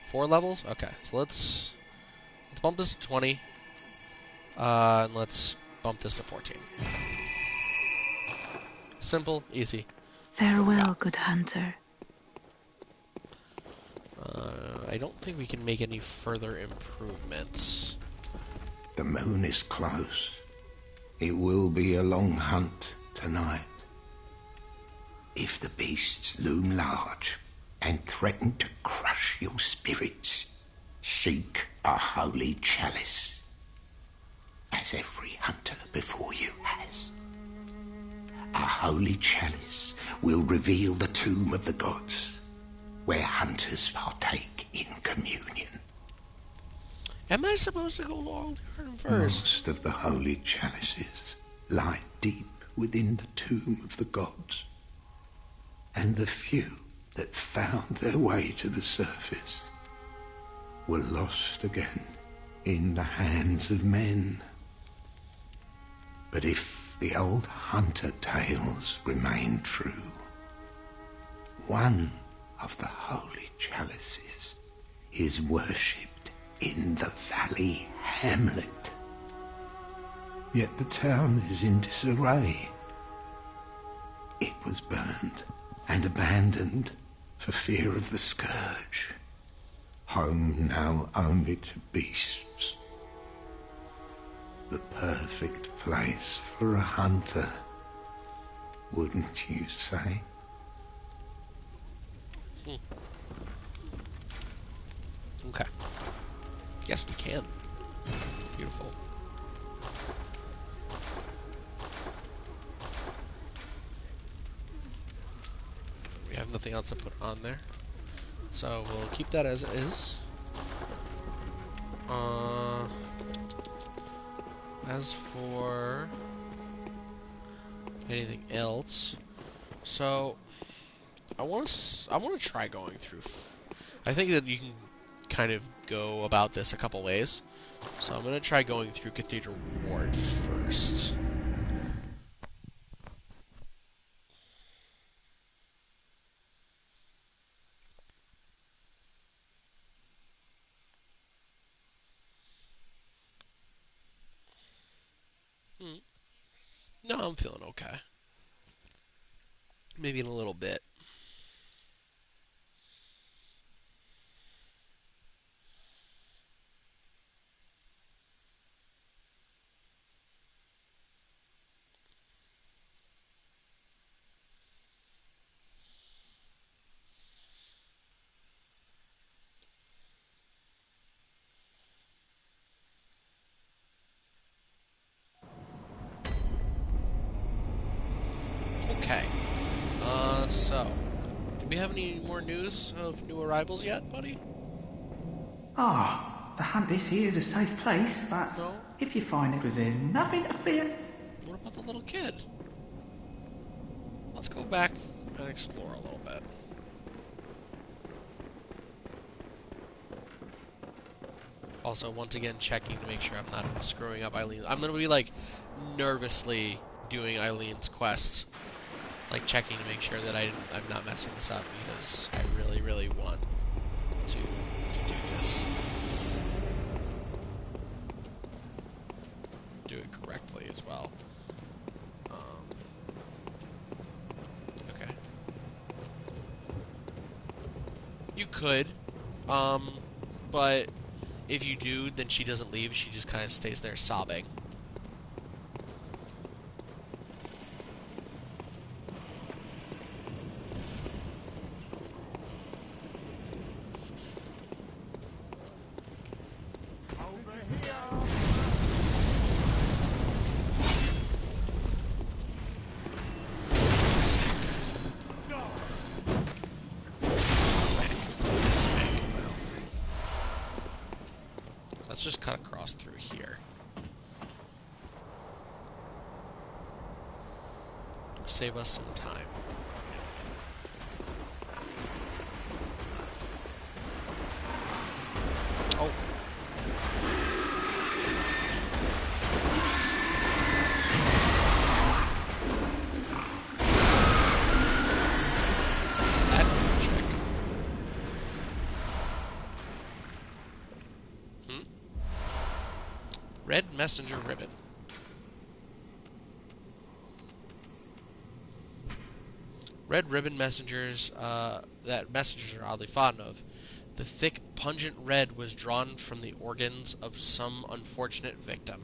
4 levels? Okay. So let's bump this to 20. And let's bump this to 14. Simple, easy. Farewell, good hunter. I don't think we can make any further improvements. The moon is close. It will be a long hunt tonight. If the beasts loom large and threaten to crush your spirits, seek a holy chalice, as every hunter before you has. A holy chalice will reveal the tomb of the gods, where hunters partake in communion. Am I supposed to go along first? Most of the holy chalices lie deep within the tomb of the gods, and the few that found their way to the surface were lost again in the hands of men. But if the old hunter tales remain true, one of the holy chalices is worshipped in the valley hamlet. Yet the town is in disarray. It was burned and abandoned for fear of the scourge. Home now only to beasts. The perfect place for a hunter, wouldn't you say? Okay. Yes, we can. Beautiful. We have nothing else to put on there, so we'll keep that as it is. As for anything else, so I want to try going through. I think that you can kind of go about this a couple ways. So I'm going to try going through Cathedral Ward first. No, I'm feeling okay. Maybe in a little bit. Okay. So, do we have any more news of new arrivals yet, buddy? The hunt this here is a safe place, but No? if you find it, because there's nothing to fear. What about the little kid? Let's go back and explore a little bit. Also, once again, checking to make sure I'm not screwing up Eileen. I'm gonna be, like, nervously doing Eileen's quest. Like, checking to make sure that I'm not messing this up, because I really, really want to do this. Do it correctly as well. Okay. You could, but if you do, then she doesn't leave, she just kind of stays there sobbing. Let's just cut across through here. Save us some time. Oh. That did the trick. Red messenger ribbon. Red ribbon messengers that messengers are oddly fond of. The thick, pungent red was drawn from the organs of some unfortunate victim.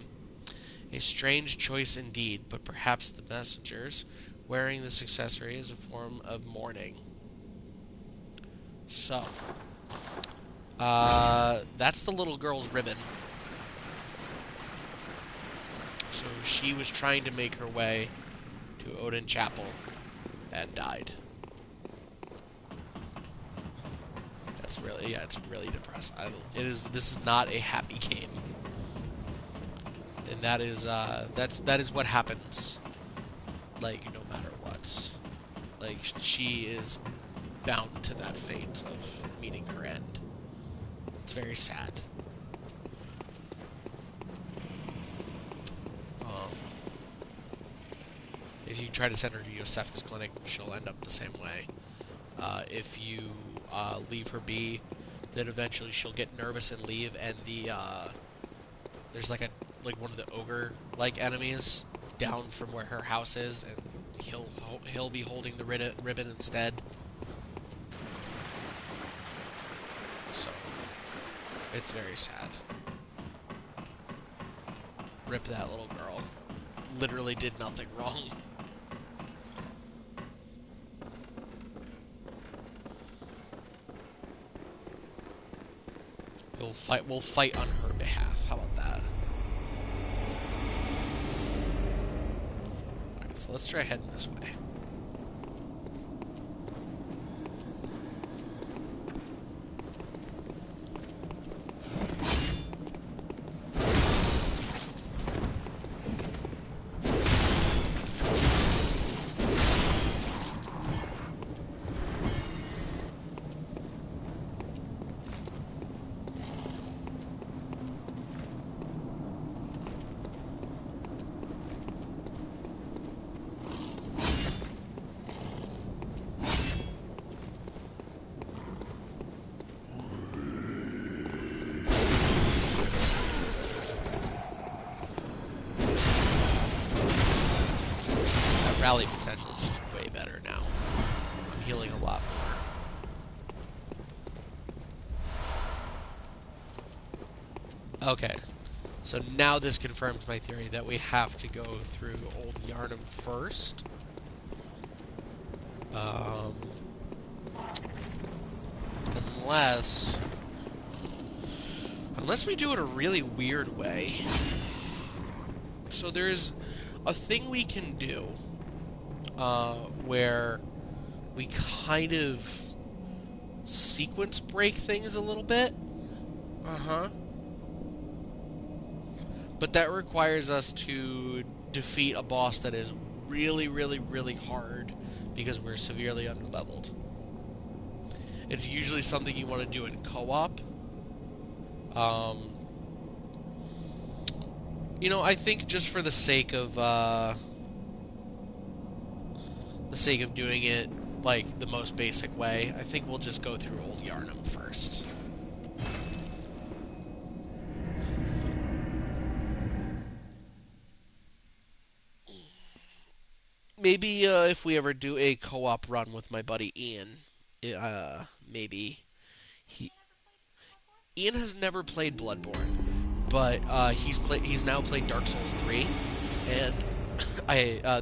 A strange choice indeed, but perhaps the messengers wearing this accessory is a form of mourning. So, that's the little girl's ribbon. So she was trying to make her way to Odin Chapel and died. That's really, yeah, it's really depressing. This is not a happy game. And that is, that is what happens, like, no matter what. Like, she is bound to that fate of meeting her end. It's very sad. If you try to send her to Yosefka's clinic, she'll end up the same way. If you leave her be, then eventually she'll get nervous and leave, and there's like one of the ogre-like enemies down from where her house is, and he'll be holding the ribbon instead. So it's very sad. Rip that little girl. Literally did nothing wrong. We'll fight on her behalf. How about that? Alright, so let's try heading this way. rally potential is just way better now. I'm healing a lot more. Okay. So now this confirms my theory that we have to go through Old Yarnum first. Unless we do it a really weird way. So there's a thing we can do where we kind of sequence break things a little bit. But that requires us to defeat a boss that is really, really, really hard because we're severely underleveled. It's usually something you want to do in co-op. You know, I think just for the sake of doing it like the most basic way, I think we'll just go through Old Yarnum first. Maybe if we ever do a co-op run with my buddy Ian, maybe Ian has never played Bloodborne, but he's now played Dark Souls 3, and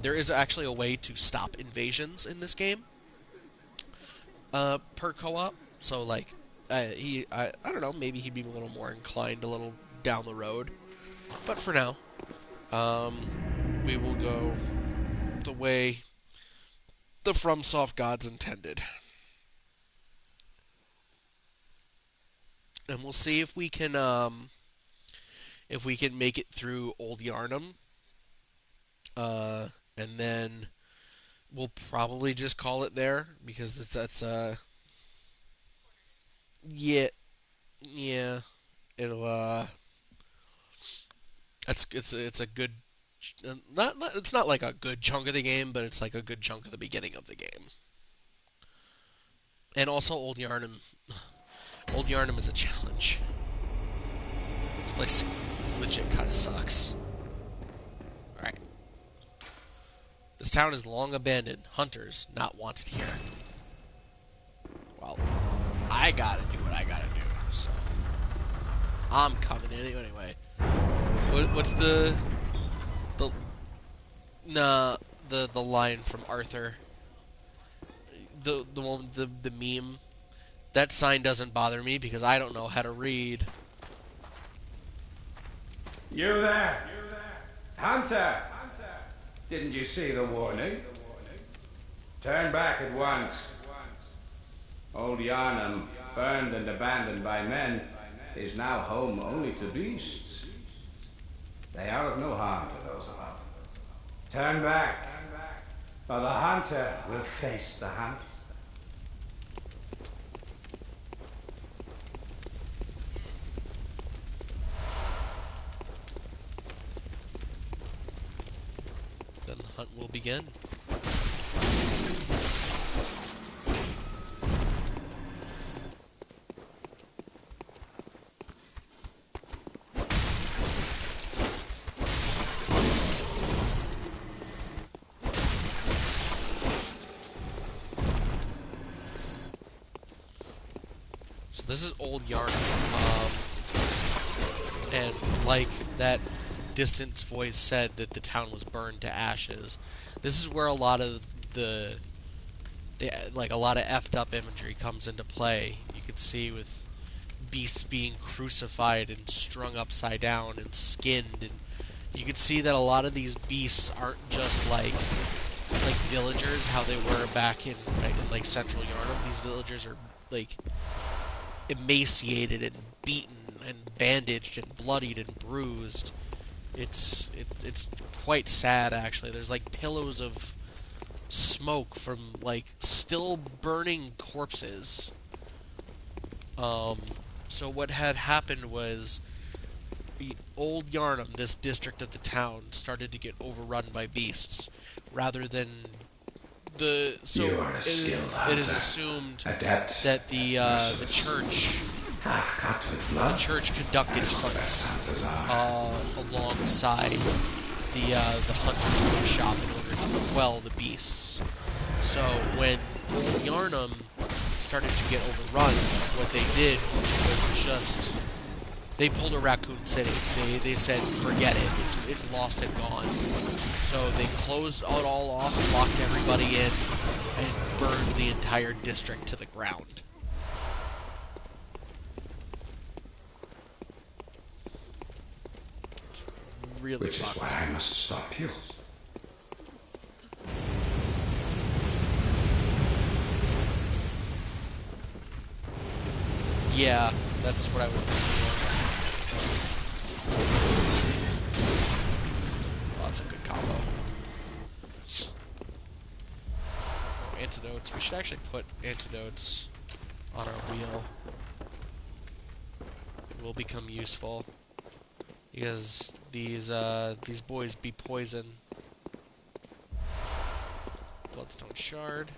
there is actually a way to stop invasions in this game per co-op. So like I don't know, maybe he'd be a little more inclined a little down the road, but for now, we will go the way the FromSoft gods intended. And we'll see if we can make it through Old Yarnum. And then we'll probably just call it there because that's yeah, it'll it's a good not it's not like a good chunk of the game, but it's like a good chunk of the beginning of the game. And also Old Yarnum is a challenge. This place legit kind of sucks. Alright. This town is long abandoned. Hunters not wanted here. Well, I gotta do what I gotta do, so I'm coming in anyway. What's the line from Arthur? The one, the meme. That sign doesn't bother me because I don't know how to read. You there! Hunter! Didn't you see the warning? Turn back at once. Old Yarnum, burned and abandoned by men, is now home only to beasts. They are of no harm to those about. Turn back, or the hunter will face the hunt. Then the hunt will begin. So this is Old Yarnum, and like that distant voice said that the town was burned to ashes. This is where a lot of a lot of effed up imagery comes into play. You can see with beasts being crucified and strung upside down and skinned, and you can see that a lot of these beasts aren't just like villagers, how they were back in like central Yarnum. These villagers are like emaciated and beaten and bandaged and bloodied and bruised. It's quite sad, actually. There's like pillows of smoke from like still burning corpses. So what had happened was Old Yarnum, this district of the town, started to get overrun by beasts rather than the. So You are a skilled hunter. It is assumed Adept that the church. Half cut with blood. The church conducted hunts alongside the hunter's shop in order order to quell the beasts. So when Old Yarnum started to get overrun, what they did was just they pulled a Raccoon City. They said, forget it, it's lost and gone. So they closed it all off, locked everybody in, and burned the entire district to the ground. Really Which fucked. is why I must stop you. Yeah, that's what I was thinking of. Oh, that's a good combo. Oh, antidotes. We should actually put antidotes on our wheel. It will become useful. Because these boys be poison. Bloodstone shard.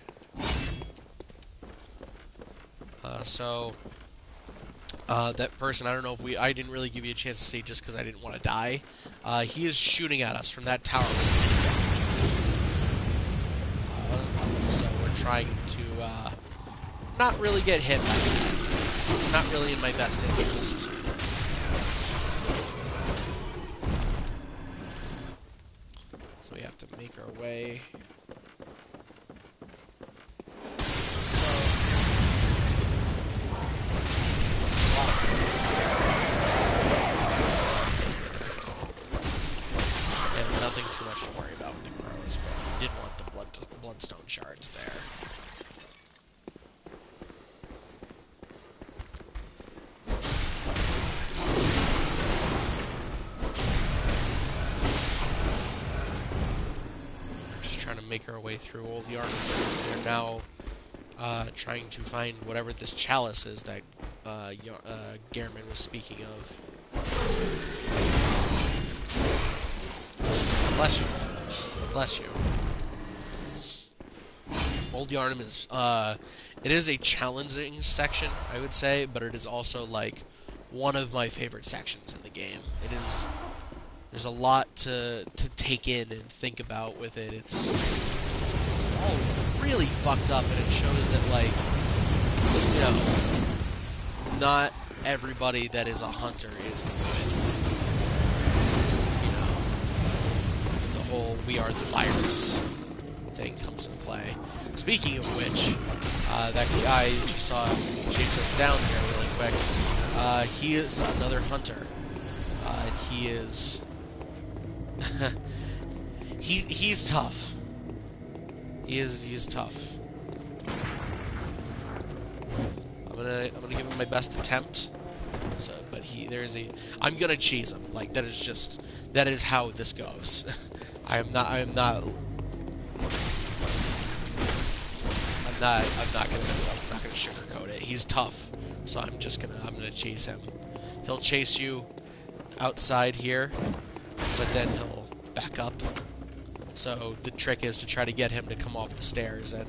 That person, I don't know if I didn't really give you a chance to see just because I didn't want to die. He is shooting at us from that tower. So we're trying to, not really get hit by him. Not really in my best interest. So we have to make our way. Nothing too much to worry about with the crows, but we did want the bloodstone shards there. Just trying to make our way through Old Yarn. We're now trying to find whatever this chalice is that Gehrman was speaking of. Bless you. Bless you. Old Yarnum is, it is a challenging section, I would say, but it is also, like, one of my favorite sections in the game. There's a lot to take in and think about with it. It's all really fucked up, and it shows that, like, you know, not everybody that is a hunter is good. We are the virus thing comes into play. Speaking of which, that guy that you saw chase us down there really quick, he is another hunter. And he is... he's tough. He is tough. I'm gonna give him my best attempt. So, but I'm gonna cheese him. Like, that is how this goes. I'm not gonna sugarcoat it. He's tough, so I'm gonna chase him. He'll chase you outside here, but then he'll back up. So the trick is to try to get him to come off the stairs and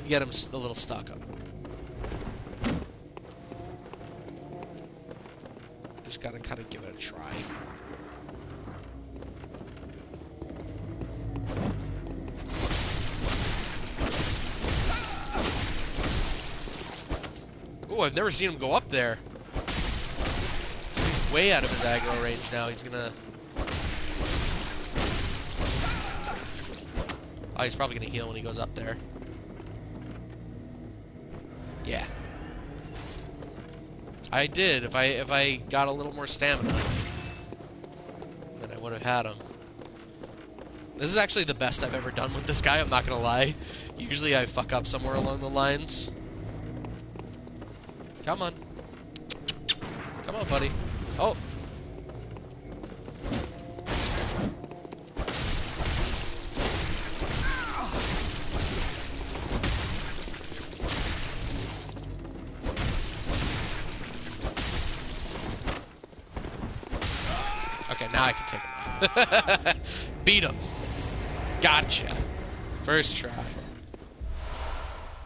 get him a little stuck up. Just gotta kind of give it a try. Ooh, I've never seen him go up there. He's way out of his aggro range now. He's gonna... Oh, he's probably gonna heal when he goes up there. Yeah. I did. If I got a little more stamina, then I would have had him. This is actually the best I've ever done with this guy, I'm not gonna lie. Usually I fuck up somewhere along the lines. Come on. Come on, buddy. Oh! Okay, now I can take him out. Beat him. Gotcha. First try.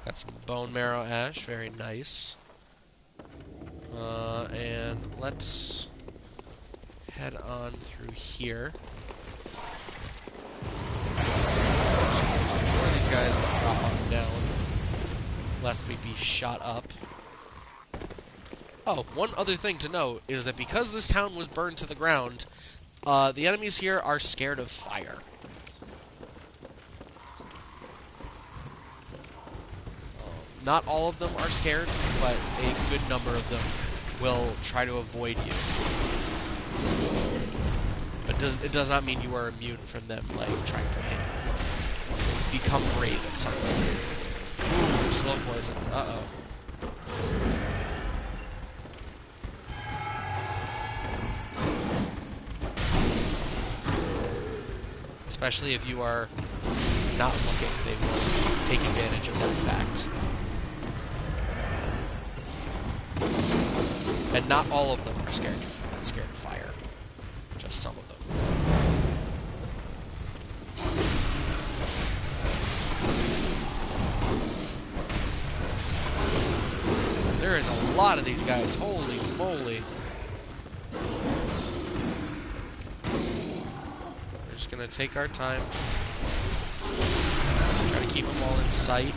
Got some bone marrow ash, very nice. And let's head on through here. One of these guys will drop on down, lest we be shot up. Oh, one other thing to note is that because this town was burned to the ground, the enemies here are scared of fire. Not all of them are scared, but a good number of them will try to avoid you. But it does not mean you are immune from them, like, trying to hit you. Become brave at some point. Ooh, slow poison. Uh-oh. Especially if you are not looking, they will take advantage of that fact. And not all of them are scared of fire. Just some of them. There is a lot of these guys. Holy moly. We're just gonna take our time. Try to keep them all in sight.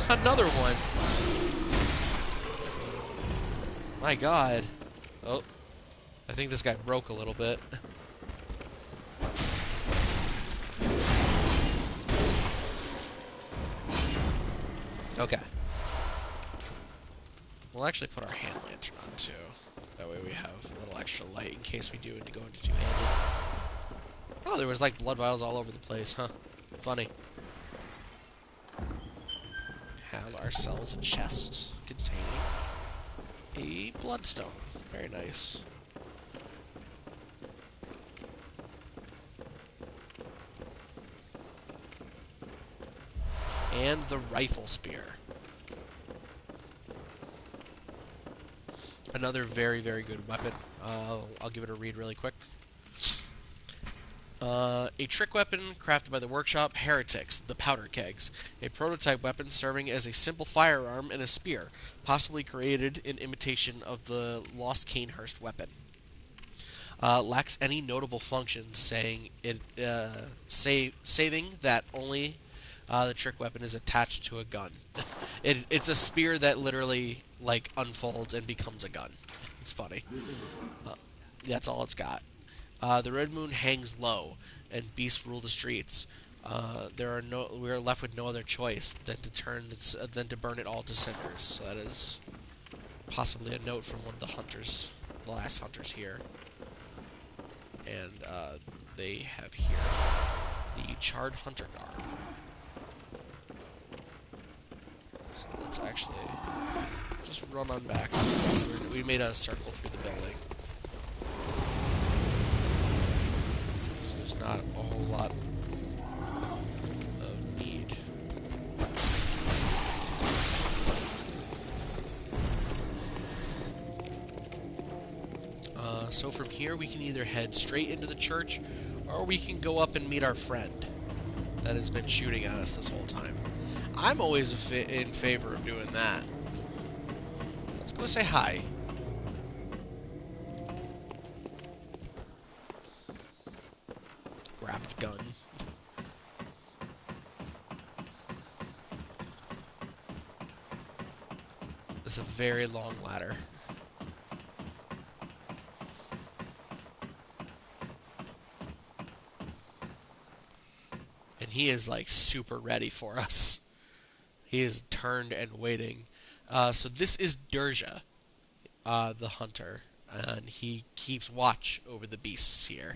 Another one. My god. Oh. I think this guy broke a little bit. Okay. We'll actually put our hand lantern on too. That way we have a little extra light in case we do need to go into two-handed. Oh, there was like blood vials all over the place, huh? Funny. Have ourselves a chest containing a bloodstone. Very nice. And the rifle spear. Another very, very good weapon. I'll give it a read really quick. A trick weapon crafted by the workshop Heretics, the Powder Kegs. A prototype weapon serving as a simple firearm and a spear, possibly created in imitation of the Lost Canehurst weapon. Lacks any notable functions, saving that only the trick weapon is attached to a gun. It's a spear that literally like unfolds and becomes a gun. It's funny. That's all it's got. The red moon hangs low, and beasts rule the streets. We are left with no other choice than to burn it all to cinders. So that is possibly a note from one of the hunters, the last hunters here. And they have here the charred hunter garb. So let's actually just run on back. We made a circle through the building. So there's not a whole lot of need. So from here we can either head straight into the church, or we can go up and meet our friend that has been shooting at us this whole time. I'm always in favor of doing that. Let's go say hi. Grab his gun. It's a very long ladder. And he is like super ready for us. He is turned and waiting. So this is Durja, the hunter, and he keeps watch over the beasts here.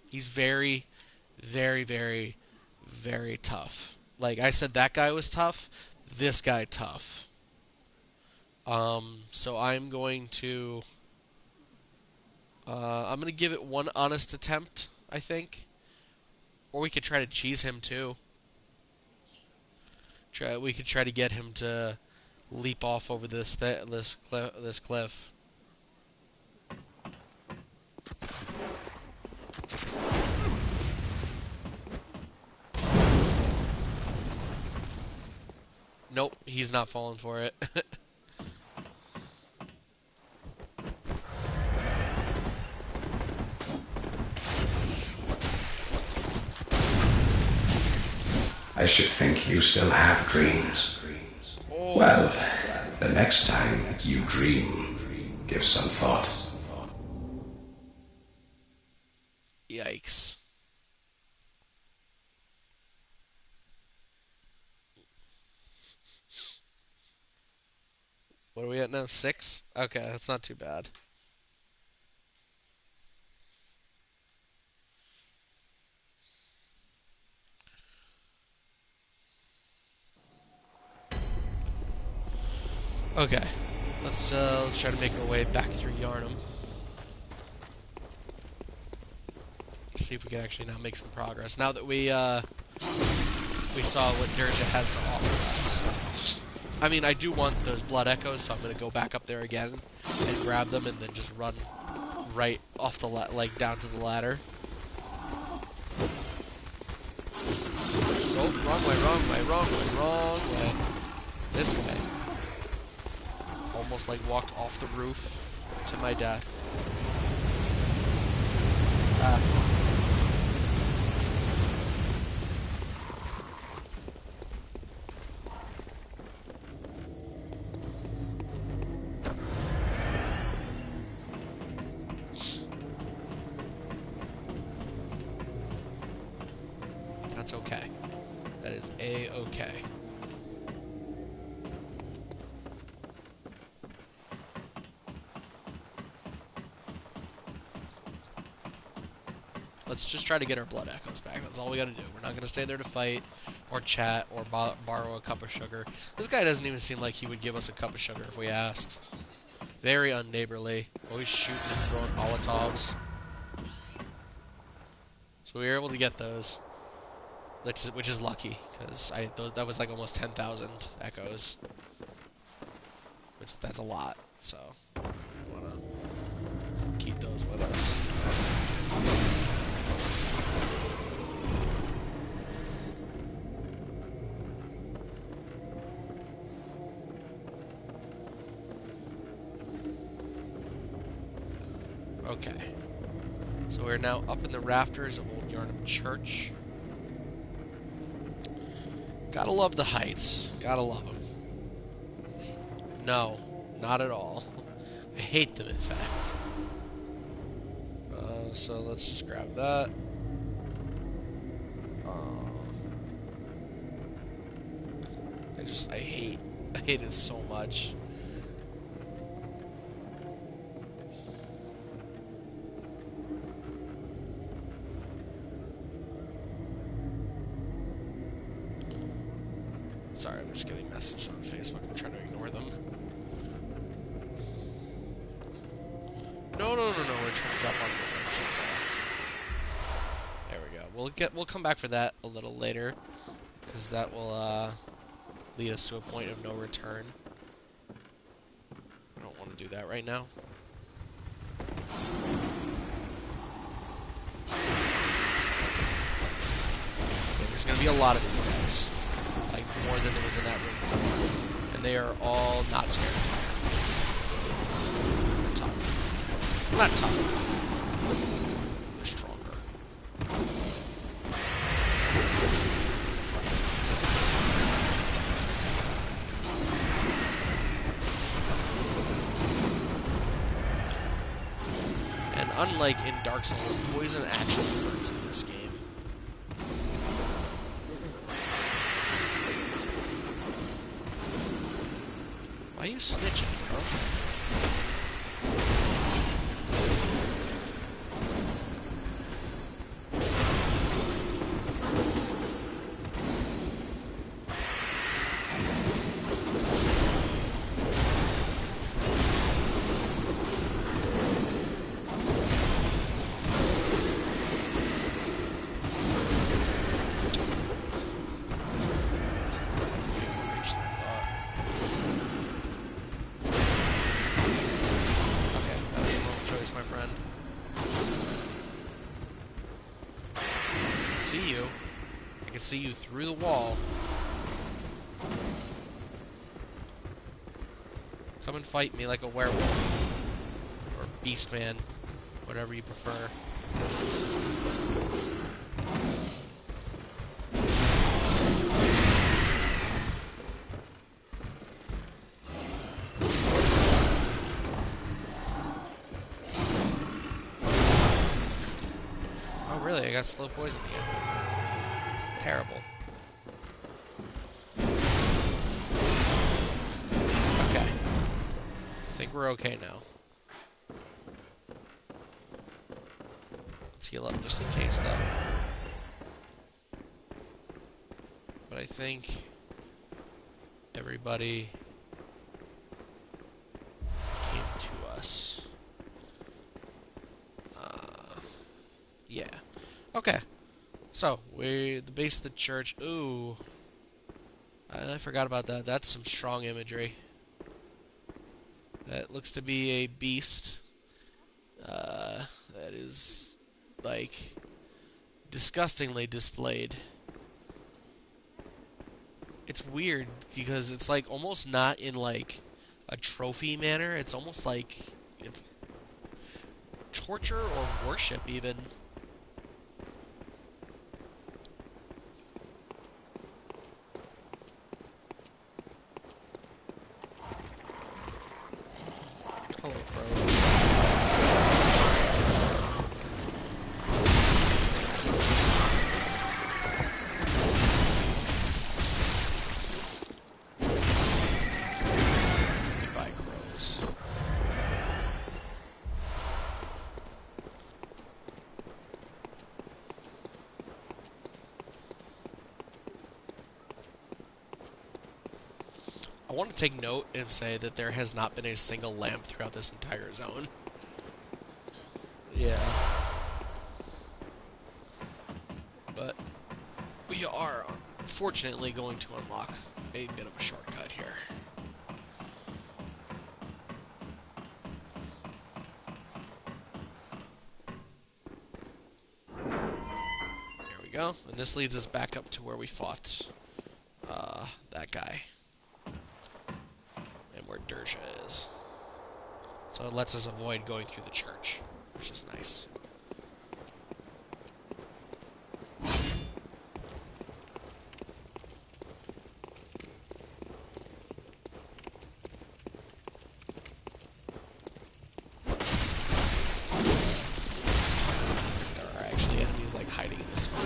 He's very, very, very, very tough. Like I said, that guy was tough. This guy tough. So I'm going to give it one honest attempt, I think. Or we could try to cheese him too. We could try to get him to leap off over this cliff. Nope, he's not falling for it. I should think you still have dreams. Well, the next time you dream, give some thought. Yikes. What are we at now? 6? Okay, that's not too bad. Okay, let's try to make our way back through Yarnum. See if we can actually now make some progress. Now that we saw what Dirja has to offer us. I mean, I do want those blood echoes, so I'm gonna go back up there again and grab them, and then just run right off the like down to the ladder. Oh, wrong way, wrong way, wrong way, wrong way. This way. Almost like walked off the roof to my death. That's okay. That is A-okay. Let's just try to get our blood echoes back. That's all we gotta do. We're not gonna stay there to fight, or chat, or borrow a cup of sugar. This guy doesn't even seem like he would give us a cup of sugar if we asked. Very unneighborly. Always shooting and throwing Molotovs. So we were able to get those, which is lucky, because that was like almost 10,000 echoes. That's a lot, so we want to keep those with us. Okay, so we're now up in the rafters of Old Yarnum Church. Gotta love the heights. Gotta love them. No, not at all. I hate them, in fact. So let's just grab that. I hate it so much. Sorry, I'm just getting messages on Facebook. I'm trying to ignore them. No, we're trying to drop on the directions. There we go. We'll come back for that a little later, because that will lead us to a point of no return. I don't want to do that right now. Okay, there's going to be a lot of these guys. Like, more than there was in that room before. And they are all not scared of fire. Not tough. They're stronger. And unlike in Dark Souls, poison actually hurts in this game. Why are you snitching, bro? See you through the wall. Come and fight me like a werewolf. Or beastman. Whatever you prefer. got slow poison again. Terrible. Okay. I think we're okay now. Let's heal up just in case, though. But I think everybody came to us. Yeah. Okay. So, we're the base of the church. Ooh. I forgot about that. That's some strong imagery. That looks to be a beast. That is, like, disgustingly displayed. It's weird because it's, like, almost not in, like, a trophy manner. It's almost like it's torture or worship, even. Hello, crow. Goodbye, crows. I want to take note and say that there has not been a single lamp throughout this entire zone. Yeah. But we are, fortunately, going to unlock a bit of a shortcut here. There we go. And this leads us back up to where we fought that guy. And where Derja is. So it lets us avoid going through the church, which is nice. There are actually enemies like hiding in this spot.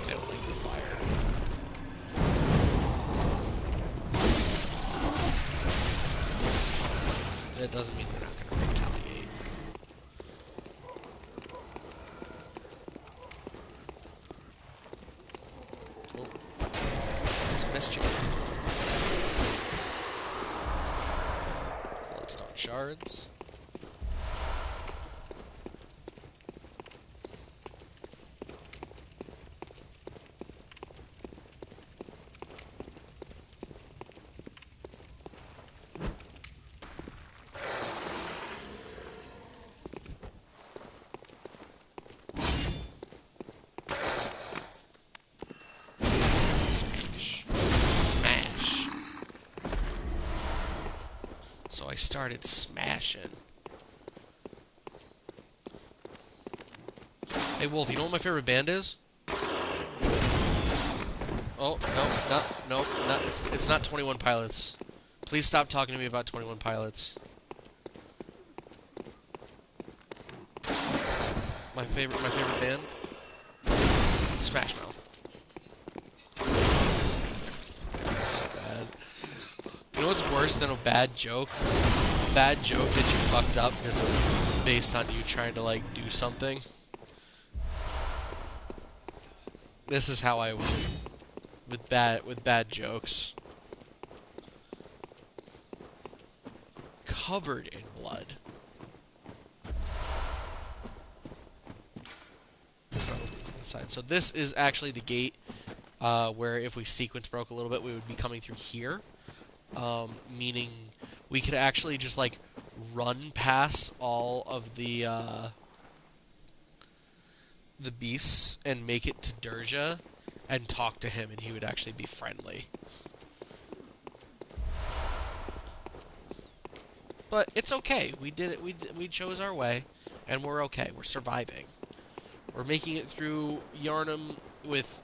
I don't like the fire. That doesn't mean they're not going to retaliate. Oh, it's mischief. Bloodstone shards. So I started smashing. Hey Wolf, you know what my favorite band is? Oh, no, it's not 21 Pilots. Please stop talking to me about 21 Pilots. My favorite band? Smash Mouth. God, that's so bad. You know what's worse than a bad joke? A bad joke that you fucked up because it was based on you trying to, like, do something. This is how I win. With bad jokes. Covered in blood. So this is actually the gate where if we sequence broke a little bit, we would be coming through here. Meaning we could actually just, like, run past all of the beasts and make it to Derja and talk to him, and he would actually be friendly. But it's okay. We did it. We chose our way, and we're okay. We're surviving. We're making it through Yharnam with,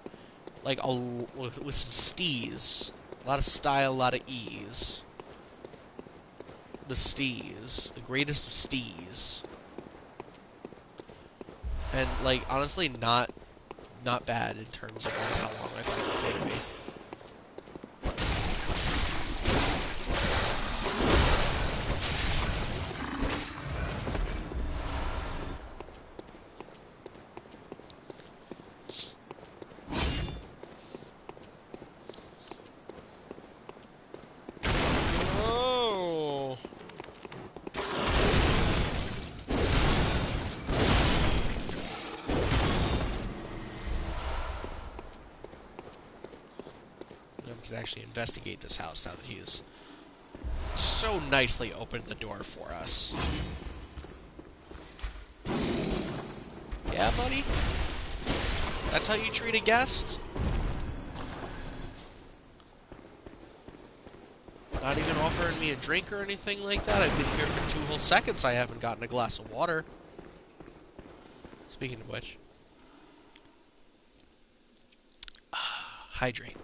like, with some steez. A lot of style, a lot of ease. the stees, the greatest of stees. And, like, honestly, not bad in terms of like, how long I thought it would take me. Actually investigate this house now that he's so nicely opened the door for us. Yeah, buddy? That's how you treat a guest? Not even offering me a drink or anything like that? I've been here for 2 whole seconds. I haven't gotten a glass of water. Speaking of which. Hydrate.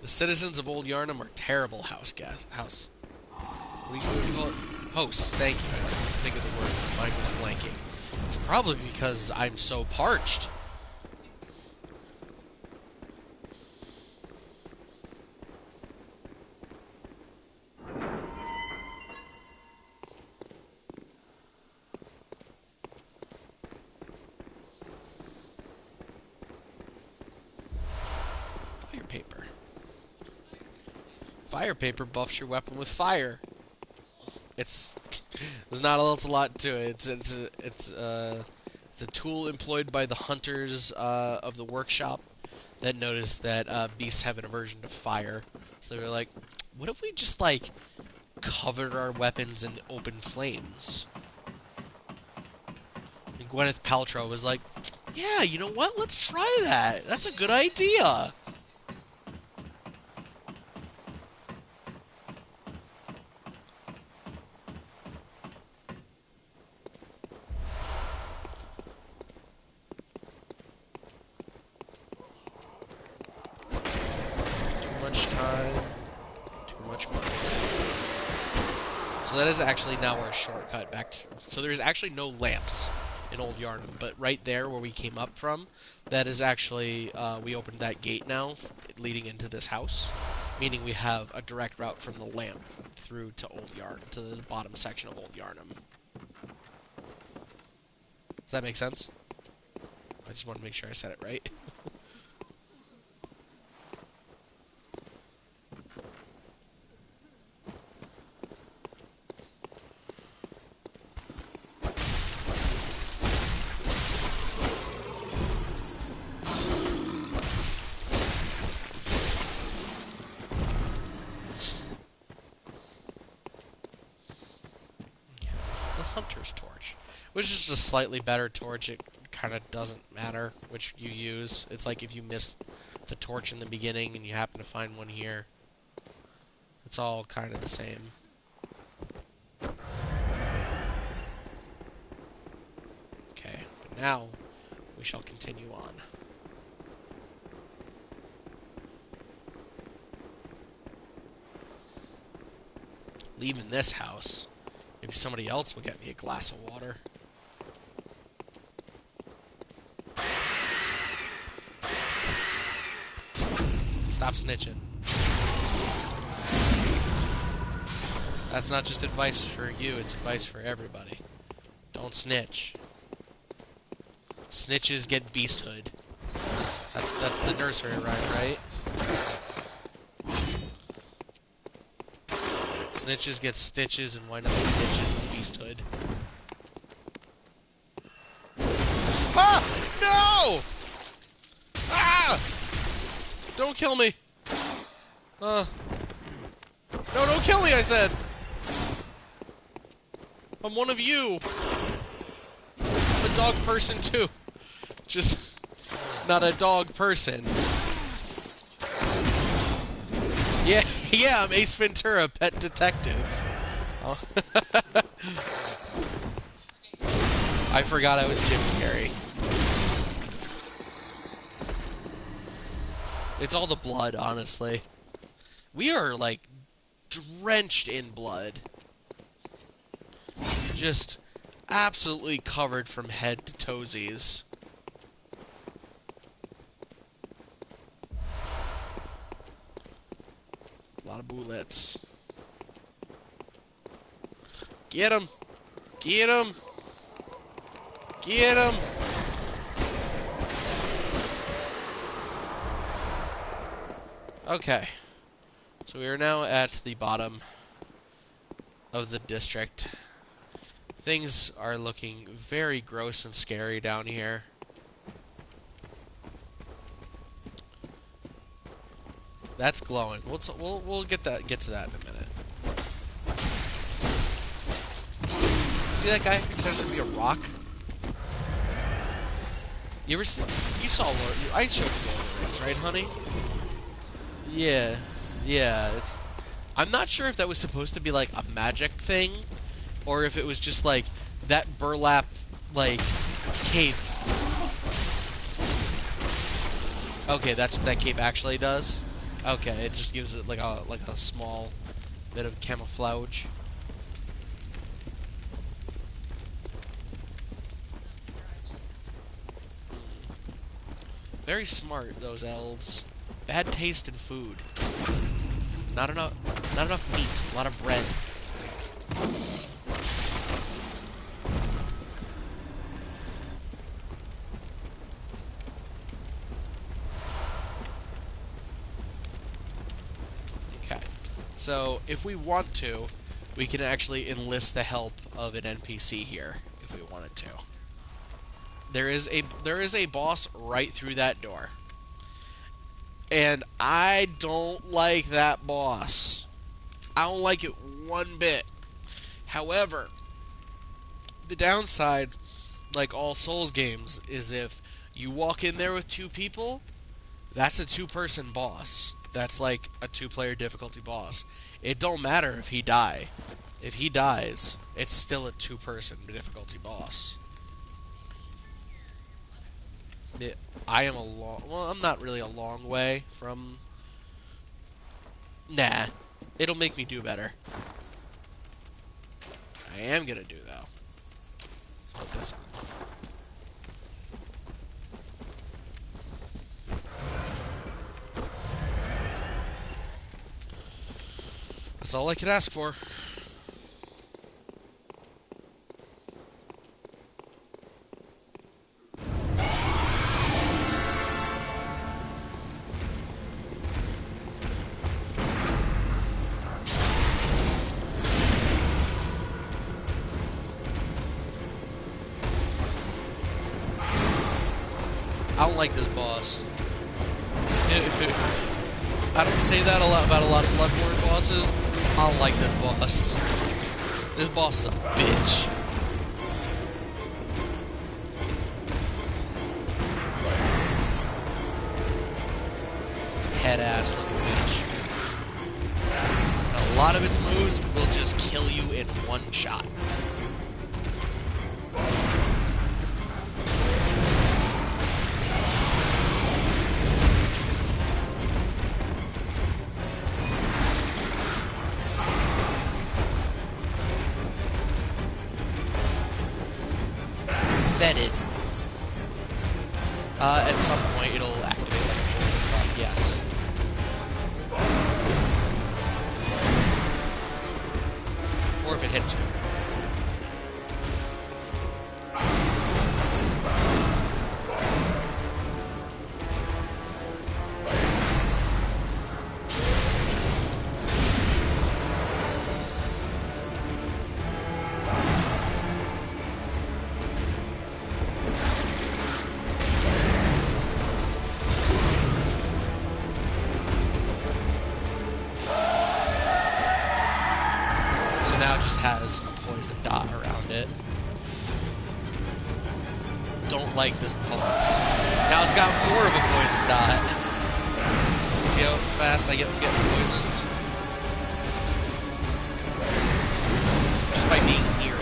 The citizens of Old Yarnum are terrible house. What do you call it? Hosts, thank you. I couldn't think of the word. Mine was blanking. It's probably because I'm so parched. Fire paper. Fire paper buffs your weapon with fire. There's not a lot to it. It's a tool employed by the hunters of the workshop that noticed that beasts have an aversion to fire. So they were like, what if we just like covered our weapons in open flames? And Gwyneth Paltrow was like, yeah, you know what? Let's try that. That's a good idea. So that is actually now our shortcut back to... So there's actually no lamps in Old Yarnum, but right there where we came up from, that is actually... we opened that gate now, leading into this house, meaning we have a direct route from the lamp through to Old Yarnum, to the bottom section of Old Yarnum. Does that make sense? I just want to make sure I said it right. Hunter's torch, which is just a slightly better torch. It kind of doesn't matter which you use. It's like if you miss the torch in the beginning and you happen to find one here, it's all kind of the same. Okay, but now we shall continue on. Leaving this house. Maybe somebody else will get me a glass of water. Stop snitching. That's not just advice for you, it's advice for everybody. Don't snitch. Snitches get beasthood. That's the nursery rhyme, right? Snitches get stitches and wind up in ditches with beasthood. Ah! No! Ah! Don't kill me! No, don't kill me, I said! I'm one of you! I'm a dog person, too. Just not a dog person. Yeah, yeah, I'm Ace Ventura, pet detective. Oh. I forgot I was Jim Carrey. It's all the blood, honestly. We are, like, drenched in blood. Just absolutely covered from head to toesies. A lot of bullets. Get him! Get him! Get him! Okay. So we are now at the bottom of the district. Things are looking very gross and scary down here. That's glowing. We'll get to that in a minute. See that guy pretending to be a rock? You ever see? You saw Lord? I showed you Lord of the Rings, right, honey? Yeah, yeah. I'm not sure if that was supposed to be like a magic thing, or if it was just like that burlap like cape. Okay, that's what that cape actually does. Okay, it just gives it like a small bit of camouflage. Very smart, those elves. Bad taste in food. Not enough meat. A lot of bread. Okay. So, if we want to, we can actually enlist the help of an NPC here, if we wanted to. There is a boss right through that door. And I don't like that boss. I don't like it one bit. However, the downside, like all Souls games, is if you walk in there with 2 people, that's a 2-person boss. That's like a 2-player difficulty boss. It don't matter if he die. If he dies, it's still a 2-person difficulty boss. I am well, I'm not really a long way from... Nah. It'll make me do better. I am gonna do, though. Let's put this on. That's all I could ask for. I don't like this boss. I don't say that about a lot of Bloodborne bosses. I don't like this boss. This boss is a bitch. Head-ass looking bitch. And a lot of its moves will just kill you in one shot. Fetid. At some point it'll activate like a poison bug, yes. Or if it hits you. Now it just has a poison dot around it. Don't like this pulse. Now it's got more of a poison dot. See how fast I get from getting poisoned? Just by being near it.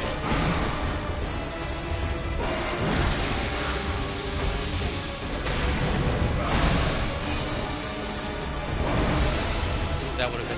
That would have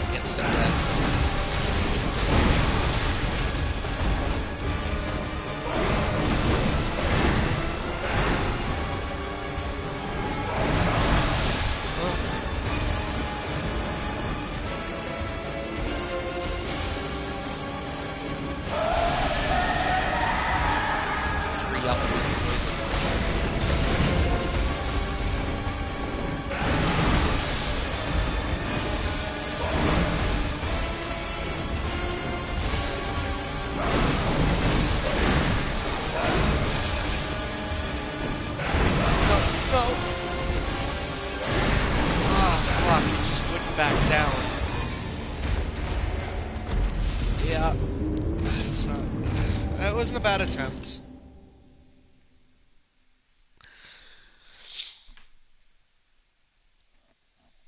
it wasn't a bad attempt.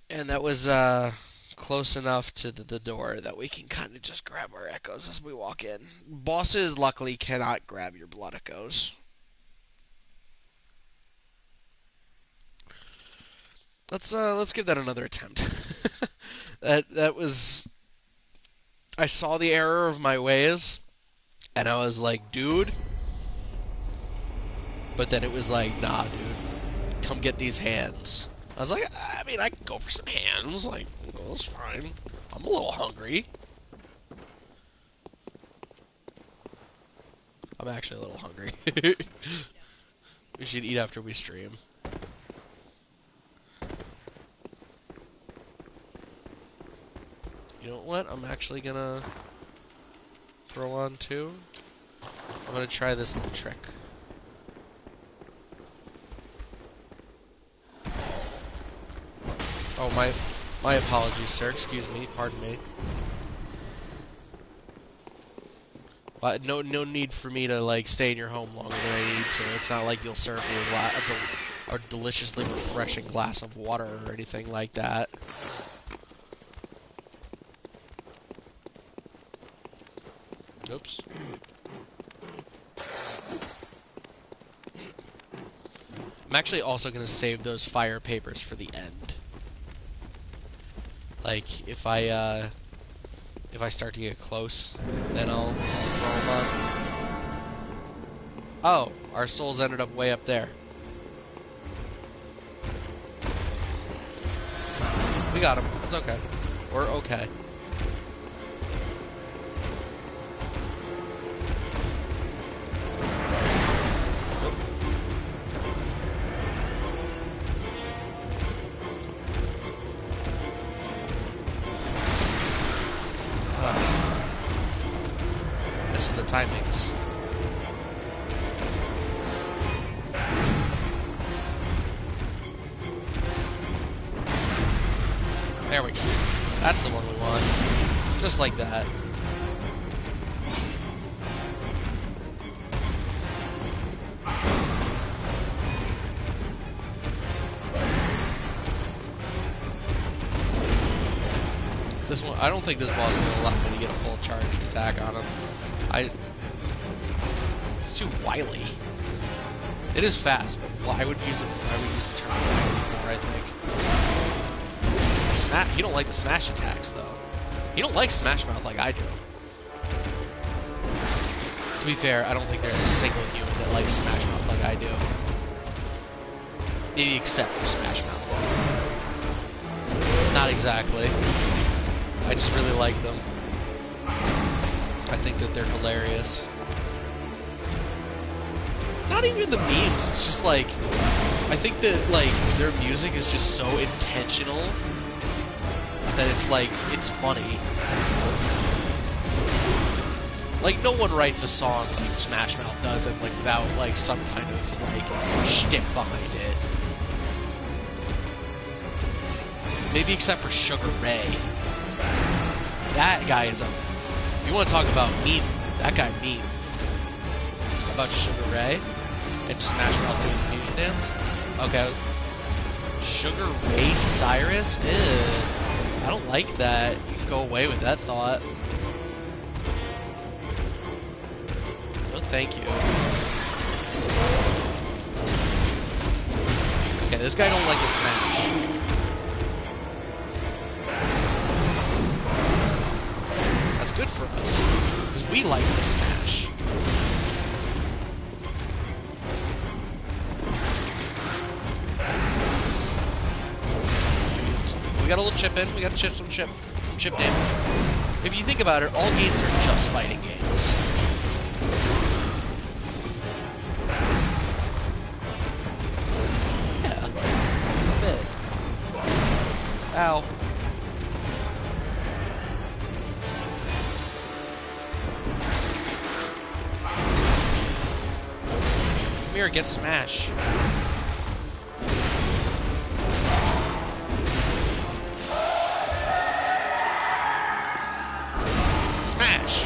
And that was close enough to the door that we can kind of just grab our echoes as we walk in. Bosses, luckily, cannot grab your blood echoes. Let's give that another attempt. that was... I saw the error of my ways, and I was like, dude. But then it was like, nah, dude. Come get these hands. I was like, I mean, I can go for some hands. Like, well, that's fine. I'm a little hungry. I'm actually a little hungry. We should eat after we stream. You know what? I'm actually gonna throw on two. I'm gonna try this little trick. Oh, my apologies, sir. Excuse me. Pardon me. But no need for me to like stay in your home longer than I need to. It's not like you'll serve me a deliciously refreshing glass of water or anything like that. Oops. I'm actually also going to save those fire papers for the end. Like, if I start to get close, then I'll throw them on. Oh, our souls ended up way up there. We got him. It's okay. We're okay. Missing the timings. There we go. That's the one we want. Just like that. This one, I don't think this boss will allow me to get a full charged attack on him. It's too wily. It is fast, but I would use it. I would use the turn more, I think. You don't like the smash attacks, though. You don't like Smash Mouth like I do. To be fair, I don't think there's a single human that likes Smash Mouth like I do. Maybe except for Smash Mouth. Not exactly. I just really like them. I think that they're hilarious. Not even the memes, it's just like... I think that, like, their music is just so intentional that it's like, it's funny. Like, no one writes a song like Smash Mouth does and, like, without, like, some kind of, like, shtick behind it. Maybe except for Sugar Ray. That guy is a... If you want to talk about meme, that guy meme. How about Sugar Ray? And Smash Mouth doing the fusion dance? Okay. Sugar Ray Cyrus? Ew. I don't like that. You can go away with that thought. No, thank you. Okay, this guy don't like the smash. That's good for us. Because we like the smash. We got a little chip in. We got to chip some chip damage. If you think about it, all games are just fighting games. Yeah, a bit. Ow. Come here, get smashed. Smash!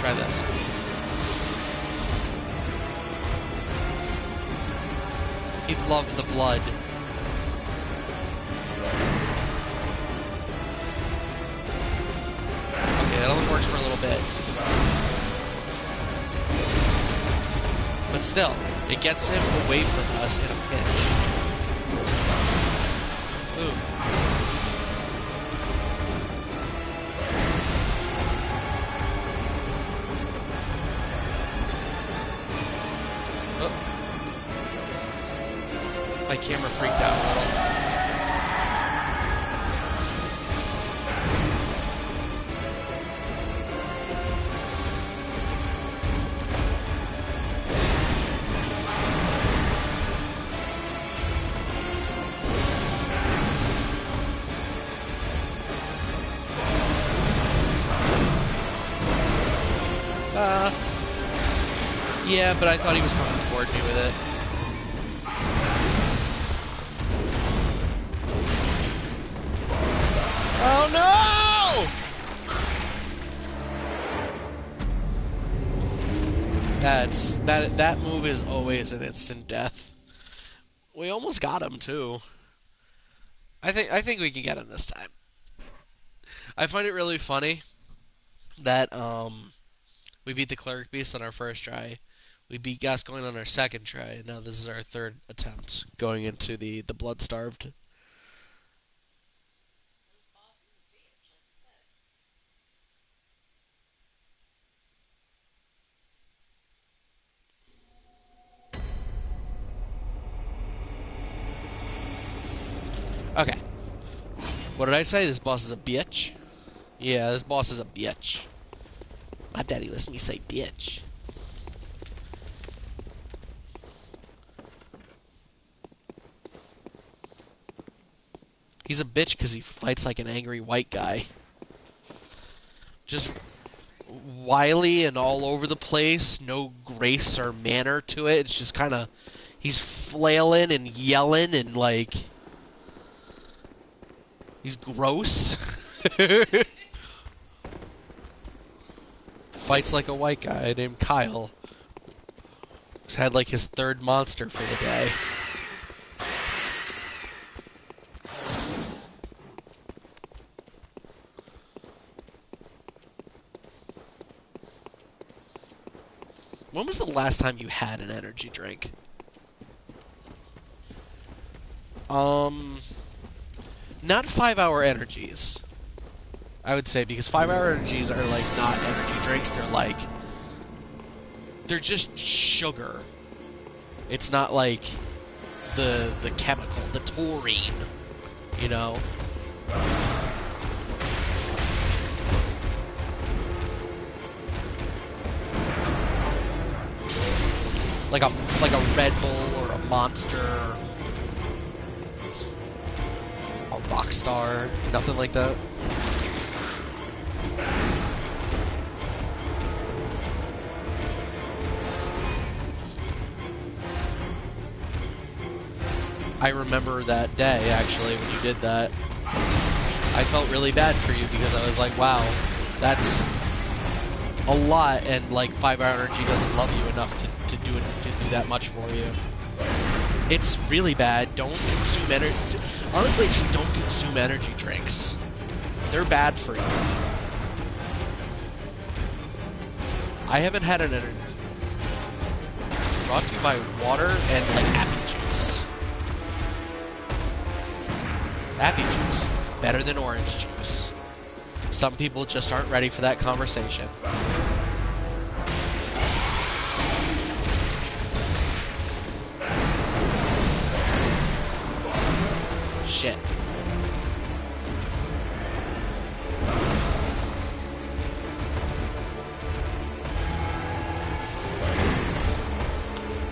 try this. He loved the blood. Okay, that only works for a little bit. But still, it gets him away from us in a pinch. Ooh. Oh. My camera freaked out a little. Yeah, but I thought he was coming toward me with it. Oh no! That move is always an instant death. We almost got him too. I think we can get him this time. I find it really funny that we beat the Cleric Beast on our first try. We beat Gascoigne on our second try, and now this is our third attempt going into the Blood-Starved. Okay. What did I say? This boss is a bitch? Yeah, this boss is a bitch. My daddy lets me say bitch. He's a bitch because he fights like an angry white guy. Just wily and all over the place. No grace or manner to it. It's just kind of... He's flailing and yelling and like... He's gross. Fights like a white guy named Kyle. He's had like his third monster for the day. When was the last time you had an energy drink? Not 5-hour energies. I would say, because 5-hour energies are like not energy drinks, they're just sugar. It's not like the chemical, the taurine, you know? Like a Red Bull or a Monster, a Rockstar, nothing like that. I remember that day, actually, when you did that. I felt really bad for you because I was like, wow, that's a lot, and like 5-hour energy doesn't love you enough to do that much for you. It's really bad. Don't consume energy. Honestly, just don't consume energy drinks. They're bad for you. I haven't had an energy. Brought to you by water and like apple juice. Apple juice is better than orange juice. Some people just aren't ready for that conversation. Shit.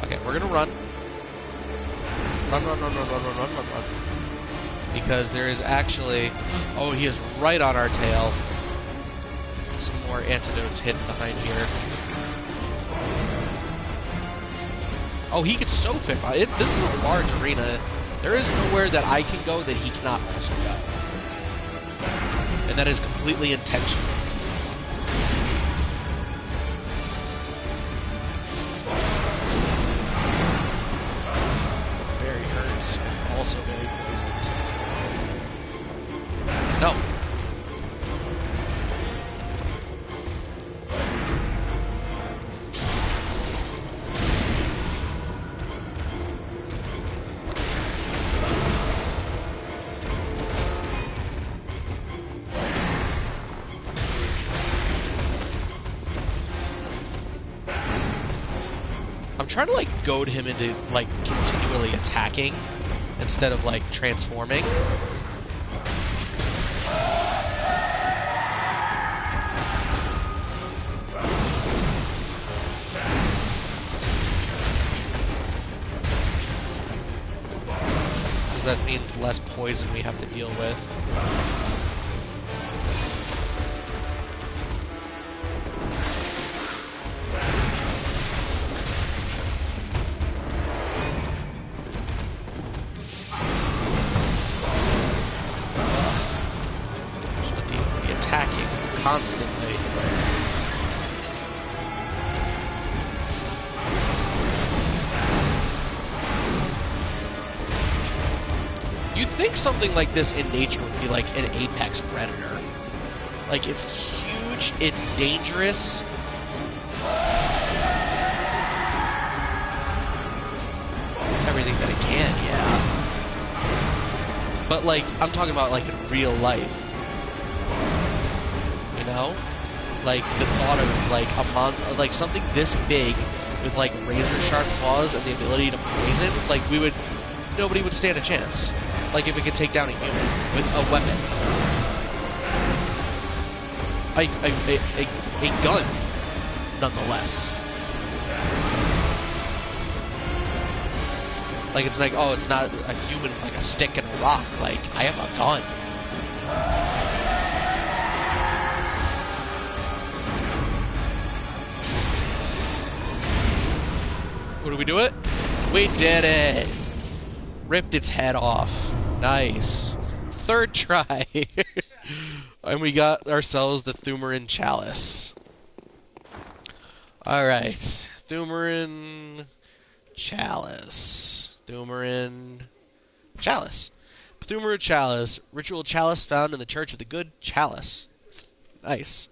Okay, we're gonna run. Run. Because there is actually... Oh, he is right on our tail. Some more antidotes hidden behind here. Oh, he can so fit. This is a large arena. There is nowhere that I can go that he cannot also go. And that is completely intentional. also very poisoned. No. I'm trying to, like, goad him into, like, continually attacking instead of, like, transforming. Because that means less poison we have to deal with. Constantly. You'd think something like this in nature would be like an apex predator. Like, it's huge, it's dangerous. Everything that it can, yeah. But, like, I'm talking about, like, in real life. You know? Like, the thought of, like, a monster, like, something this big with, like, razor-sharp claws and the ability to poison, like, nobody would stand a chance. Like, if it could take down a human with a weapon. A gun, nonetheless. Like, it's like, oh, it's not a human, like a stick and a rock. Like, I have a gun. What, do we do it? We did it! Ripped its head off. Nice. Third try. And we got ourselves the Thumarin Chalice. Alright. Thumarin Chalice. Thumarin Chalice. Thumarin Chalice. Ritual chalice found in the Church of the Good Chalice. Nice.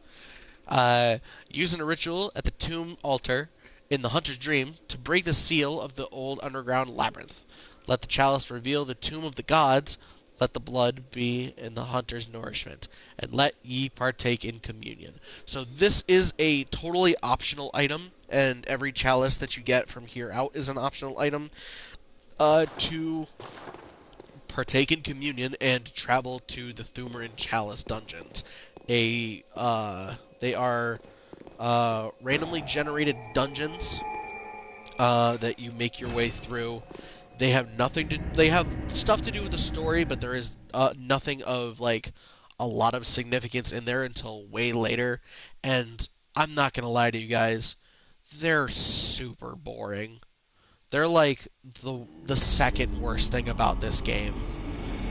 Using a ritual at the tomb altar in the Hunter's Dream to break the seal of the old underground labyrinth. Let the chalice reveal the tomb of the gods. Let the blood be in the hunter's nourishment, and let ye partake in communion. So this is a totally optional item, and every chalice that you get from here out is an optional item to partake in communion and travel to the Thumarin Chalice dungeons. They are randomly generated dungeons that you make your way through. They have stuff to do with the story, but there is nothing of, like, a lot of significance in there until way later. And I'm not gonna lie to you guys, they're super boring. They're like the second worst thing about this game,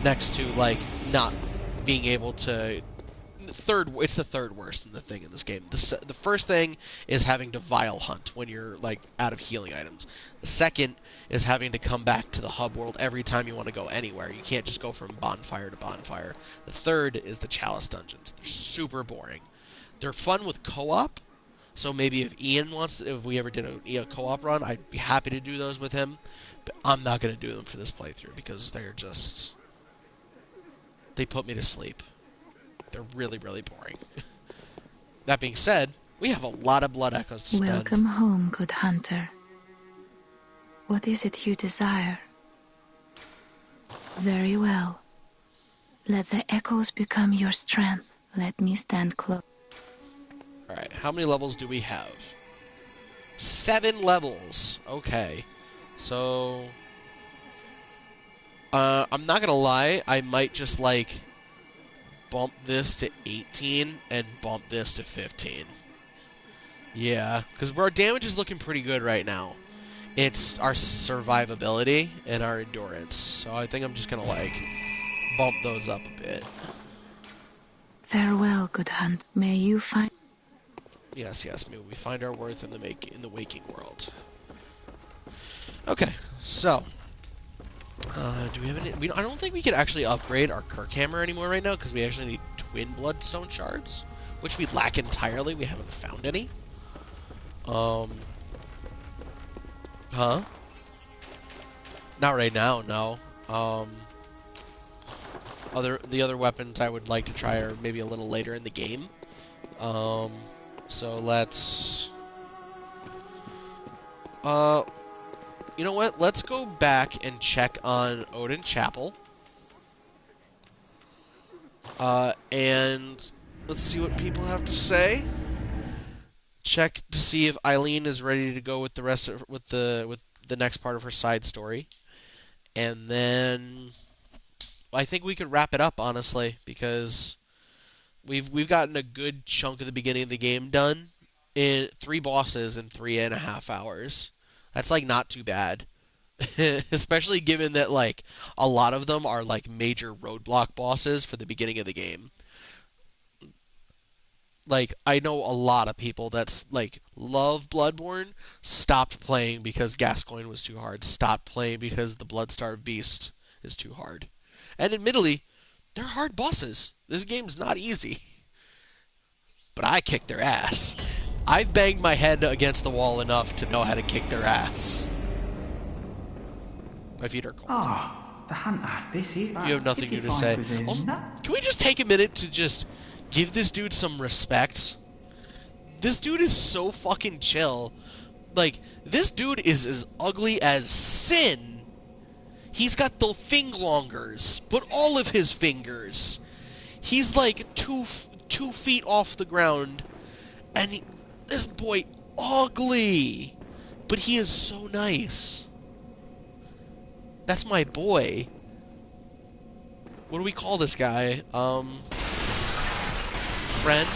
next to, like, not being able to. It's the third worst in the thing in this game. The first thing is having to vial hunt when you're, like, out of healing items. The second is having to come back to the hub world every time you want to go anywhere. You can't just go from bonfire to bonfire. The third is the chalice dungeons. They're super boring. They're fun with co-op. So maybe if we ever did a co-op run, I'd be happy to do those with him. But I'm not going to do them for this playthrough because they put me to sleep. They're really, really boring. That being said, we have a lot of blood echoes to spend. Welcome home, good hunter. What is it you desire? Very well. Let the echoes become your strength. Let me stand close. Alright, how many levels do we have? 7 levels. Okay. So, I'm not gonna lie, I might just, like, bump this to 18 and bump this to 15. Yeah, because our damage is looking pretty good right now. It's our survivability and our endurance. So I think I'm just going to, like, bump those up a bit. Farewell, good hunt. May you find... Yes, may we find our worth in the waking world. Okay, so Do we have any? I don't think we could actually upgrade our Kirk hammer anymore right now because we actually need twin bloodstone shards, which we lack entirely. We haven't found any. Huh? Not right now, no. The other weapons I would like to try are maybe a little later in the game. So let's... You know what? Let's go back and check on Odin Chapel. And let's see what people have to say. Check to see if Eileen is ready to go with the rest of with the next part of her side story. And then I think we could wrap it up, honestly, because we've gotten a good chunk of the beginning of the game done in 3 bosses in 3.5 hours. That's like not too bad. Especially given that like a lot of them are like major roadblock bosses for the beginning of the game. Like I know a lot of people that's like love Bloodborne, stopped playing because Gascoigne was too hard, stopped playing because the Bloodstarved Beast is too hard. And admittedly, they're hard bosses. This game's not easy. But I kick their ass. I've banged my head against the wall enough to know how to kick their ass. My feet are cold. Oh, the hunter. This here. You have nothing new to say. Also, can we just take a minute to just give this dude some respect? This dude is so fucking chill. Like, this dude is as ugly as sin. He's got the finglongers, but all of his fingers. He's like 2 feet off the ground, and this boy ugly, but he is so nice. That's my boy. What do we call this guy? Friend?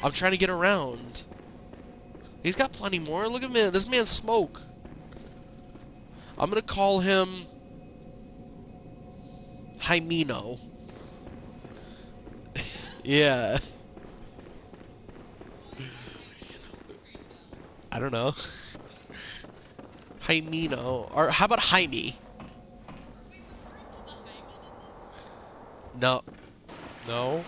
I'm trying to get around. He's got plenty more. Look at me. This man's smoke. I'm gonna call him Hymeno. Yeah. I don't know. Hymeno. Or how about Jaime? No. No.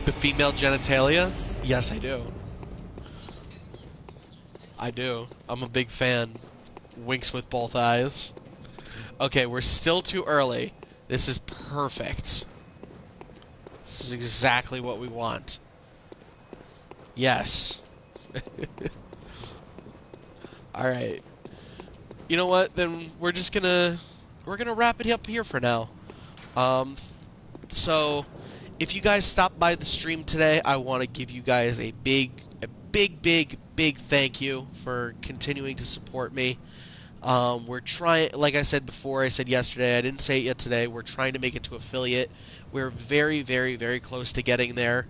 The female genitalia? Yes, I do. I do. I'm a big fan. Winks with both eyes. Okay, we're still too early. This is perfect. This is exactly what we want. Yes. Alright. You know what? Then we're gonna wrap it up here for now. So if you guys stopped by the stream today, I want to give you guys a big thank you for continuing to support me. We're trying, like I said before, I said yesterday, I didn't say it yet today, we're trying to make it to affiliate. We're very close to getting there.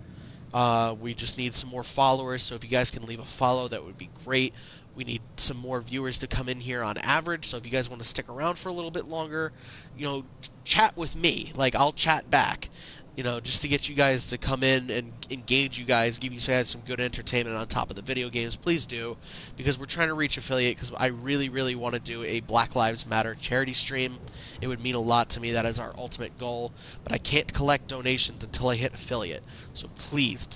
We just need some more followers, so if you guys can leave a follow, that would be great. We need some more viewers to come in here on average, so if you guys want to stick around for a little bit longer, you know, chat with me. Like, I'll chat back. You know, just to get you guys to come in and engage you guys, give you guys some good entertainment on top of the video games, please do, because we're trying to reach affiliate, because I really want to do a Black Lives Matter charity stream. It would mean a lot to me. That is our ultimate goal, but I can't collect donations until I hit affiliate. So please,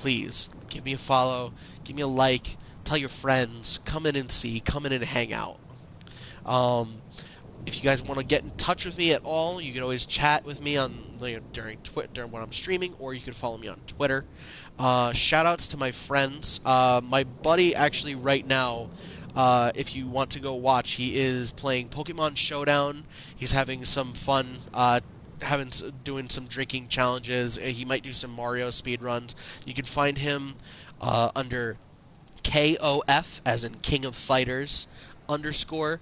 give me a follow, give me a like, tell your friends, come in and see, come in and hang out. If you guys want to get in touch with me at all, you can always chat with me on during when I'm streaming, or you can follow me on Twitter. Shout outs to my friends. My buddy actually right now, if you want to go watch, he is playing Pokemon Showdown. He's having some fun, doing some drinking challenges. He might do some Mario speedruns. You can find him under KOF, as in King of Fighters, _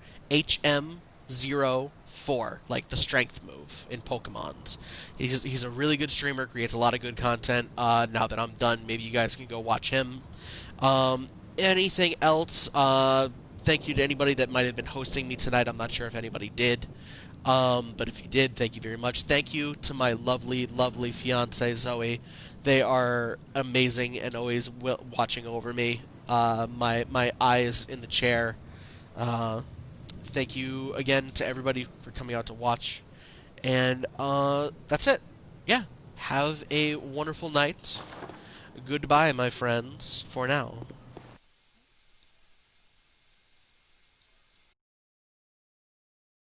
HM04, like the strength move in Pokemon's. He's a really good streamer, creates a lot of good content. Now that I'm done, maybe you guys can go watch him. Anything else? Thank you to anybody that might have been hosting me tonight. I'm not sure if anybody did. But if you did, thank you very much. Thank you to my lovely fiancée, Zoe. They are amazing and always watching over me. my eyes in the chair. Thank you again to everybody for coming out to watch. And that's it. Yeah. Have a wonderful night. Goodbye, my friends, for now.